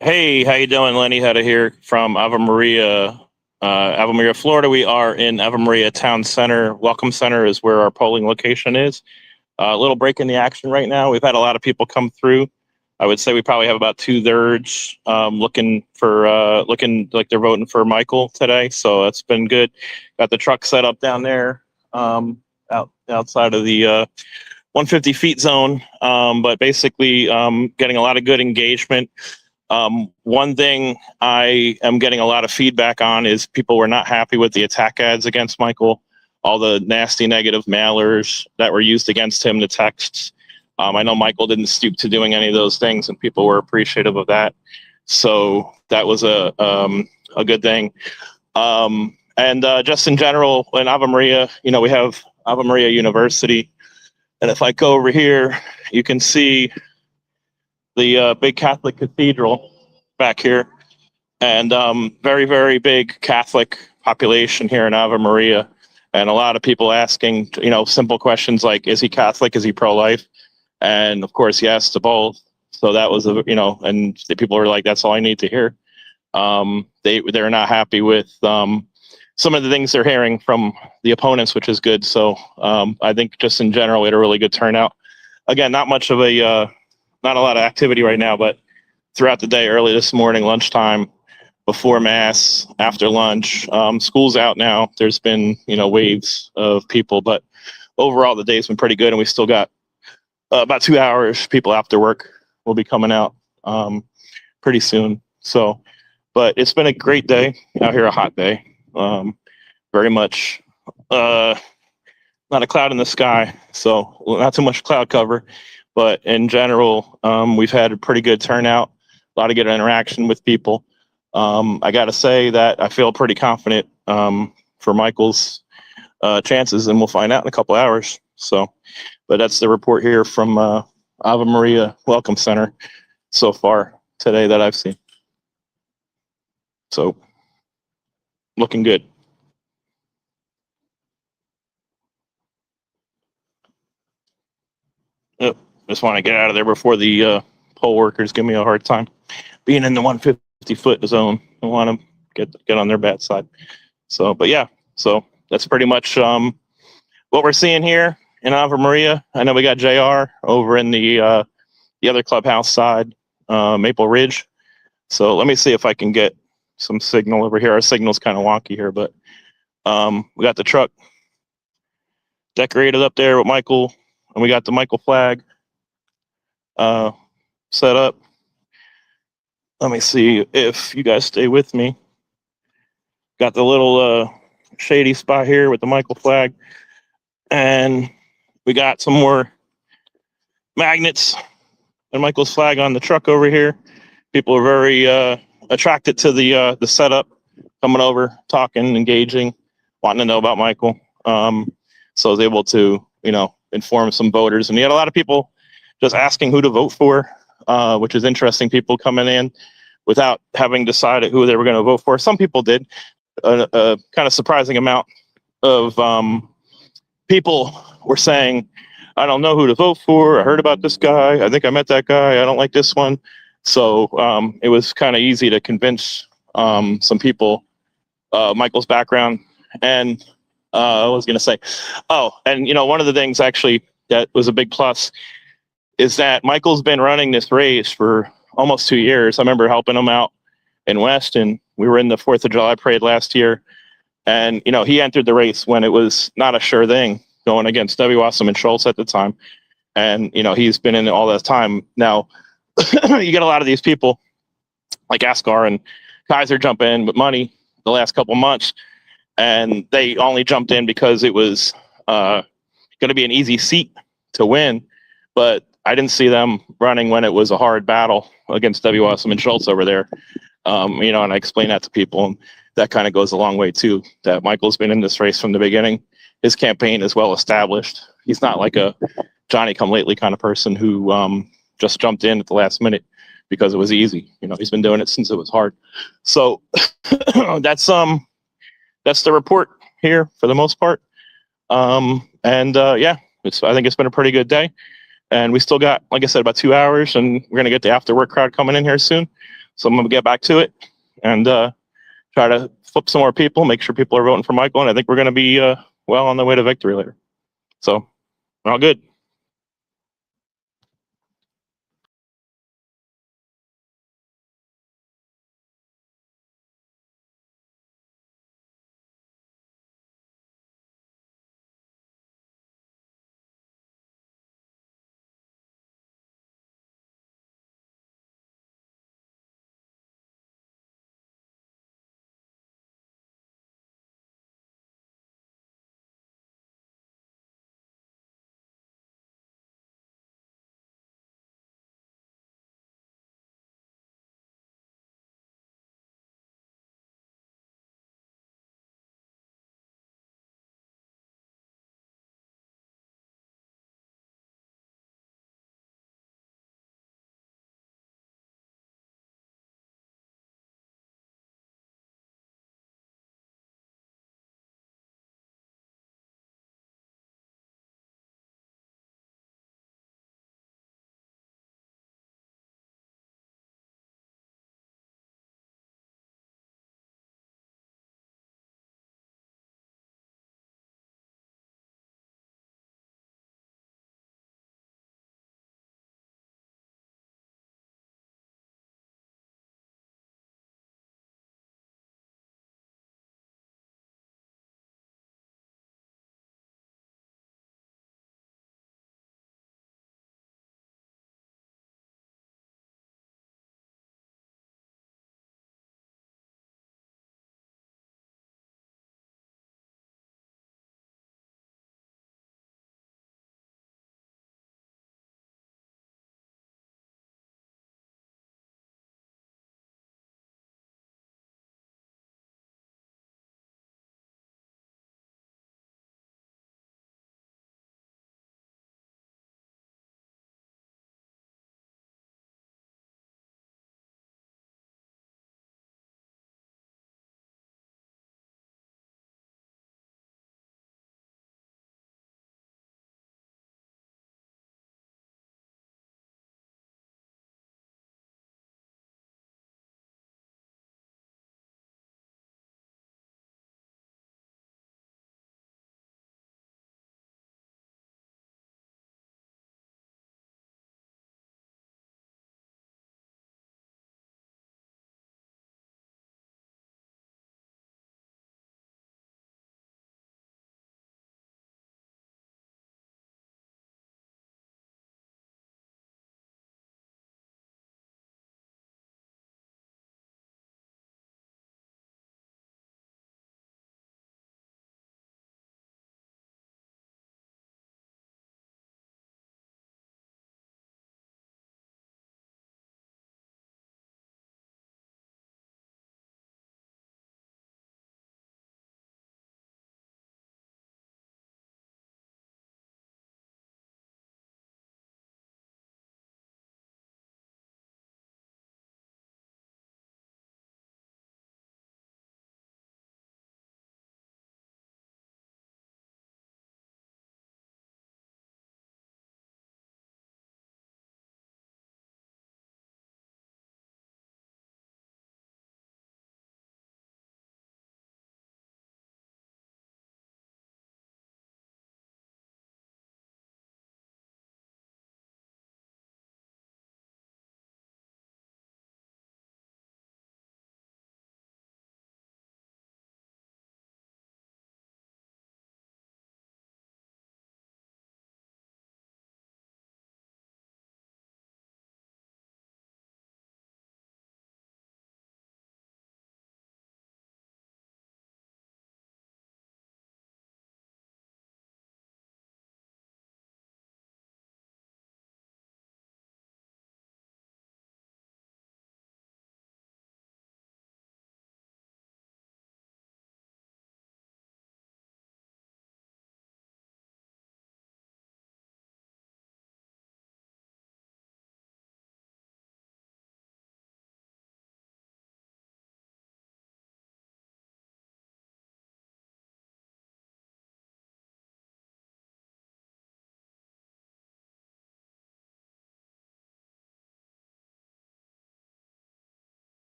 Hey, how you doing? Lenny Hedda here from Ave Maria, Florida. We are in Ave Maria Town Center. Welcome Center is where our polling location is. A little break in the action right now. We've had a lot of people come through. I would say we probably have about 2/3 looking like they're voting for Michael today. So that's been good. Got the truck set up down there outside of the 150 feet zone. But basically getting a lot of good engagement. One thing I am getting a lot of feedback on is people were not happy with the attack ads against Michael, all the nasty negative mailers that were used against him, the texts. I know Michael didn't stoop to doing any of those things, and people were appreciative of that. So that was a good thing. And just in general, in Ave Maria, we have Ave Maria University. And if I go over here, you can see the big Catholic cathedral back here, and very, very big Catholic population here in Ave Maria, and a lot of people asking, simple questions like, is he Catholic? Is he pro-life? And of course, yes to both. So that was, and the people are like, that's all I need to hear. They're not happy with some of the things they're hearing from the opponents, which is good. So I think just in general, we had a really good turnout. Again, not much of not a lot of activity right now, but throughout the day, early this morning, lunchtime, before mass, after lunch, school's out now. There's been, waves of people, but overall the day's been pretty good, and we still got about 2 hours. People after work will be coming out pretty soon. So, but it's been a great day out here, a hot day. Very much not a cloud in the sky, so not too much cloud cover. But in general, we've had a pretty good turnout, a lot of good interaction with people. I got to say that I feel pretty confident for Michael's chances, and we'll find out in a couple hours. So, but that's the report here from Ave Maria Welcome Center so far today that I've seen. So, looking good. Yep. Just want to get out of there before the poll workers give me a hard time. Being in the 150-foot zone, I want to get on their bad side. So, but yeah, so that's pretty much what we're seeing here in Ave Maria. I know we got JR over in the other clubhouse side, Maple Ridge. So let me see if I can get some signal over here. Our signal's kind of wonky here, but we got the truck decorated up there with Michael, and we got the Michael flag set up. Let me see if you guys stay with me. Got the little shady spot here with the Michael flag, and we got some more magnets and Michael's flag on the truck over here. People are very attracted to the setup, coming over, talking, engaging, wanting to know about Michael. So I was able to, inform some voters, and you had a lot of people just asking who to vote for, which is interesting. People coming in without having decided who they were going to vote for. Some people did. A kind of surprising amount of people were saying, I don't know who to vote for. I heard about this guy. I think I met that guy. I don't like this one. So it was kind of easy to convince some people Michael's background. And I was going to say, and one of the things actually that was a big plus is that Michael's been running this race for almost 2 years. I remember helping him out in Weston. We were in the 4th of July parade last year. And, he entered the race when it was not a sure thing, going against Debbie Wasserman Schultz at the time. And, he's been in it all that time. Now, you get a lot of these people like Askar and Kaiser jump in with money the last couple months, and they only jumped in because it was going to be an easy seat to win. But I didn't see them running when it was a hard battle against Debbie Wasserman Schultz over there. And I explain that to people, and that kind of goes a long way too, that Michael's been in this race from the beginning. His campaign is well established. He's not like a Johnny come lately kind of person who just jumped in at the last minute because it was easy. He's been doing it since it was hard. So that's the report here for the most part. I think it's been a pretty good day. And we still got, like I said, about 2 hours, and we're gonna get the after work crowd coming in here soon. So I'm gonna get back to it and try to flip some more people, make sure people are voting for Michael, and I think we're gonna be well on the way to victory later. So we're all good.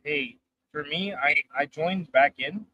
Hey, for me, I joined back in.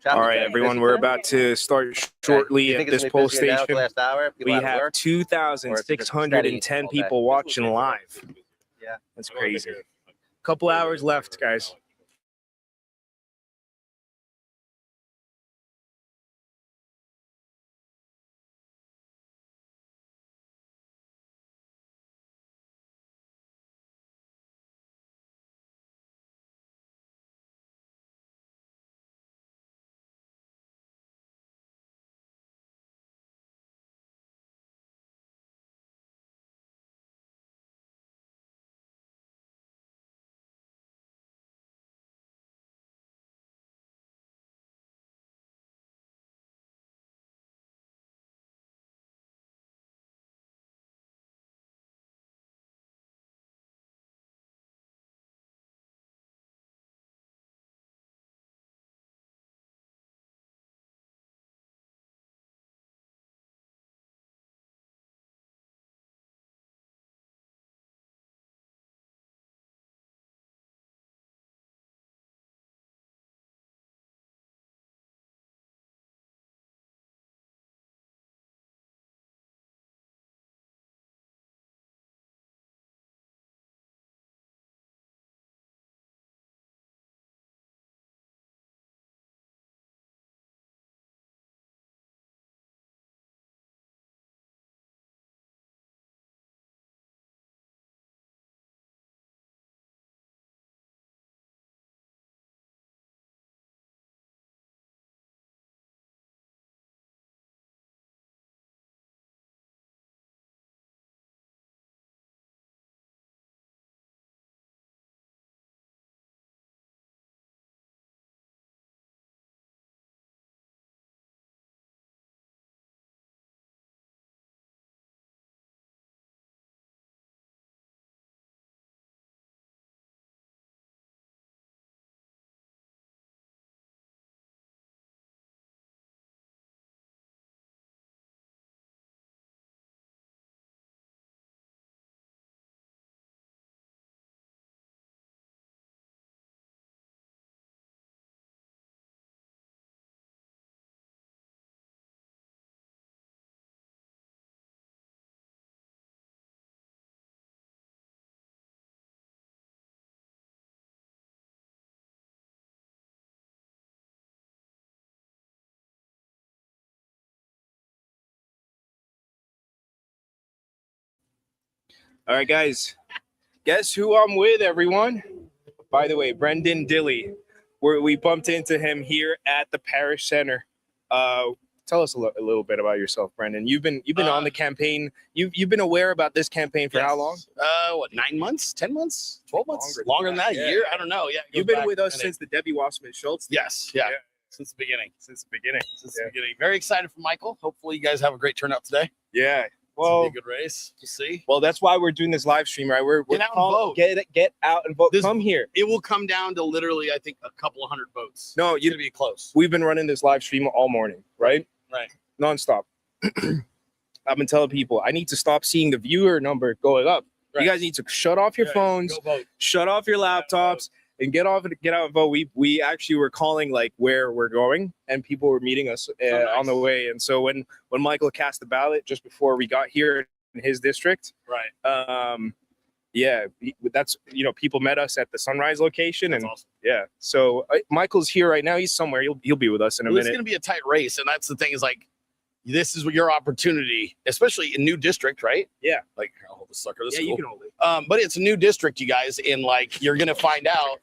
All right, everyone, we're about to start shortly at this poll station. We have 2,610 people watching live. Yeah, that's crazy. Couple hours left, guys. All right, guys. Guess who I'm with, everyone? By the way, Brendan Dilley. We bumped into him here at the Parish Center. Tell us a little bit about yourself, Brendan. You've been on the campaign. You've been aware about this campaign for how long? What, 9 months, 10 months, 12 months, longer than that, a year? I don't know. Yeah, You've been with us since the Debbie Wasserman Schultz. Yes, yeah. Since the beginning. Since the beginning. Very excited for Michael. Hopefully, you guys have a great turnout today. Yeah. Well, it's gonna be a good race. We'll see. Well, that's why we're doing this live stream, right? We're Get out and vote. Get out and vote. Come here. It will come down to literally, I think, a couple of hundred votes. No, it's gonna be close. We've been running this live stream all morning, right? Right. Nonstop. I've been telling people I need to stop seeing the viewer number going up. Right. You guys need to shut off your phones, Go vote. shut off your laptops, and get out and vote. We actually were calling like where we're going, and people were meeting us on the way. And so when Michael cast the ballot just before we got here in his district, right? Yeah, that's people met us at the Sunrise location, That's and awesome. yeah. So Michael's here right now. He's somewhere. He'll be with us in a Well, it's minute. going to be a tight race, and that's the thing is like, this is your opportunity, especially in new district, right? Yeah. Like, I'll hold the sucker. This Yeah, is you cool. can hold it. But it's a new district, you guys, and like you're going to find out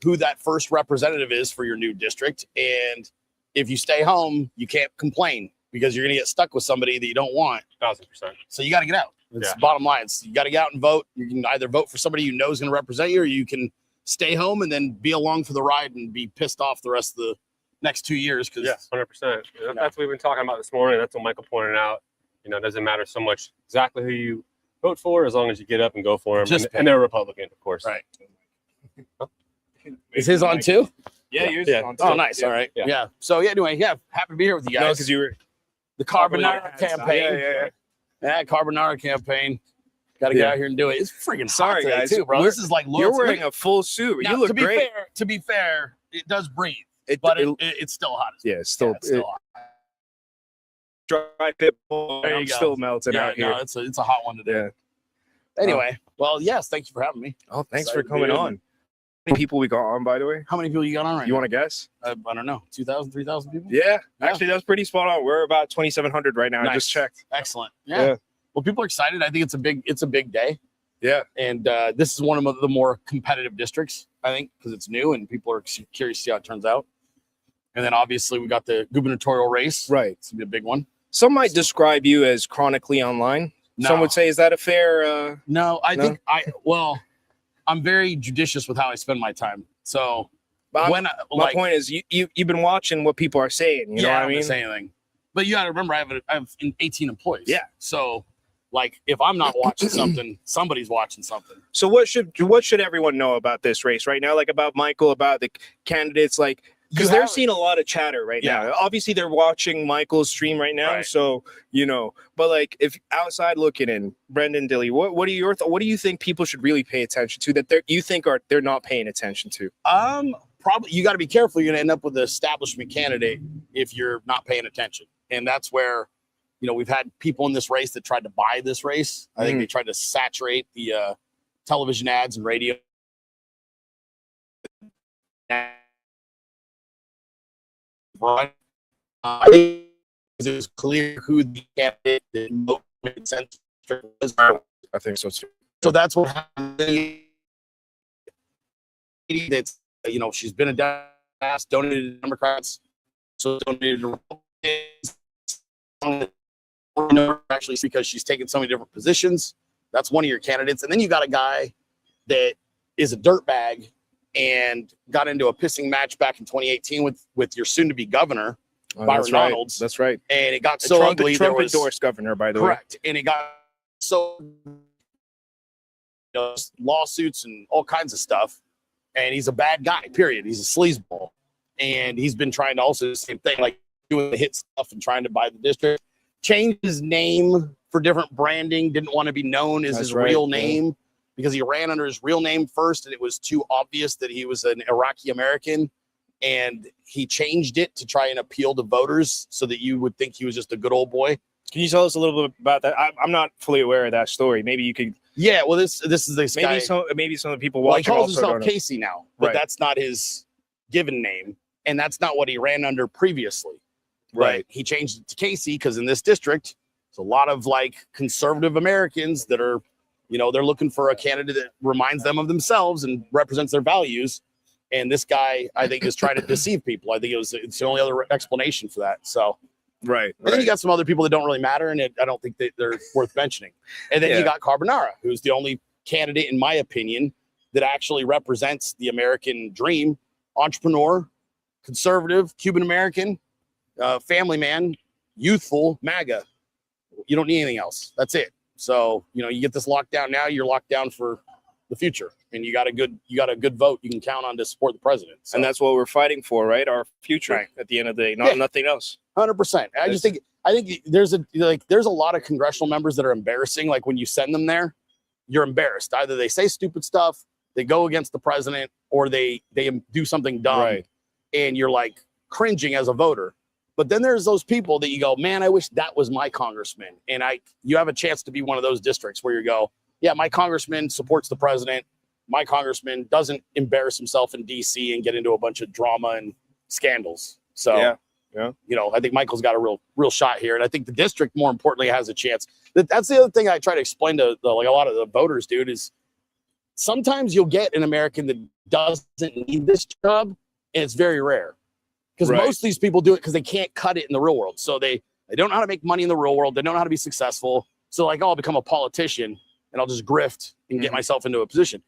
who that first representative is for your new district, and if you stay home, you can't complain because you're going to get stuck with somebody that you don't want. 1000%. So you got to get out. It's Yeah. bottom line. So you got to get out and vote. You can either vote for somebody you know is going to represent you, or you can stay home and then be along for the ride and be pissed off the rest of the next 2 years. Because Yes, 100%. That's what we've been talking about this morning. That's what Michael pointed out. It doesn't matter so much exactly who you vote for, as long as you get up and go for them. And they're Republican, of course. Right. Is his on too? Yeah, yours Yeah. is on too. Oh, nice. Yeah. All right. Yeah. Yeah. So yeah, anyway, yeah, happy to be here with you guys. No, because you were the Carbonara Yeah, campaign. Yeah, Carbonara campaign. Got to Yeah. get out here and do it. It's freaking hot Sorry, today, guys. too, bro. We're- This is like You're wearing a full suit. Now, You look to be great. fair, to be fair, it does breathe, It- but it- it's still hot. Yeah, it's still, It's still hot. dry pit bull. There you I'm go. still melting Yeah, out here. no, it's a hot one today. Yeah. Anyway, well, yes, thank you for having me. Oh, thanks Excited for to be coming here. on. How many people we got on, by the way? How many people you got on right You now? want to guess? I don't know, 2,000, 3,000 people? Yeah, Yeah. actually, that's pretty spot on. We're about 2,700 right now. I Nice. just checked. Excellent. Yeah. Well, people are excited. I think it's a big day. Yeah. And this is one of the more competitive districts, I think, because it's new and people are curious to see how it turns out. And then obviously we got the gubernatorial race. Right. It's gonna be a big one. Some might describe you as chronically online. Some No. would say, is that a fair? No, I No? think I'm very judicious with how I spend my time. So But when my point is, you've been watching what people are saying. You know what I I'm mean? not saying anything. But you got to remember, I have 18 employees. Yeah. So like, if I'm not watching something, somebody's watching something. So what should everyone know about this race right now? Like about Michael, about the candidates, like because You they're have- seeing a lot of chatter right Yeah. now. Obviously, they're watching Michael's stream right now, Right. so But like, if outside looking in, Brendan Dilley, what are your what do you think people should really pay attention to that they're not paying attention to? Probably you got to be careful. You're going to end up with an establishment candidate if you're not paying attention, and that's where we've had people in this race that tried to buy this race. I think they tried to saturate the television ads and radio. I think it was clear who the candidate that most made sense was. I think so too. So that's what happened. That's she's been a Democrat, donated to Democrats, so donated to Republicans. Actually, because she's taken so many different positions. That's one of your candidates, and then you got a guy that is a dirtbag and got into a pissing match back in 2018 with your soon-to-be governor, Byron That's right. Reynolds. That's right. And it got The so Trump, ugly. Trump there was, endorsed governor, by the way. correct, and it got so lawsuits and all kinds of stuff. And he's a bad guy. Period. He's a sleazeball, and he's been trying to also do the same thing, like doing the hit stuff and trying to buy the district. Changed his name for different branding. Didn't want to be known as That's his right, real yeah. name because he ran under his real name first, and it was too obvious that he was an Iraqi American. And he changed it to try and appeal to voters so that you would think he was just a good old boy. Can you tell us a little bit about that? I'm not fully aware of that story. Maybe you could. Yeah, well, this is this Maybe guy. some of the people Well, he watching calls also himself don't know. Casey now, but Right. that's not his given name, and that's not what he ran under previously. Right. But he changed it to Casey because in this district, there's a lot of like conservative Americans that are They're looking for a candidate that reminds them of themselves and represents their values. And this guy, I think, is trying to deceive people. I think it's the only other explanation for that. So, right. And then you got some other people that don't really matter, and I don't think that they're worth mentioning. And then you got Carbonara, who's the only candidate, in my opinion, that actually represents the American dream: entrepreneur, conservative, Cuban American, family man, youthful, MAGA. You don't need anything else. That's it. So, you get this lockdown now, you're locked down for the future, and you got a good vote you can count on to support the president. So. And that's what we're fighting for, right? Our future at the end of the day, nothing else. 100%. I think there's a lot of congressional members that are embarrassing. Like when you send them there, you're embarrassed. Either they say stupid stuff, they go against the president, or they do something dumb, and you're like cringing as a voter. But then there's those people that you go, man, I wish that was my congressman. And you have a chance to be one of those districts where you go, yeah, my congressman supports the president. My congressman doesn't embarrass himself in DC and get into a bunch of drama and scandals. So, I think Michael's got a real shot here. And I think the district, more importantly, has a chance. That's the other thing I try to explain to a lot of the voters, dude, is sometimes you'll get an American that doesn't need this job, and it's very rare. Because most of these people do it because they can't cut it in the real world. So they don't know how to make money in the real world. They don't know how to be successful. So like, I'll become a politician and I'll just grift and get myself into a position.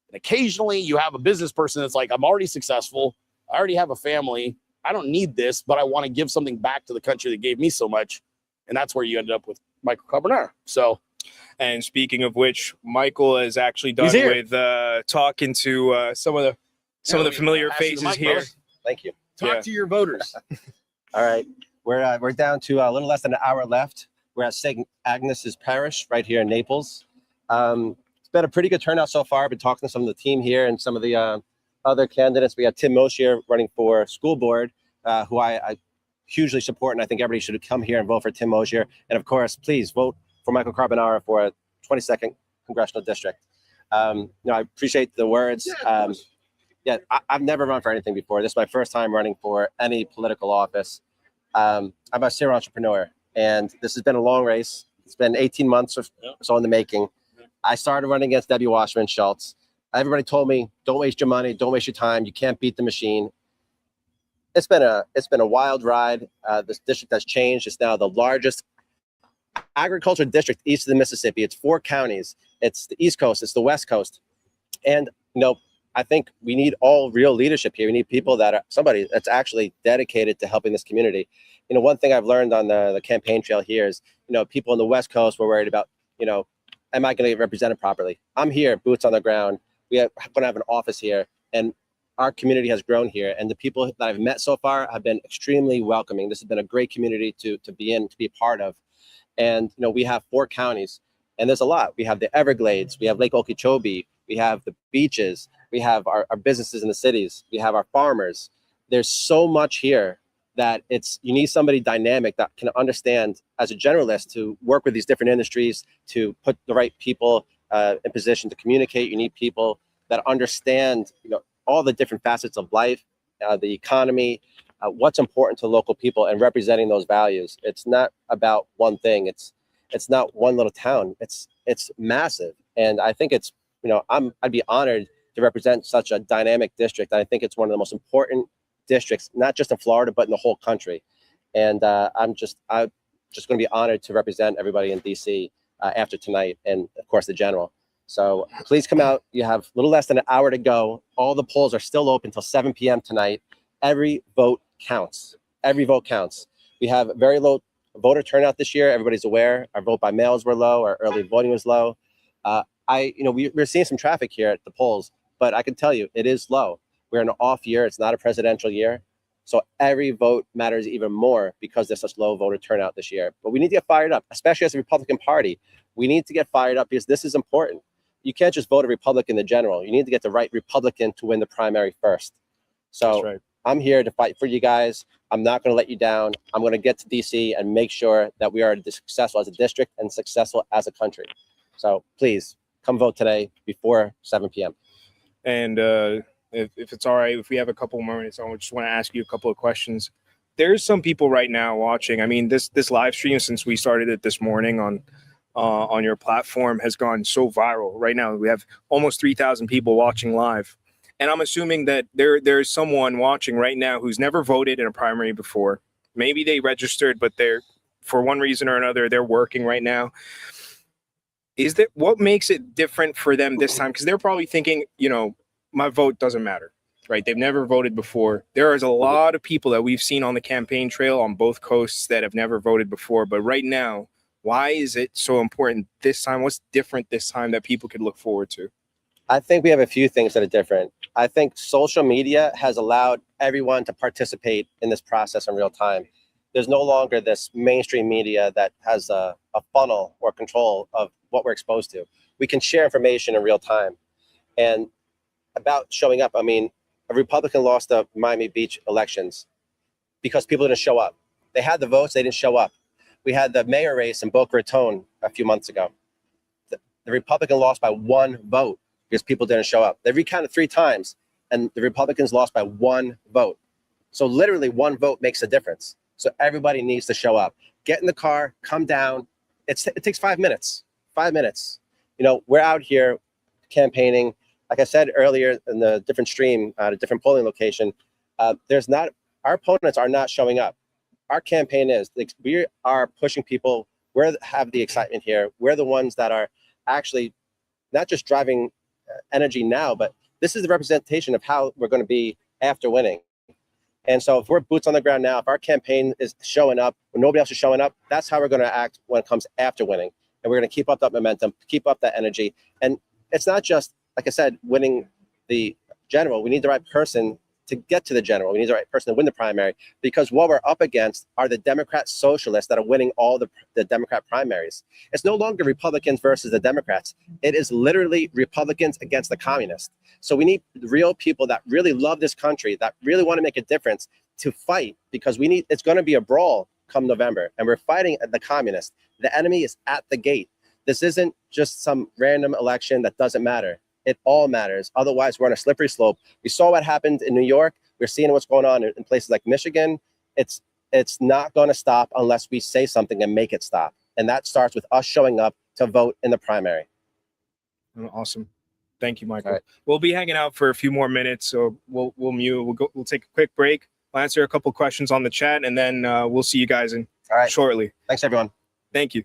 And occasionally you have a business person that's like, I'm already successful. I already have a family. I don't need this, but I want to give something back to the country that gave me so much. And that's where you ended up with Michael Carbonara. So, and speaking of which, Michael is actually done with talking to some of the familiar faces here. Thank you. Talk to your voters. All right. We're down to a little less than an hour left. We're at St. Agnes's Parish right here in Naples. It's been a pretty good turnout so far. I've been talking to some of the team here and some of the other candidates. We got Tim Moshier running for school board, who I hugely support, and I think everybody should come here and vote for Tim Moshier. And of course, please vote for Michael Carbonara for a 22nd congressional district. I appreciate the words. I've never run for anything before. This is my first time running for any political office. I'm a serial entrepreneur, and this has been a long race. It's been 18 months or so in the making. I started running against Debbie Wasserman Schultz. Everybody told me, don't waste your money, don't waste your time. You can't beat the machine. It's been a wild ride. This district has changed. It's now the largest agriculture district east of the Mississippi. It's 4 counties. It's the East Coast. It's the West Coast. And, I think we need all real leadership here. We need people somebody that's actually dedicated to helping this community. One thing I've learned on the campaign trail here is, people on the West Coast were worried about, am I going to get represented properly? I'm here, boots on the ground. We are going to have an office here, and our community has grown here. And the people that I've met so far have been extremely welcoming. This has been a great community to be in, to be a part of. And, we have 4 counties, and there's a lot. We have the Everglades, we have Lake Okeechobee, we have the beaches, we have our businesses in the cities, we have our farmers. There's so much here that you need somebody dynamic that can understand as a generalist to work with these different industries, to put the right people in position to communicate. You need people that understand, all the different facets of life, the economy, what's important to local people, and representing those values. It's not about one thing. It's not one little town. It's massive. And I think I'd be honored to represent such a dynamic district. I think it's one of the most important districts, not just in Florida, but in the whole country. And I'm just going to be honored to represent everybody in DC after tonight, and of course the general. So please come out. You have a little less than an hour to go. All the polls are still open until 7 p.m. tonight. Every vote counts. Every vote counts. We have very low voter turnout this year. Everybody's aware. Our vote by mails were low. Our early voting was low. We're seeing some traffic here at the polls, but I can tell you it is low. We're in an off year. It's not a presidential year. So every vote matters even more because there's such low voter turnout this year. But we need to get fired up, especially as a Republican Party. We need to get fired up because this is important. You can't just vote a Republican in general. You need to get the right Republican to win the primary first. So I'm here to fight for you guys. I'm not going to let you down. I'm going to get to DC and make sure that we are successful as a district and successful as a country. So please come vote today before 7 p.m. And if it's all right, if we have a couple more minutes, I just want to ask you a couple of questions. There's some people right now watching. I mean, this live stream, since we started it this morning on on your platform has gone so viral. Right now, we have almost 3,000 people watching live. And I'm assuming that there's someone watching right now who's never voted in a primary before. Maybe they registered, but they're, for one reason or another, they're working right now. Is that what makes it different for them this time? Because they're probably thinking, you know, my vote doesn't matter, right? They've never voted before. There is a lot of people that we've seen on the campaign trail on both coasts that have never voted before. But right now, why is it so important this time? What's different this time that people could look forward to? I think we have a few things that are different. I think social media has allowed everyone to participate in this process in real time. There's no longer this mainstream media that has a funnel or control of what we're exposed to. We can share information in real time. And about showing up, I mean, a Republican lost the Miami Beach elections because people didn't show up. They had the votes, they didn't show up. We had the mayor race in Boca Raton a few months ago. The Republican lost by 1 vote because people didn't show up. They recounted 3 times, and the Republicans lost by 1 vote. So literally 1 vote makes a difference. So everybody needs to show up. Get in the car, come down. It takes 5 minutes. 5 minutes. You know, we're out here campaigning. Like I said earlier in the different stream, at a different polling location, our opponents are not showing up. Our campaign is. We are pushing people. We have the excitement here. We're the ones that are actually not just driving energy now, but this is the representation of how we're going to be after winning. And so if we're boots on the ground now, if our campaign is showing up when nobody else is showing up, that's how we're going to act when it comes after winning. And we're going to keep up that momentum, keep up that energy. And it's not just, like I said, winning the general. We need the right person to get to the general. We need the right person to win the primary, because what we're up against are the Democrat socialists that are winning all the Democrat primaries. It's no longer Republicans versus the Democrats. It is literally Republicans against the communists. So we need real people that really love this country, that really want to make a difference, to fight, because it's going to be a brawl come November, and we're fighting the communists. The enemy is at the gate. This isn't just some random election that doesn't matter. It all matters. Otherwise, we're on a slippery slope. We saw what happened in New York. We're seeing what's going on in places like Michigan. It's not going to stop unless we say something and make it stop. And that starts with us showing up to vote in the primary. Awesome. Thank you, Michael. Right. We'll be hanging out for a few more minutes, so we'll mute. We'll take a quick break. I'll answer a couple questions on the chat, and then we'll see you guys shortly. Thanks, everyone. Thank you.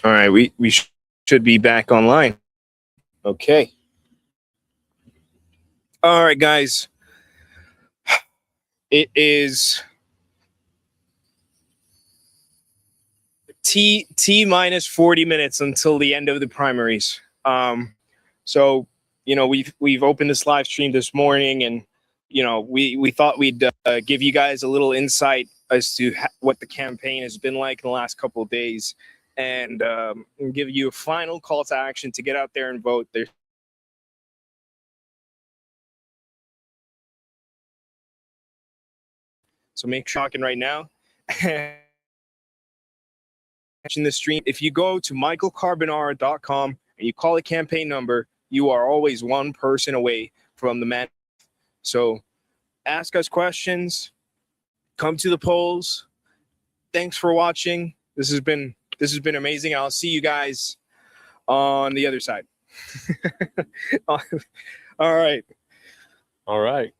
All right, we should be back online. Okay. All right, guys. It is T minus 40 minutes until the end of the primaries. So we've opened this live stream this morning, and we thought we'd give you guys a little insight as to what the campaign has been like in the last couple of days, and give you a final call to action to get out there and vote. So make sure you're talking right now. Watching the stream, if you go to michaelcarbonara.com and you call the campaign number, you are always one person away from the man. So ask us questions, come to the polls. Thanks for watching. This has been amazing. I'll see you guys on the other side. All right. All right.